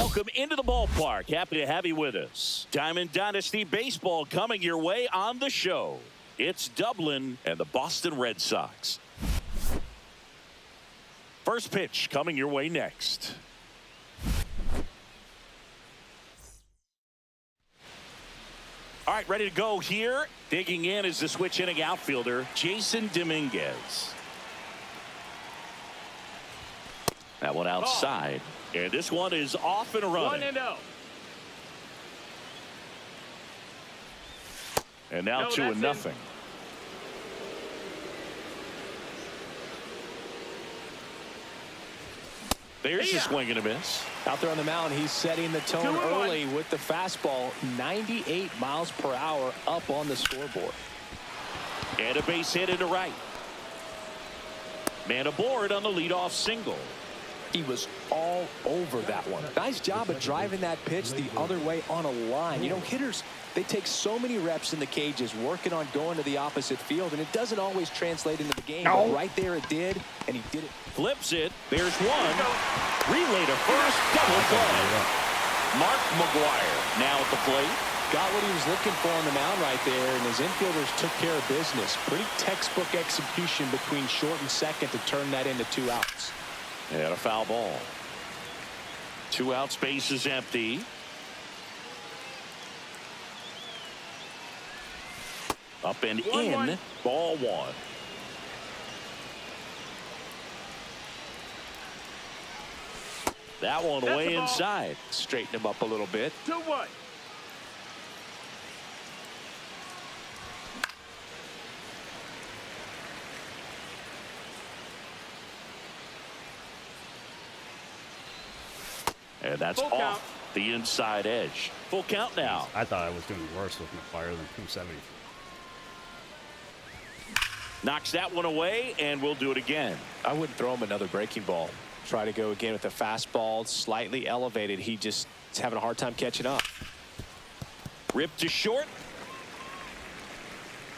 Welcome into the ballpark. Happy to have you with us. Diamond Dynasty Baseball coming your way on the show. It's Dublin and the Boston Red Sox. First pitch coming your way next. All right, ready to go here. Digging in is the switch inning outfielder, Jason Dominguez. That one outside. And this one is off and running. 1-0. And now 2-0. There's a swing and a miss. Out there on the mound, he's setting the tone 2-1. early with the fastball. 98 miles per hour up on the scoreboard. And a base hit into right. Man aboard on the leadoff single. He was all over that one. Nice job of driving that pitch the other way on a line. You know, hitters, they take so many reps in the cages working on going to the opposite field, and it doesn't always translate into the game. But right there it did, and he did it. Flips it. There's one. Relay to first. Double play. Mark McGwire now at the plate. Got what he was looking for on the mound right there, and his infielders took care of business. Pretty textbook execution between short and second to turn that into 2 outs. And a foul ball. 2 outs, base is empty. Up and in. 1-1. Ball 1. That one That's way a ball. inside. Straighten him up a little bit. 2-1. And that's Full off count. the inside edge. Full count now. I thought I was doing worse with McGuire than 270. Knocks that one away, and we'll do it again. I wouldn't throw him another breaking ball. Try to go again with the fastball, slightly elevated. He just is having a hard time catching up. Ripped to short.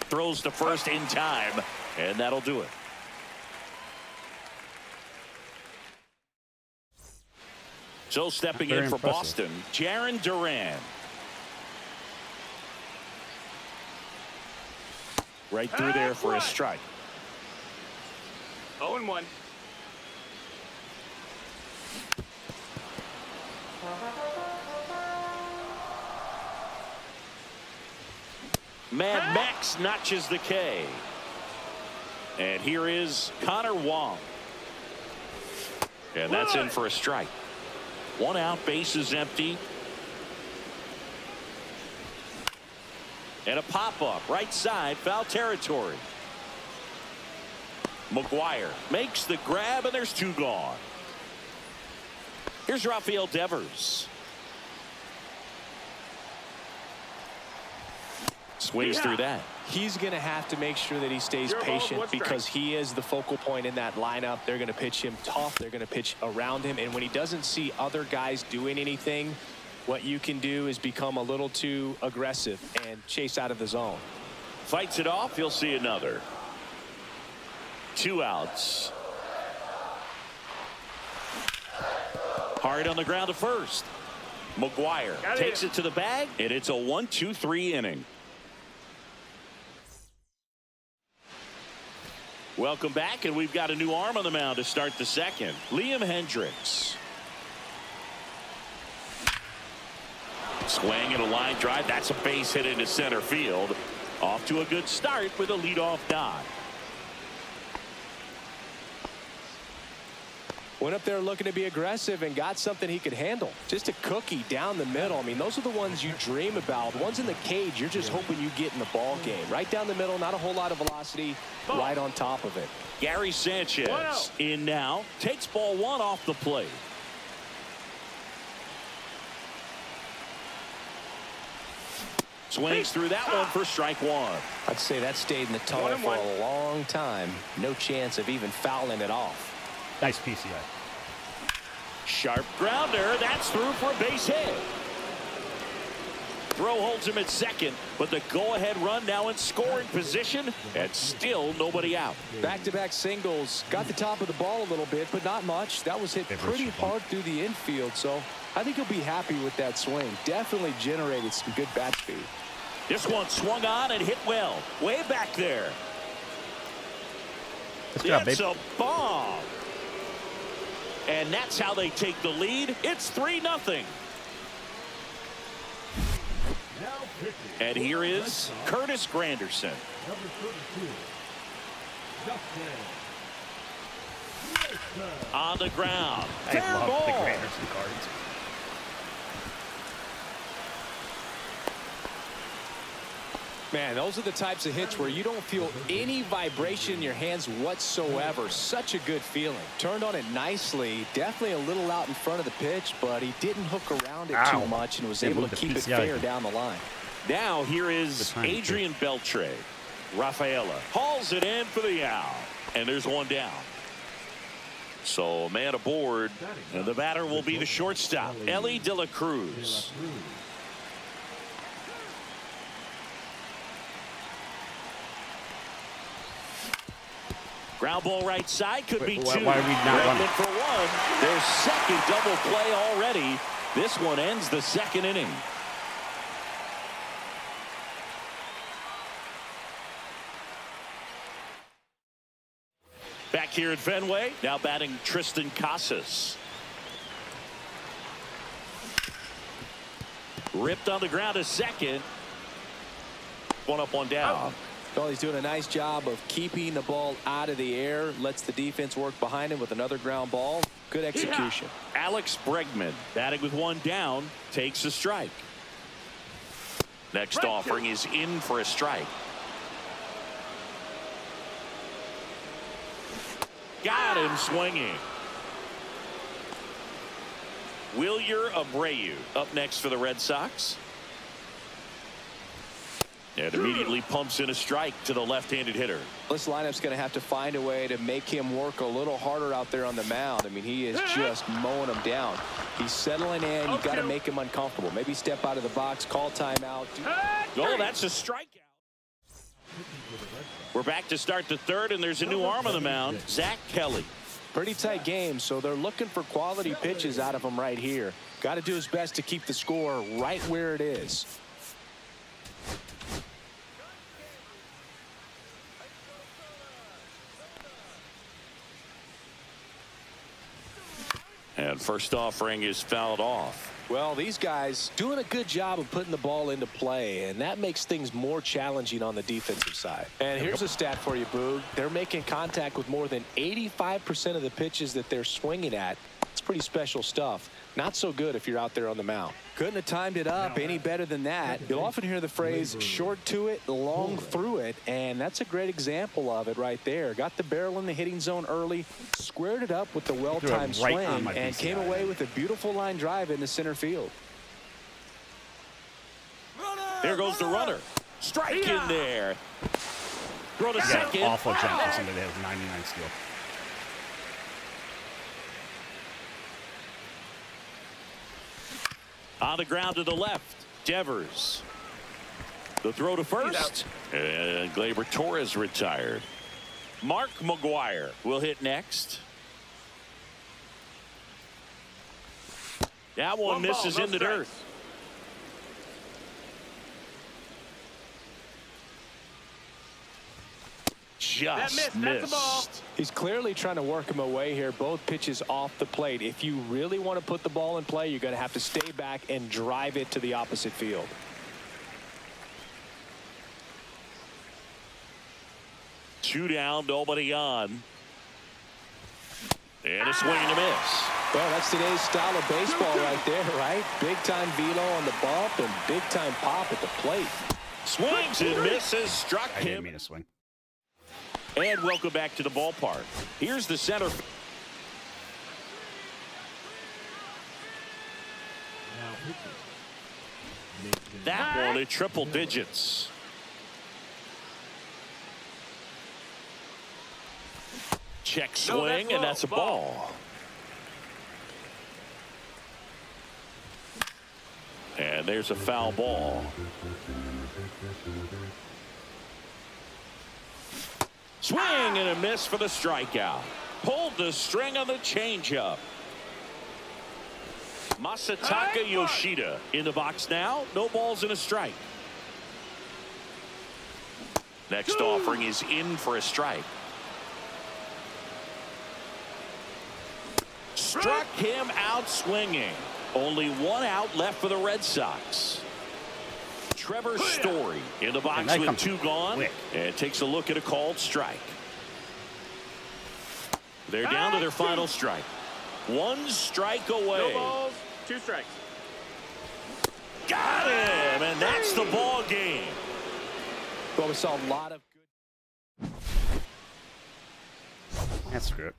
Throws to first in time, and that'll do it. So stepping Very in for impressive. Boston, Jarren Duran. Right through there for a strike. 0-1. Mad Max notches the K. And here is Connor Wong. And that's in for a strike. 1 out, base is empty. And a pop-up, right side, foul territory. McGwire makes the grab, and there's 2 gone. Here's Rafael Devers. Swings through that. He's going to have to make sure that he stays Your ball, patient one because strike. he is the focal point in that lineup. They're going to pitch him tough. They're going to pitch around him. And when he doesn't see other guys doing anything, what you can do is become a little too aggressive and chase out of the zone. Fights it off. You'll see another. 2 outs. Hard on the ground to first. McGwire Got takes it. it to the bag, and it's a 1-2-3 inning. Welcome back, and we've got a new arm on the mound to start the second. Liam Hendricks. Swing and a line drive. That's a base hit into center field. Off to a good start with a leadoff dot. Went up there looking to be aggressive and got something he could handle. Just a cookie down the middle. I mean, those are the ones you dream about. The ones in the cage, you're just hoping you get in the ball game. Right down the middle, not a whole lot of velocity, right on top of it. Gary Sanchez in now. Takes ball 1 off the plate. Swings through that one for strike 1. I'd say that stayed in the tunnel for a long time. No chance of even fouling it off. Nice PCI. Sharp grounder. That's through for a base hit. Throw holds him at second, but the go-ahead run now in scoring position, and still nobody out. Back-to-back singles. Got the top of the ball a little bit, but not much. That was hit pretty hard through the infield, so I think he'll be happy with that swing. Definitely generated some good bat speed. This one swung on and hit well. Way back there. Good job, It's babe. a bomb. And that's how they take the lead. It's 3-0. Now pitching. And here is Curtis Granderson. Number 32. Justin. Wilson. On the ground. I Fair love ball. the Granderson cards. Man, those are the types of hits where you don't feel any vibration in your hands whatsoever. Such a good feeling. Turned on it nicely. Definitely a little out in front of the pitch, but he didn't hook around it Ow. too much and was They able moved to the keep it PCI. fair down the line. Now here Good is time, Adrian Beltre. Rafaela hauls it in for the out. And there's one down. So a man aboard. And the batter will be the shortstop, Ellie De La Cruz. Ground ball right side could be two. Why are we not running? Bregman for one. Their second double play already. This one ends the second inning. Back here at Fenway, now batting Tristan Casas. Ripped on the ground to second. One up, one down. Well, he's doing a nice job of keeping the ball out of the air. Lets the defense work behind him with another ground ball. Good execution. Alex Bregman batting with one down, takes a strike. Next offering is in for a strike. Got him swinging. Wilyer Abreu up next for the Red Sox. And immediately pumps in a strike to the left-handed hitter. This lineup's going to have to find a way to make him work a little harder out there on the mound. I mean, he is just mowing him down. He's settling in. You've got to make him uncomfortable. Maybe step out of the box, call timeout. Oh, that's a strikeout. We're back to start the third, and there's a new arm on the mound, Zach Kelly. Pretty tight game, so they're looking for quality pitches out of him right here. Got to do his best to keep the score right where it is. And first offering is fouled off. Well, these guys doing a good job of putting the ball into play, and that makes things more challenging on the defensive side. And here's a stat for you, Boog. They're making contact with more than 85% of the pitches that they're swinging at. It's pretty special stuff. Not so good if you're out there on the mound. Couldn't have timed it up any better than that. You'll often hear the phrase short to it, long through it, and that's a great example of it right there. Got the barrel in the hitting zone early, squared it up with the well-timed Threw it right on swing, my and came PCI. away with a beautiful line drive into center field. There goes the runner. Strike in there. Throw to Got second. an awful jump for somebody that has 99 steal. On the ground to the left, Devers. The throw to first. And Gleyber Torres retired. Mark McGuire will hit next. That one misses in the dirt. Just missed. He's clearly trying to work him away here. Both pitches off the plate. If you really want to put the ball in play, you're going to have to stay back and drive it to the opposite field. Two down, nobody on. And a swing and a miss. Well, that's today's style of baseball right there, right? Big-time velo on the bump and big-time pop at the plate. Swings and misses, struck I didn't him. mean to swing. And welcome back to the ballpark. Here's the center. Now pitching. Nathan That one at triple digits. Check swing, and that's a ball. And there's a foul ball. Swing and a miss for the strikeout. Pulled the string on the changeup. Masataka Yoshida in the box now. No balls and a strike. Next offering is in for a strike. Struck him out swinging. Only one out left for the Red Sox. Trevor Story in the box with two gone. Quick. And takes a look at a called strike. They're down to their final strike. One strike away. No balls, 2 strikes. Got him, and that's the ball game. Well, we saw a lot of good. That's good.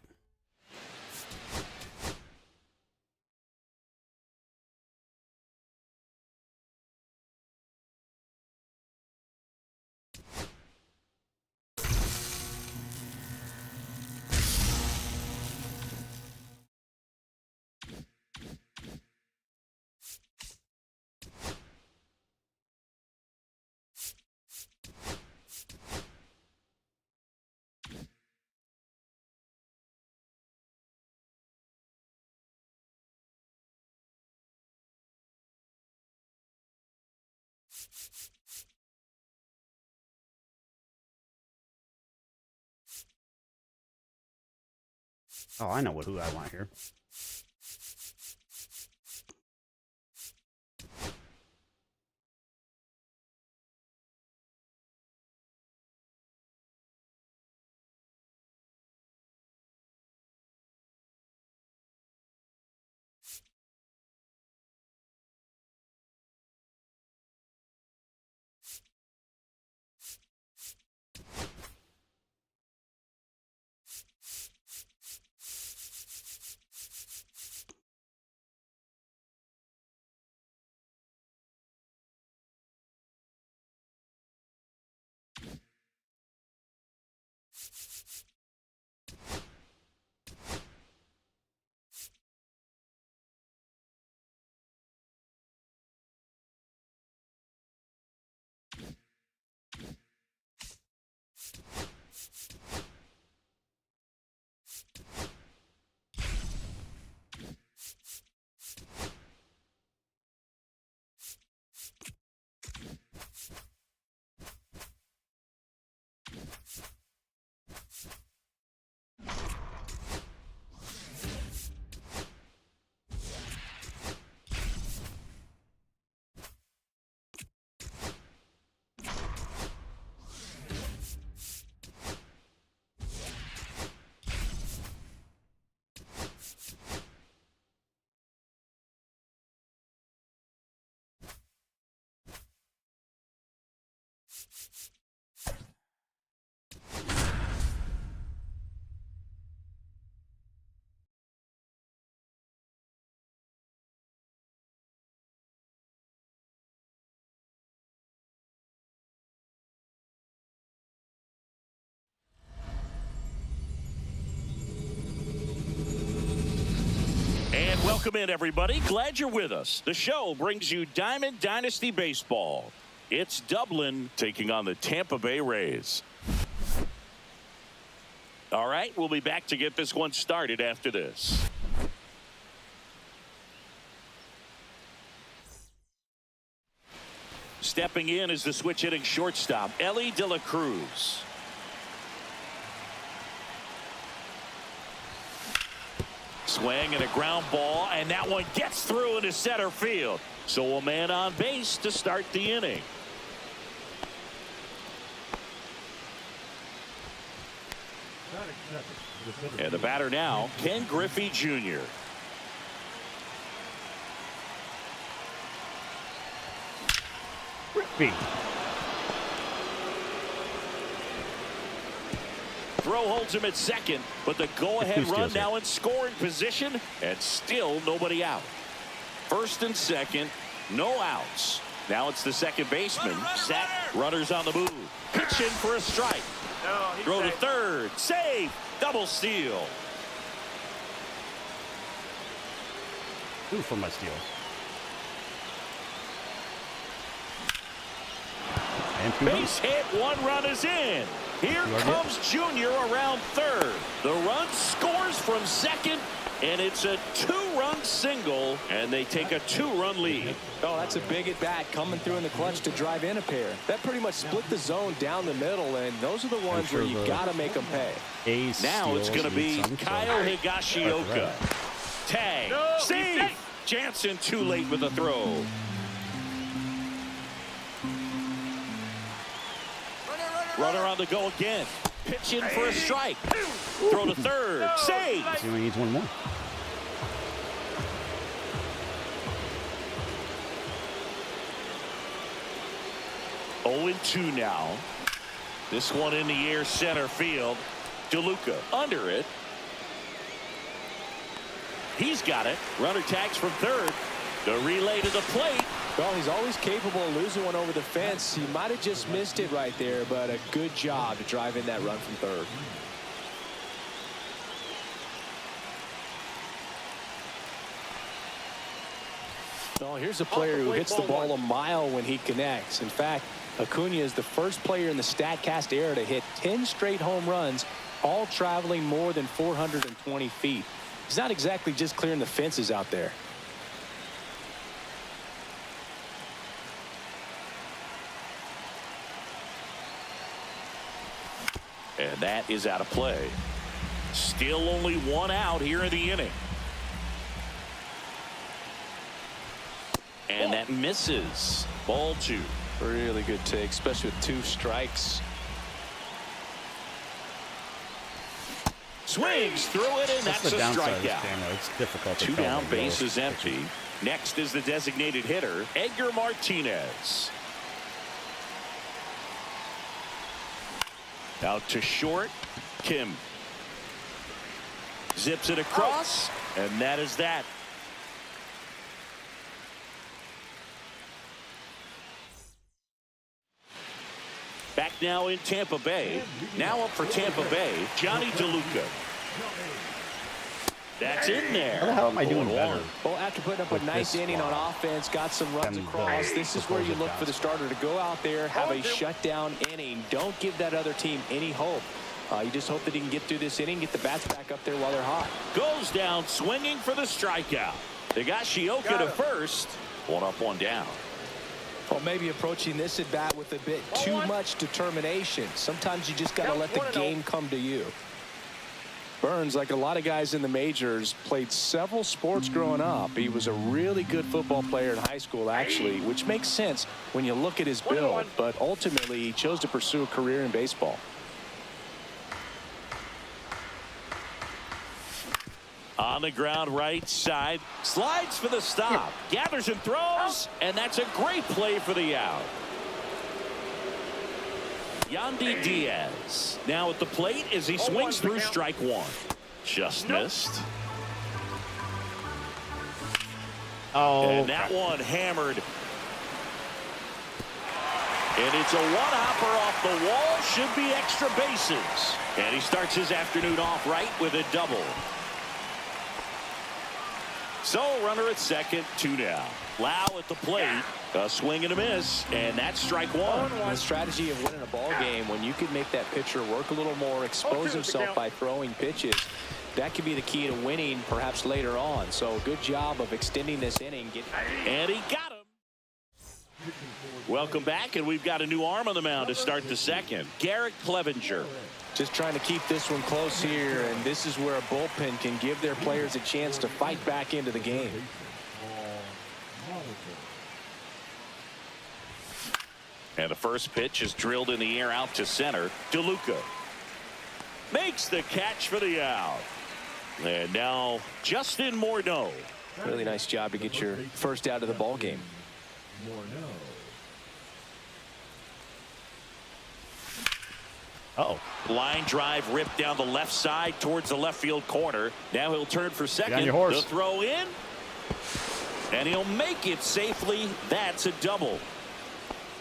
Oh, I know who I want here. And welcome in, everybody. Glad you're with us. The show brings you Diamond Dynasty Baseball. It's Dublin taking on the Tampa Bay Rays. All right, we'll be back to get this one started after this. Stepping in is the switch hitting shortstop, Elly De La Cruz. Swing and a ground ball, and that one gets through into center field. So a man on base to start the inning. And the batter now, Ken Griffey Jr. Griffey. Throw holds him at second, but the go-ahead run now in scoring position, and still nobody out. First and second, no outs. Now it's the second baseman. Set, runners on the move. Pitch in for a strike. Throw to third, save, double steal. Ooh, for my steal. And Base hit, one run is in. Here comes Junior around third. The run scores from second, and it's a 2-run 2-run single, and they take a 2-run lead. Oh, that's a big at bat coming through in the clutch to drive in a pair. That pretty much split the zone down the middle, and those are the ones where you got to make them pay. Ace Now it's going to be Kyle Higashioka. Tag. No, Save. Jansen too late with the throw. Runner on the go again. Pitch in for a strike. Throw to third. Save. He only needs one more. Oh, 0-2 now. This one in the air center field. DeLuca under it. He's got it. Runner tags from third. The relay to the plate. Well, he's always capable of losing one over the fence. He might have just missed it right there, but a good job to drive in that run from third. Oh, here's a player who hits the ball a mile when he connects. In fact, Acuna is the first player in the StatCast era to hit 10 straight home runs, all traveling more than 420 feet. He's not exactly just clearing the fences out there. And that is out of play. Still only one out here in the inning. And that misses. Ball 2. Really good take, especially with 2 strikes. Swings through it, and that's the a downside of this strikeout. camera. It's difficult to 2 tell down, the base real is empty. Next is the designated hitter, Edgar Martinez. Out to short, Kim. Zips it across, and that is that. Back now in Tampa Bay. Now up for Tampa Bay, Johnny DeLuca. That's in there. How the hell am I doing 0-1. better? Well, after putting up a With nice this inning on squad. offense, got some runs And across. the This is where you opposing look for the guys. starter to go out there, have a shutdown inning. Don't give that other team any hope. You just hope that he can get through this inning, get the bats back up there while they're hot. Goes down swinging for the strikeout. They got Shioka to first. 1 up, 1 down. Well, maybe approaching this at bat with a bit too much determination. Sometimes you just got to let the game come to you. Burns, like a lot of guys in the majors, played several sports growing up. He was a really good football player in high school, actually, which makes sense when you look at his build. But ultimately, he chose to pursue a career in baseball. On the ground right side. Slides for the stop. Gathers and throws. And that's a great play for the out. Yandy Diaz now at the plate as he swings through strike 1. Just missed. Oh, And that one hammered. And it's a one-hopper off the wall. Should be extra bases. And he starts his afternoon off right with a double. So runner at second, 2 down. Lau at the plate. A swing and a miss. And that's strike 1. The strategy of winning a ball game, when you can make that pitcher work a little more, expose himself by throwing pitches, that could be the key to winning perhaps later on. So good job of extending this inning. And he got him. Welcome back, and we've got a new arm on the mound to start the second. Garrett Clevenger. Just trying to keep this one close here, and this is where a bullpen can give their players a chance to fight back into the game. And the first pitch is drilled in the air out to center. DeLuca makes the catch for the out. And now Justin Morneau. Really nice job to get your first out of the ball game. Uh-oh. Line drive ripped down the left side towards the left field corner. Now he'll turn for second. Get on your horse. The throw in. And he'll make it safely. That's a double.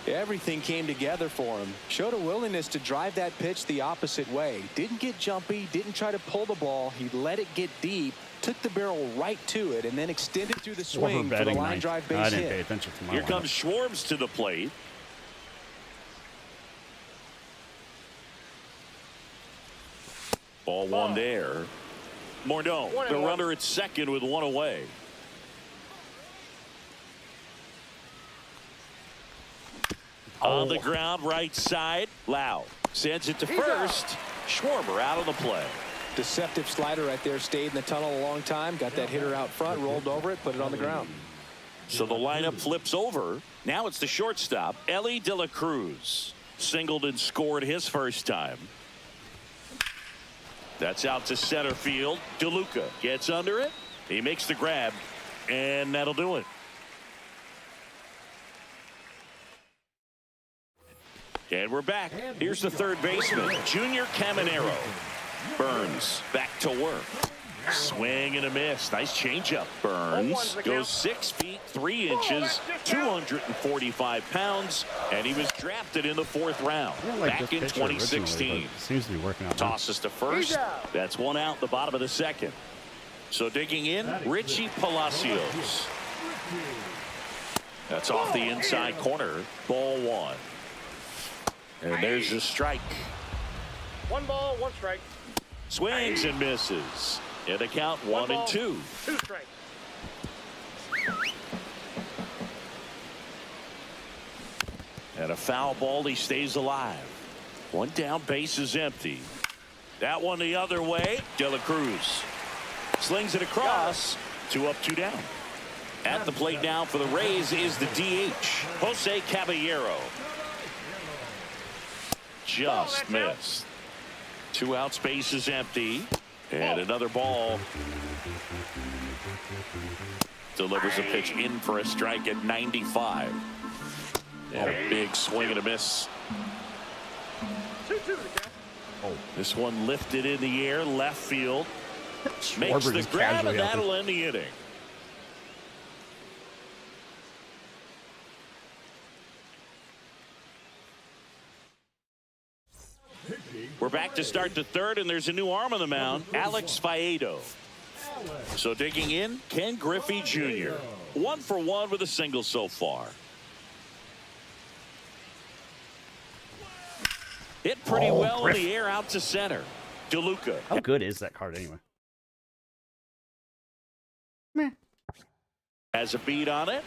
Everything came together for him. Showed a willingness to drive that pitch the opposite way. Didn't get jumpy, didn't try to pull the ball. He let it get deep, took the barrel right to it, and then extended through the swing for the line drive base I didn't pay hit. attention to my Here lineup. comes Schwartz to the plate. Ball 1 there. Morneau, the runner at second with one away. On the ground, right side. Lau sends it to first. Schwarber out of the play. Deceptive slider right there. Stayed in the tunnel a long time. Got that hitter out front, rolled over it, put it on the ground. So the lineup flips over. Now it's the shortstop, Elly De La Cruz. Singled and scored his first time. That's out to center field. DeLuca gets under it. He makes the grab, and that'll do it. And we're back. Here's the third baseman, Junior Caminero. Burns back to work. Swing and a miss. Nice changeup. Burns goes 6 feet 3 inches, 245 pounds, and he was drafted in the 4th round back in 2016. Seems to be working out. Tosses to first. That's one out, the bottom of the second. So digging in, Richie Palacios. That's off the inside corner. Ball 1. And there's the strike. 1 ball, 1 strike. Swings and misses. And the count 1 and 2. 2 strikes. And a foul ball. He stays alive. 1 down, base is empty. That one the other way. De La Cruz slings it across. 2 up, 2 down. At the plate now for the Rays is the DH, Jose Caballero. Just missed. 2 outs, base is empty. And another ball. Delivers a pitch in for a strike at 95. And a big swing and a miss. 2-2 the count. This one lifted in the air, left field. Makes Schwarber the just grab, casually and up that'll end the inning. We're back to start the third, and there's a new arm on the mound, Alex Faedo. So digging in, Ken Griffey Jr. 1 for 1 with a single so far. Hit pretty well in the air out to center. DeLuca. How good is that card anyway? Meh. Has a beat on it.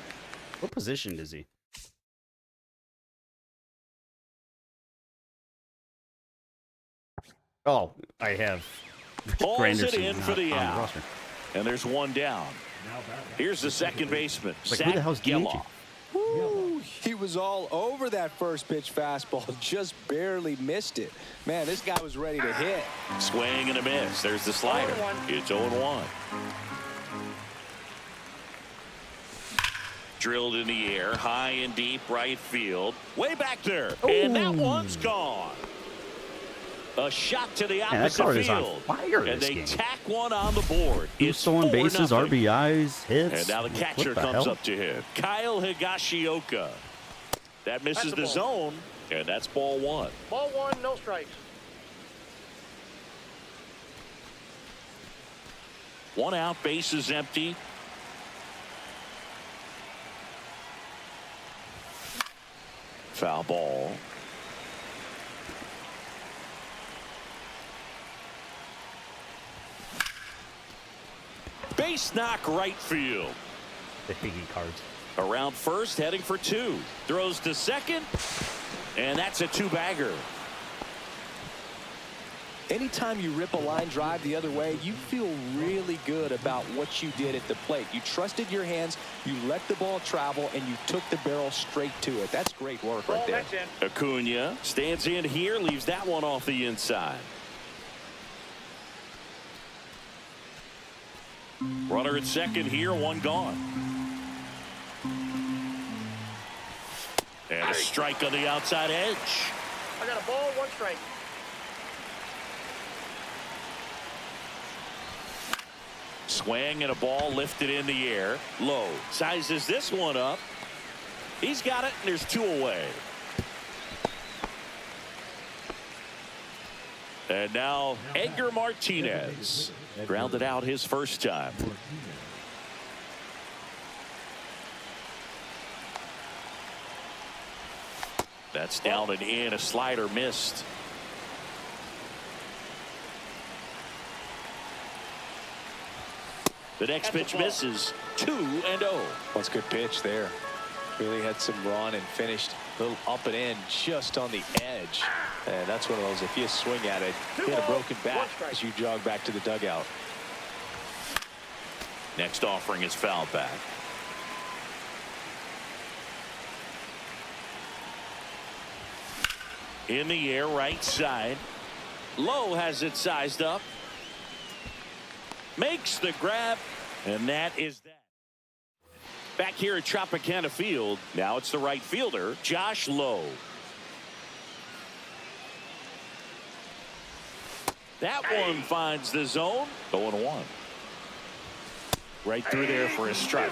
What position is he? Oh, I have Pulls it Granderson in for the on out. roster. And there's 1 down. Here's the second baseman, Like, Zach who the hell's DHing? Geloff. Woo, he was all over that first pitch fastball. Just barely missed it. Man, this guy was ready to hit. Swing and a miss. There's the slider. 0-1. It's 0-1. Drilled in the air, high and deep right field. Way back there. And that one's gone. A shot to the that opposite card is on field. fire And this they game. tack one on the board. Two It's stolen bases, 4-0. RBIs, hits. And now the catcher What the comes hell? up to hit. Kyle Higashioka. That misses That's a the ball. zone. And that's ball 1. Ball 1, no strikes. 1 out, base is empty. Foul ball. Base knock right field. The Higgy cards. Around first, heading for 2. Throws to second. And that's a 2-bagger. Anytime you rip a line drive the other way, you feel really good about what you did at the plate. You trusted your hands, you let the ball travel, and you took the barrel straight to it. That's great work right Ball there. next in. Acuna stands in here, leaves that one off the inside. Runner at second here, 1 gone. And a strike on the outside edge. I got a ball, 1 strike. Swing and a ball lifted in the air. Low. Sizes this one up. He's got it, and there's 2 away. And now Edgar Martinez grounded out his first time. That's down and in. A slider missed. The next That's a pitch ball. misses. 2-0. That's a good pitch there. Really had some run and finished a little up and in just on the edge. And that's one of those, if you swing at it, you get a broken back as you jog back to the dugout. Next offering is fouled back. In the air, right side. Lowe has it sized up. Makes the grab, and that is that. Back here at Tropicana Field, now it's the right fielder, Josh Lowe. That one finds the zone. 0-1. Right through there for a strike.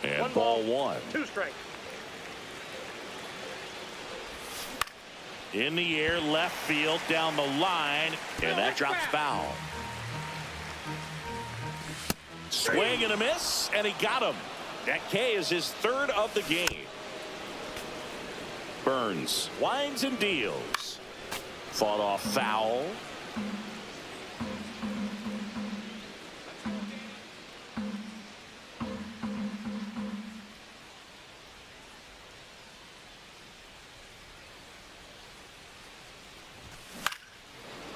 And ball one. 2 strikes. In the air, left field, down the line, and that drops foul. Swing and a miss, and he got him. That K is his 3rd of the game. Burns winds and deals. Fought off foul.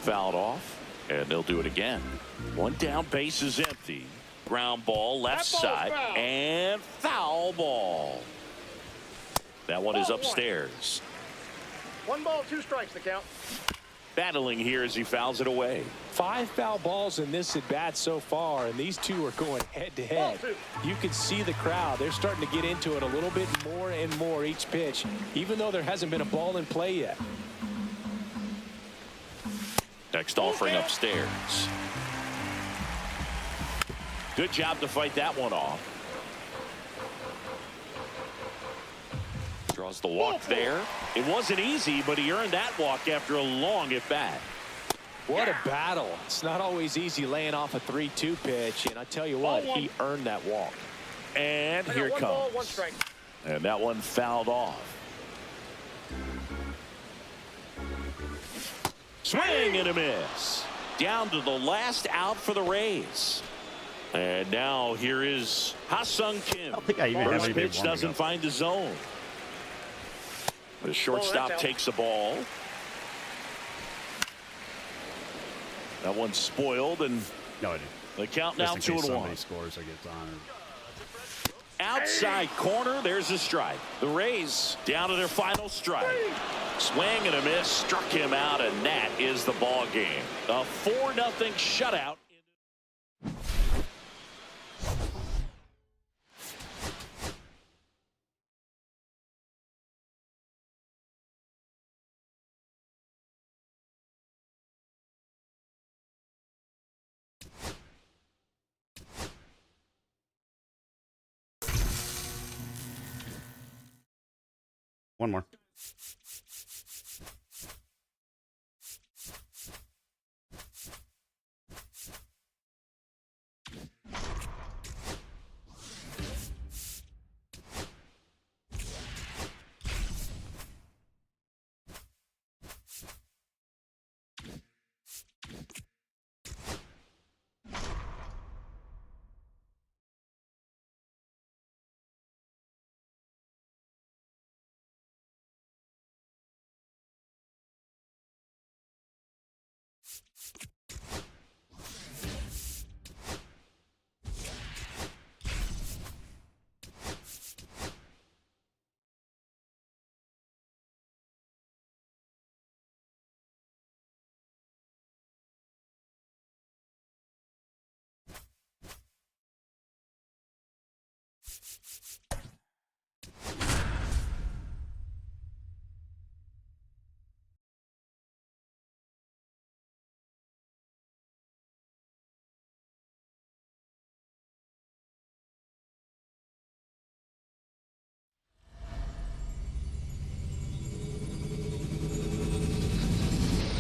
Fouled off, and they'll do it again. One down, base is empty. Ground ball, left That ball's side, foul. and foul ball. That one is Ball one. upstairs. 1 ball, 2 strikes, the count. Battling here as he fouls it away. 5 foul balls in this at bat so far, and these two are going head to head. Ball 2. You can see the crowd. They're starting to get into it a little bit more and more each pitch, even though there hasn't been a ball in play yet. Next offering upstairs. Good job to fight that one off. Draws the walk there. It wasn't easy, but he earned that walk after a long at bat. What a battle. It's not always easy laying off a 3-2 pitch, and I tell you what, Ball one. he earned that walk. And I here got it 1 ball, 1 comes. strike. And that one fouled off. Swing and a miss. Down to the last out for the Rays. And now here is Ha-Sung Kim. I don't think I even have First anything pitch warming doesn't up. find the zone. The shortstop out. takes the ball. That one's spoiled, and No, I didn't. the count now Just in case 2-1. somebody scores, I get on. Outside corner, there's a strike. The Rays down to their final strike. Swing and a miss, struck him out, and that is the ball game. A 4-0 shutout. One more.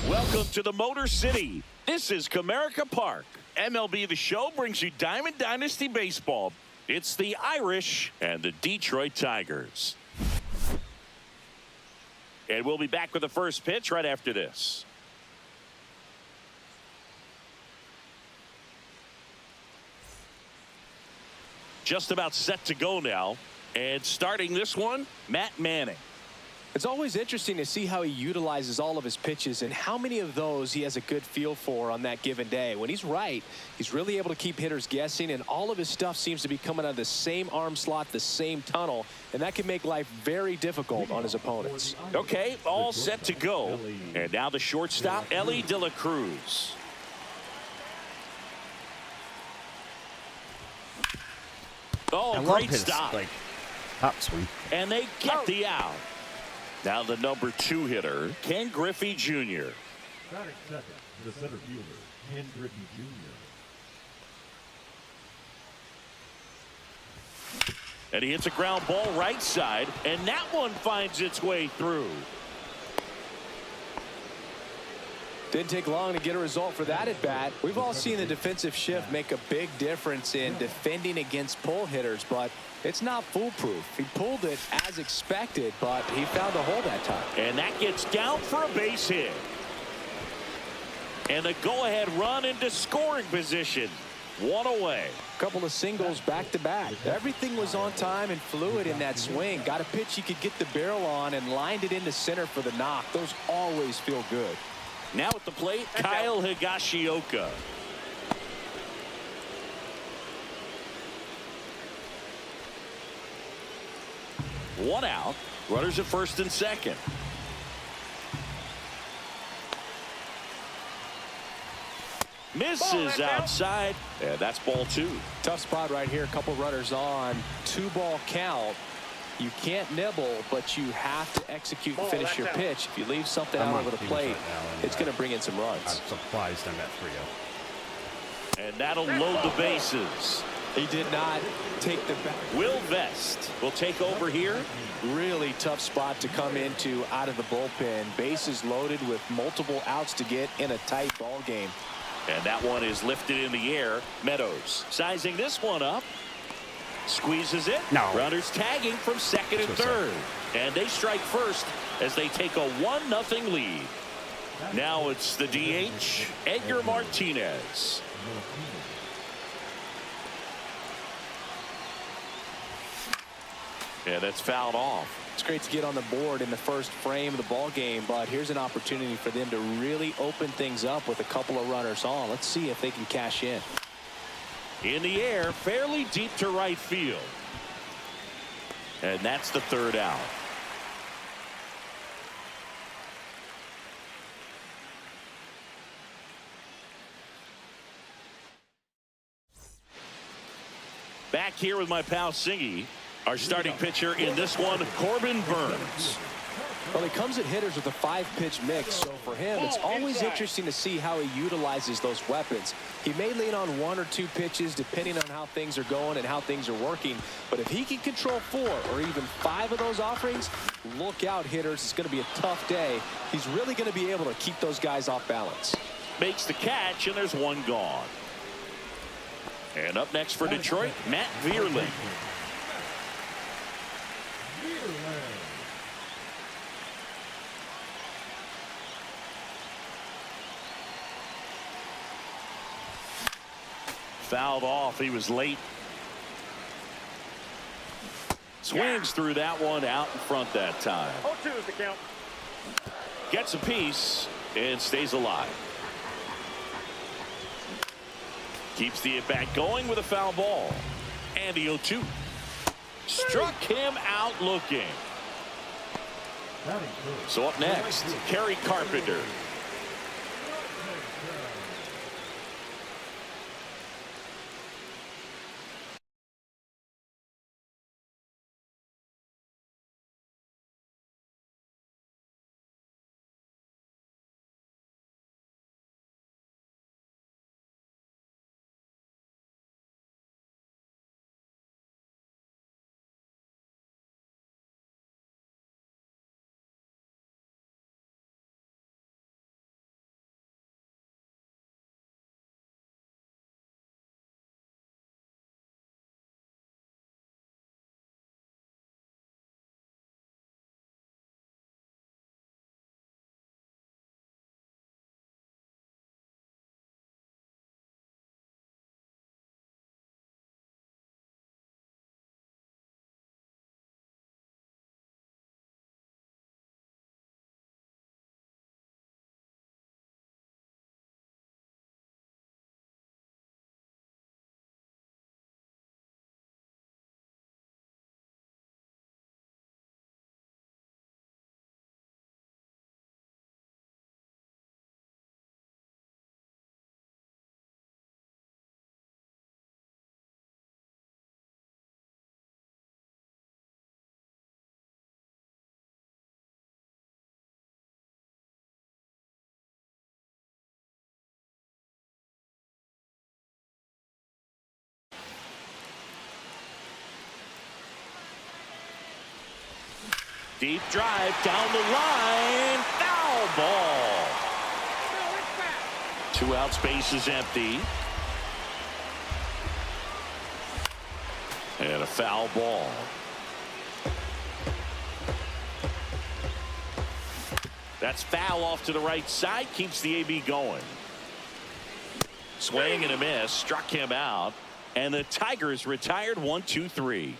Welcome to the Motor City. This is Comerica Park. MLB The Show brings you Diamond Dynasty Baseball. It's the Irish and the Detroit Tigers. And we'll be back with the first pitch right after this. Just about set to go now. And starting this one, Matt Manning. It's always interesting to see how he utilizes all of his pitches and how many of those he has a good feel for on that given day. When he's right, he's really able to keep hitters guessing, and all of his stuff seems to be coming out of the same arm slot, the same tunnel, and that can make life very difficult on his opponents. Okay, all set to go. And now the shortstop, Ellie De La Cruz. Oh, I love great his stop. like top swing. And they get the out. Now the number 2 hitter, Ken Griffey Jr. Batting second, the center fielder, Ken Griffey Jr. And he hits a ground ball right side, and that one finds its way through. Didn't take long to get a result for that at bat. We've all seen the defensive shift make a big difference in defending against pull hitters, but it's not foolproof. He pulled it as expected, but he found a hole that time. And that gets down for a base hit. And a go-ahead run into scoring position. One away. Couple of singles back to back. Everything was on time and fluid in that swing. Got a pitch he could get the barrel on and lined it into center for the knock. Those always feel good. Now at the plate, Kyle Higashioka. One out. Runners at first and second. Misses outside. And that's ball 2. Tough spot right here. A couple runners on. 2-ball count. You can't nibble, but you have to execute and finish your pitch. If you leave something out over the plate, it's going to bring in some runs. I'm surprised I'm at 3-0. And that'll load the bases. He did not take the back. Will Vest will take over here. Really tough spot to come into out of the bullpen. Bases loaded with multiple outs to get in a tight ball game. And that one is lifted in the air. Meadows sizing this one up. Squeezes it. No. Runners tagging from second and third. And they strike first as they take a 1-0 lead. Now it's the DH, Edgar Martinez. And that's fouled off. It's great to get on the board in the first frame of the ball game, but here's an opportunity for them to really open things up with a couple of runners on. Let's see if they can cash in. In the air, fairly deep to right field. And that's the third out. Back here with my pal Singy. Our starting pitcher in this one, Corbin Burns. Well, he comes at hitters with a 5-pitch mix, so for him, it's always interesting to see how he utilizes those weapons. He may lean on 1 or 2 pitches depending on how things are going and how things are working, but if he can control 4 or even 5 of those offerings, look out, hitters. It's going to be a tough day. He's really going to be able to keep those guys off balance. Makes the catch, and there's one gone. And up next for Detroit, Matt Vierling. Fouled off. He was late. Swings through that one out in front that time. 0-2 is the count. Gets a piece and stays alive. Keeps the at-bat going with a foul ball. And the 0-2. Struck him out looking. So up next, Kerry Carpenter. Deep drive down the line. Foul ball. 2 outs, base is empty. And a foul ball. That's foul off to the right side. Keeps the AB going. Swing and a miss. Struck him out. And the Tigers retired 1-2-3.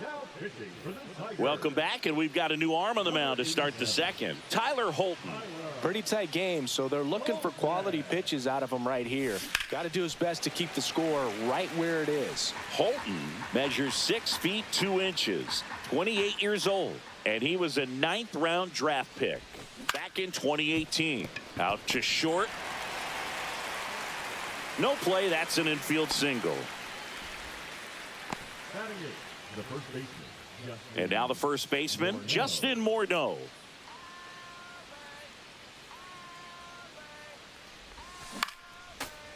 Now pitching for the Tigers. Welcome back, and we've got a new arm on the mound to start the second. Tyler Holton. Pretty tight game, so they're looking for quality pitches out of him right here. Got to do his best to keep the score right where it is. Holton measures 6 feet 2 inches, 28 years old, and he was a 9th-round draft pick back in 2018. Out to short. No play. That's an infield single. Batting eighth, the first baseman, Justin. And now the first baseman, Justin Morneau.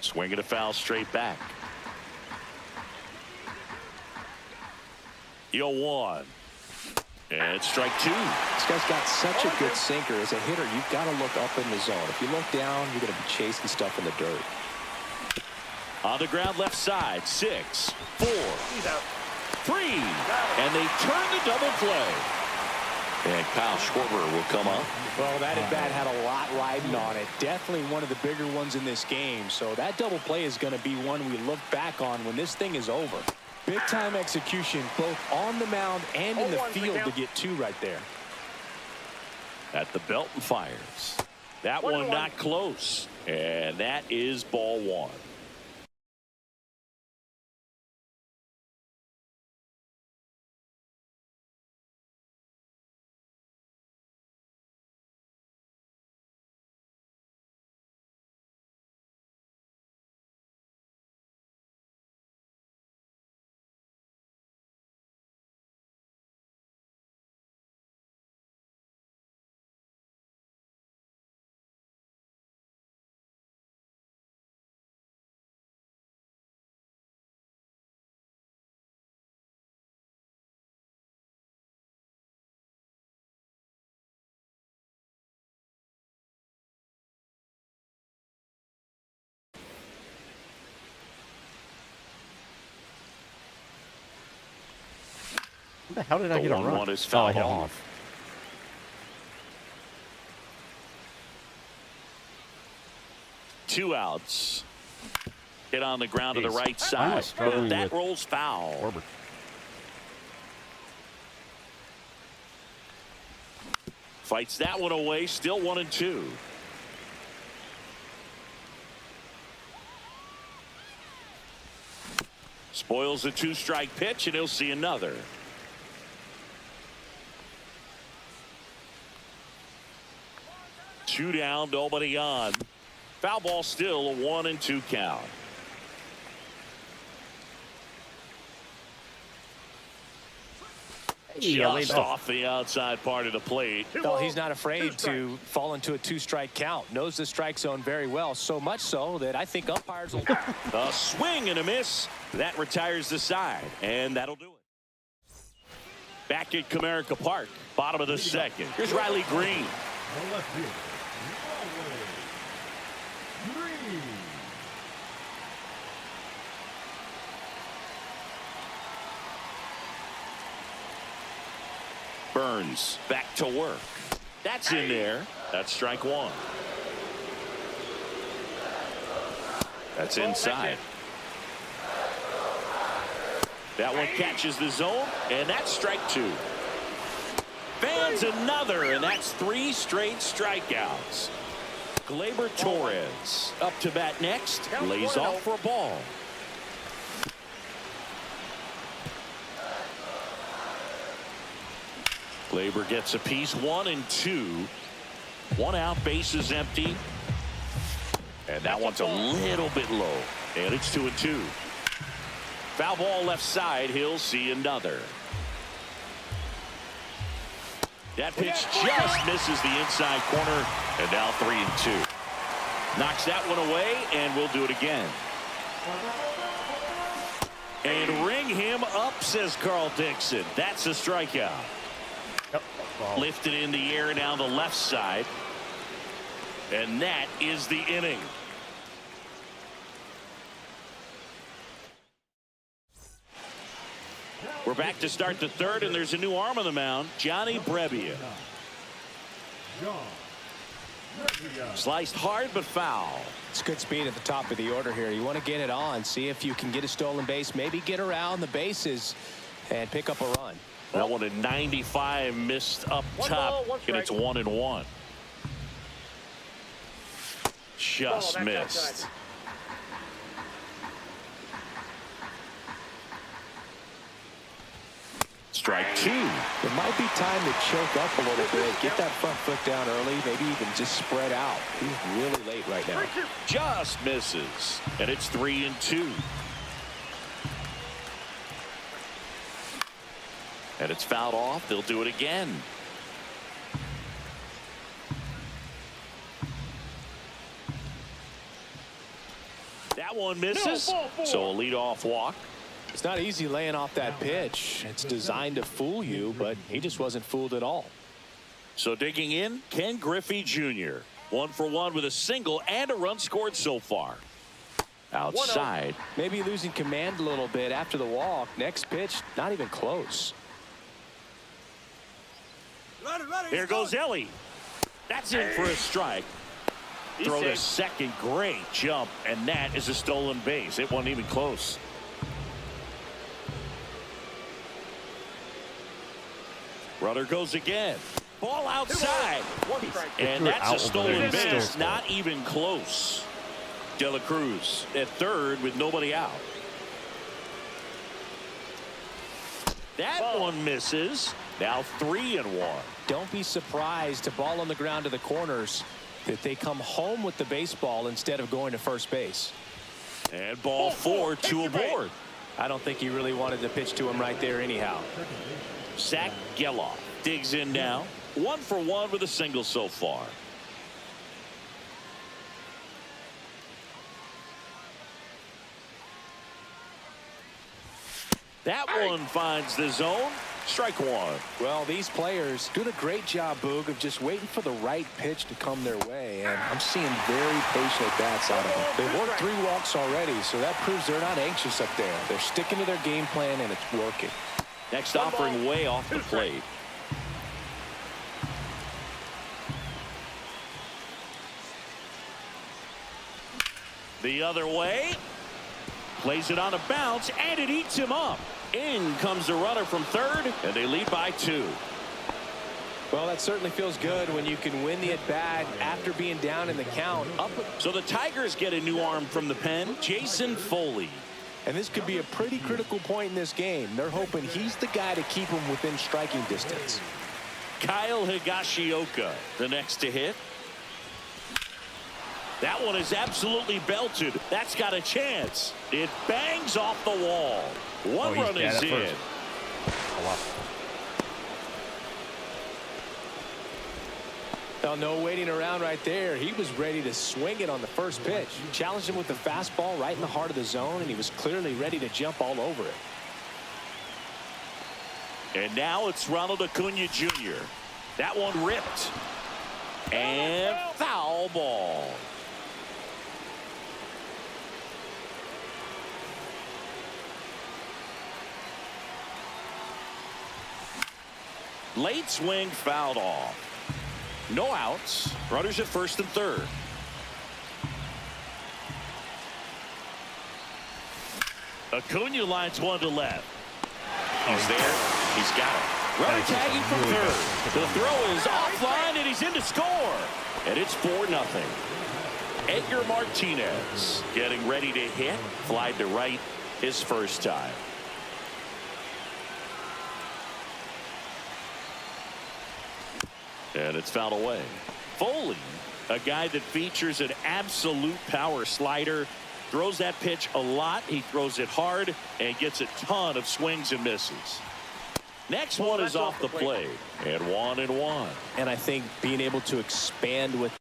Swinging a foul straight back. 0-1. And it's strike 2. This guy's got such a good sinker. As a hitter, you've got to look up in the zone. If you look down, you're going to be chasing stuff in the dirt. On the ground left side. 6, 4, 3. And they turn the double play. And Kyle Schwarber will come up. Well, that at bat had a lot riding on it. Definitely one of the bigger ones in this game. So that double play is going to be one we look back on when this thing is over. Big time execution both on the mound and in the field to get 2 right there. At the belt and fires. That one not close. And that is ball 1. How did I get a run? 1-1 is foul I hit ball. off. Two outs. Hit on the ground to the Jeez. right Why am I side. struggling That with rolls foul. Schwarber? Fights that one away. Still 1-2. Spoils a 2-strike pitch, and he'll see another. Two down, nobody on. Foul ball, still a 1-2 count. Just off the outside part of the plate. Well, he's not afraid to fall into a 2-strike count. Knows the strike zone very well. So much so that I think umpires will. A swing and a miss. That retires the side, and that'll do it. Back at Comerica Park, bottom of the second. Here's Riley Green. The left fielder, Riley Green. Burns back to work. That's in there. That's strike 1. That's inside. That one catches the zone, and that's strike 2. Fans another, and that's 3 straight strikeouts. Gleyber Torres up to bat next. Lays off for a ball. Gleyber gets a piece. 1-2. 1 out, base is empty. And that one's a little bit low. And it's 2-2. Foul ball left side. He'll see another. That pitch just misses the inside corner. And now 3-2. Knocks that one away, and we'll do it again. And ring him up, says Carl Dixon. That's a strikeout. Yep. Ball. Lifted in the air down the left side. And that is the inning. We're back to start the third, and there's a new arm on the mound, Johnny Brebbia. John Brebbia. Sliced hard but foul. It's good speed at the top of the order here. You want to get it on, see if you can get a stolen base, maybe get around the bases and pick up a run. That one at 95 missed up One top, ball, one and it's strike. 1-1. Just Ball, back missed. outside. Strike two. It might be time to choke up a little bit, get that front foot down early, maybe even just spread out. He's really late right now. 3-2. Just misses. And it's 3-2. And it's fouled off. They'll do it again. That one misses. No, ball four. So a leadoff walk. It's not easy laying off that pitch. It's designed to fool you, but he just wasn't fooled at all. So digging in, Ken Griffey Jr. 1 for 1 with a single and a run scored so far. Outside. Maybe losing command a little bit after the walk. Next pitch, not even close. Here goes Ellie. That's in for a strike. Throw to second. Great jump. And that is a stolen base. It wasn't even close. Runner goes again. Ball outside. One strike. And threw it that's out a over stolen there. Still base. scored. Not even close. De La Cruz at third with nobody out. That one misses. Now 3-1. Don't be surprised to ball on the ground to the corners that they come home with the baseball instead of going to first base. And ball 4 to a board. I don't think he really wanted to pitch to him right there anyhow. Zach Geloff digs in now. 1 for 1 with a single so far. That one finds the zone. Strike one. Well, these players doing a great job, Boog, of just waiting for the right pitch to come their way, and I'm seeing very patient at-bats out of them. They've worked 3 walks already, so that proves they're not anxious up there. They're sticking to their game plan, and it's working. Next offering way off the plate. The other way. Plays it on a bounce, and it eats him up. In comes the runner from third, and they lead by 2. Well, that certainly feels good when you can win the at-bat after being down in the count. So the Tigers get a new arm from the pen, Jason Foley. And this could be a pretty critical point in this game. They're hoping he's the guy to keep them within striking distance. Kyle Higashioka, the next to hit. That one is absolutely belted. That's got a chance. It bangs off the wall. One run is in. Oh, wow. Now, no waiting around right there. He was ready to swing it on the first pitch. Challenged him with the fastball right in the heart of the zone, and he was clearly ready to jump all over it. And now it's Ronald Acuna Jr. That one ripped. And foul ball. Late swing fouled off. No outs. Runners at first and third. Acuna lines one to left. He's there. He's got it. Runner tagging from third. The throw is offline, and he's in to score. And it's 4-0. Edgar Martinez getting ready to hit. Flied to right his first time. And it's fouled away. Foley, a guy that features an absolute power slider, throws that pitch a lot. He throws it hard and gets a ton of swings and misses. Next one is off the plate. And 1-1. And I think being able to expand with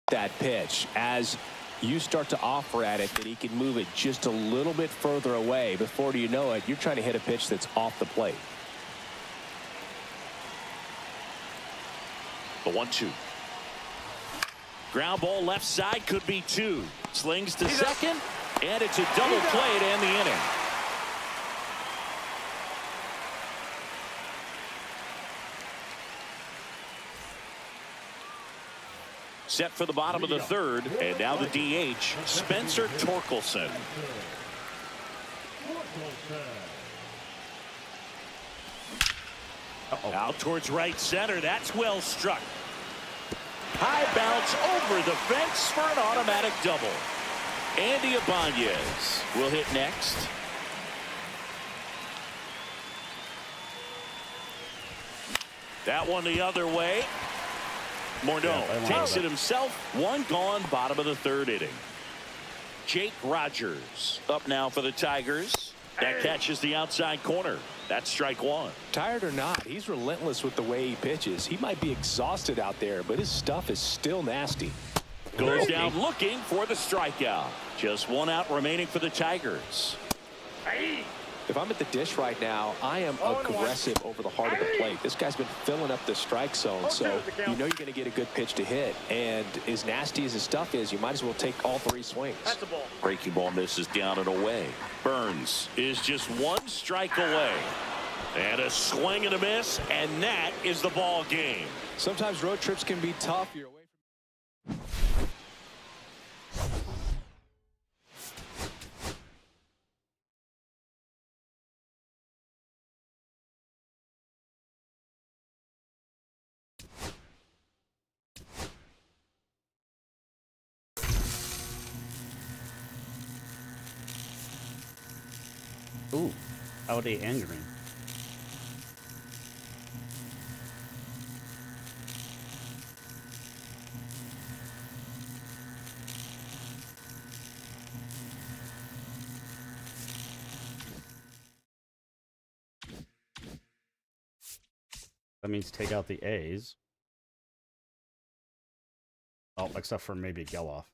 that pitch as you start to offer at it that he can move it just a little bit further away. Before you know it, you're trying to hit a pitch that's off the plate. The 1-2. Ground ball left side, could be 2. Slings to second, and it's a double play to end the inning. Set for the bottom of the third, and now the DH, Spencer Torkelson. Out towards right center. That's well struck. High bounce over the fence for an automatic double. Andy Ibanez will hit next. That one the other way. Morneau takes it himself. One gone, bottom of the third inning. Jake Rogers up now for the Tigers. That catches the outside corner. That's strike 1. Tired or not, he's relentless with the way he pitches. He might be exhausted out there, but his stuff is still nasty. Goes down looking for the strikeout. Just one out remaining for the Tigers. If I'm at the dish right now, I am aggressive over the heart of the plate. This guy's been filling up the strike zone, so you know you're going to get a good pitch to hit. And as nasty as his stuff is, you might as well take all 3 swings. That's a ball. Breaking ball misses down and away. Burns is just 1 strike away. And a swing and a miss, and that is the ball game. Sometimes road trips can be tough. You're away from Ooh, Audi and green. That means take out the A's. Oh, except for maybe Geloff.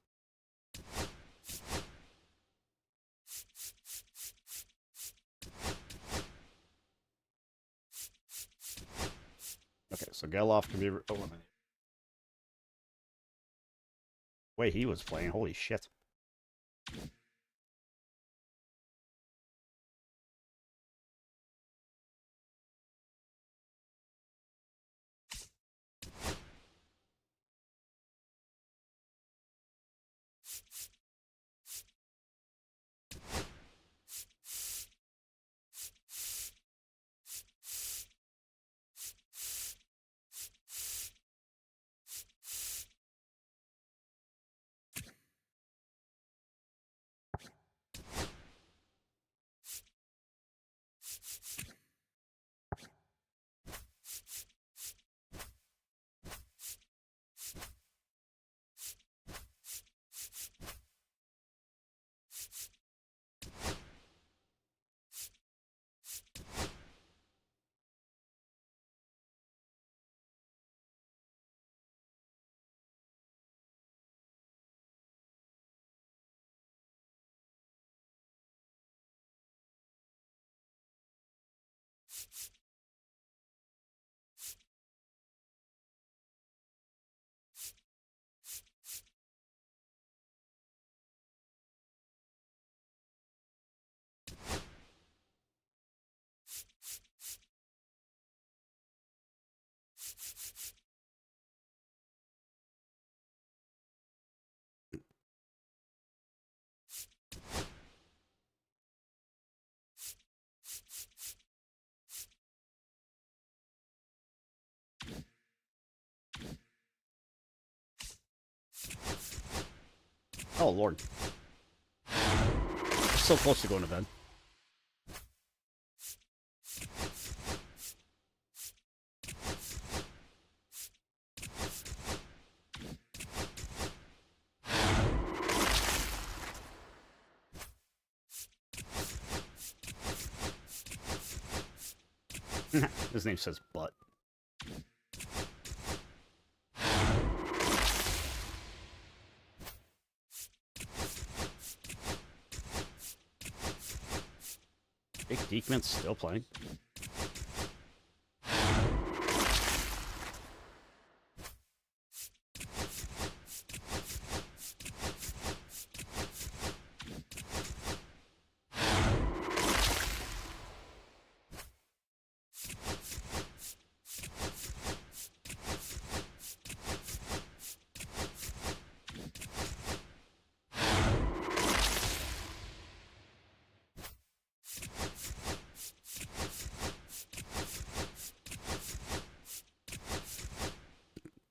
Okay, so Geloff can be eliminated. Way he was playing, holy shit. Oh, Lord. We're so close to going to bed. His name says butt. Heekman's still playing.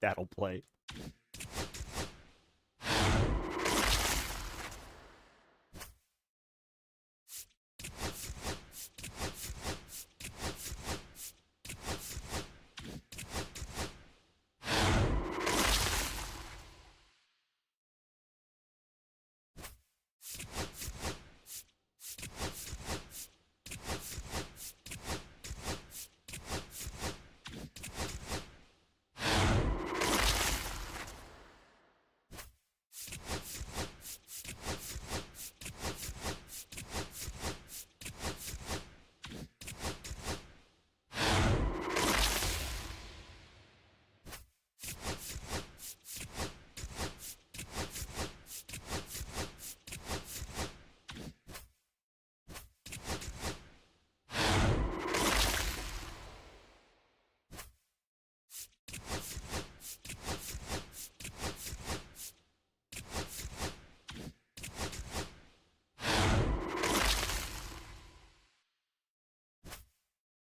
That'll play.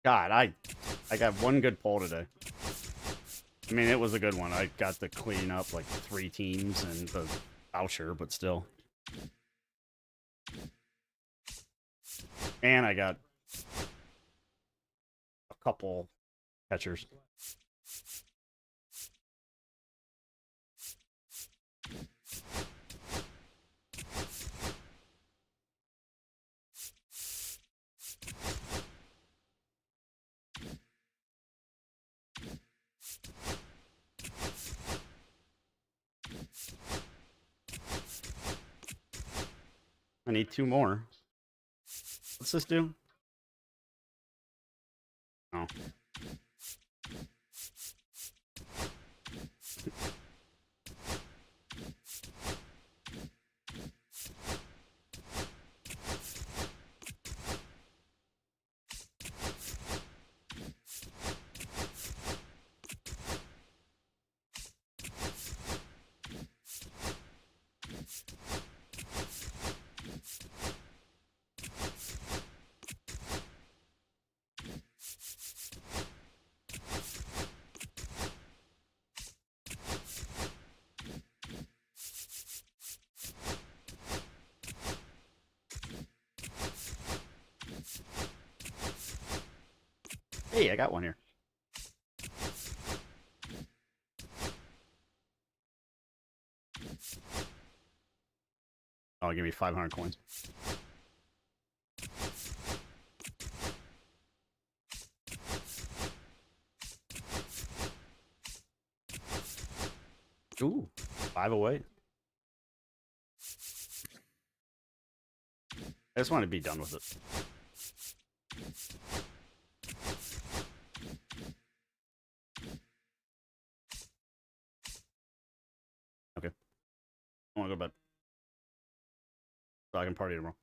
God, I got one good poll today. I mean, it was a good one. I got to clean up like 3 teams and the voucher, but still. And I got a couple catchers. I need 2 more. What's this do? Oh. Hey, I got one here. Oh, give me 500 coins. Ooh, 5 away. I just want to be done with it. Okay. I want to go to bed so I can party tomorrow.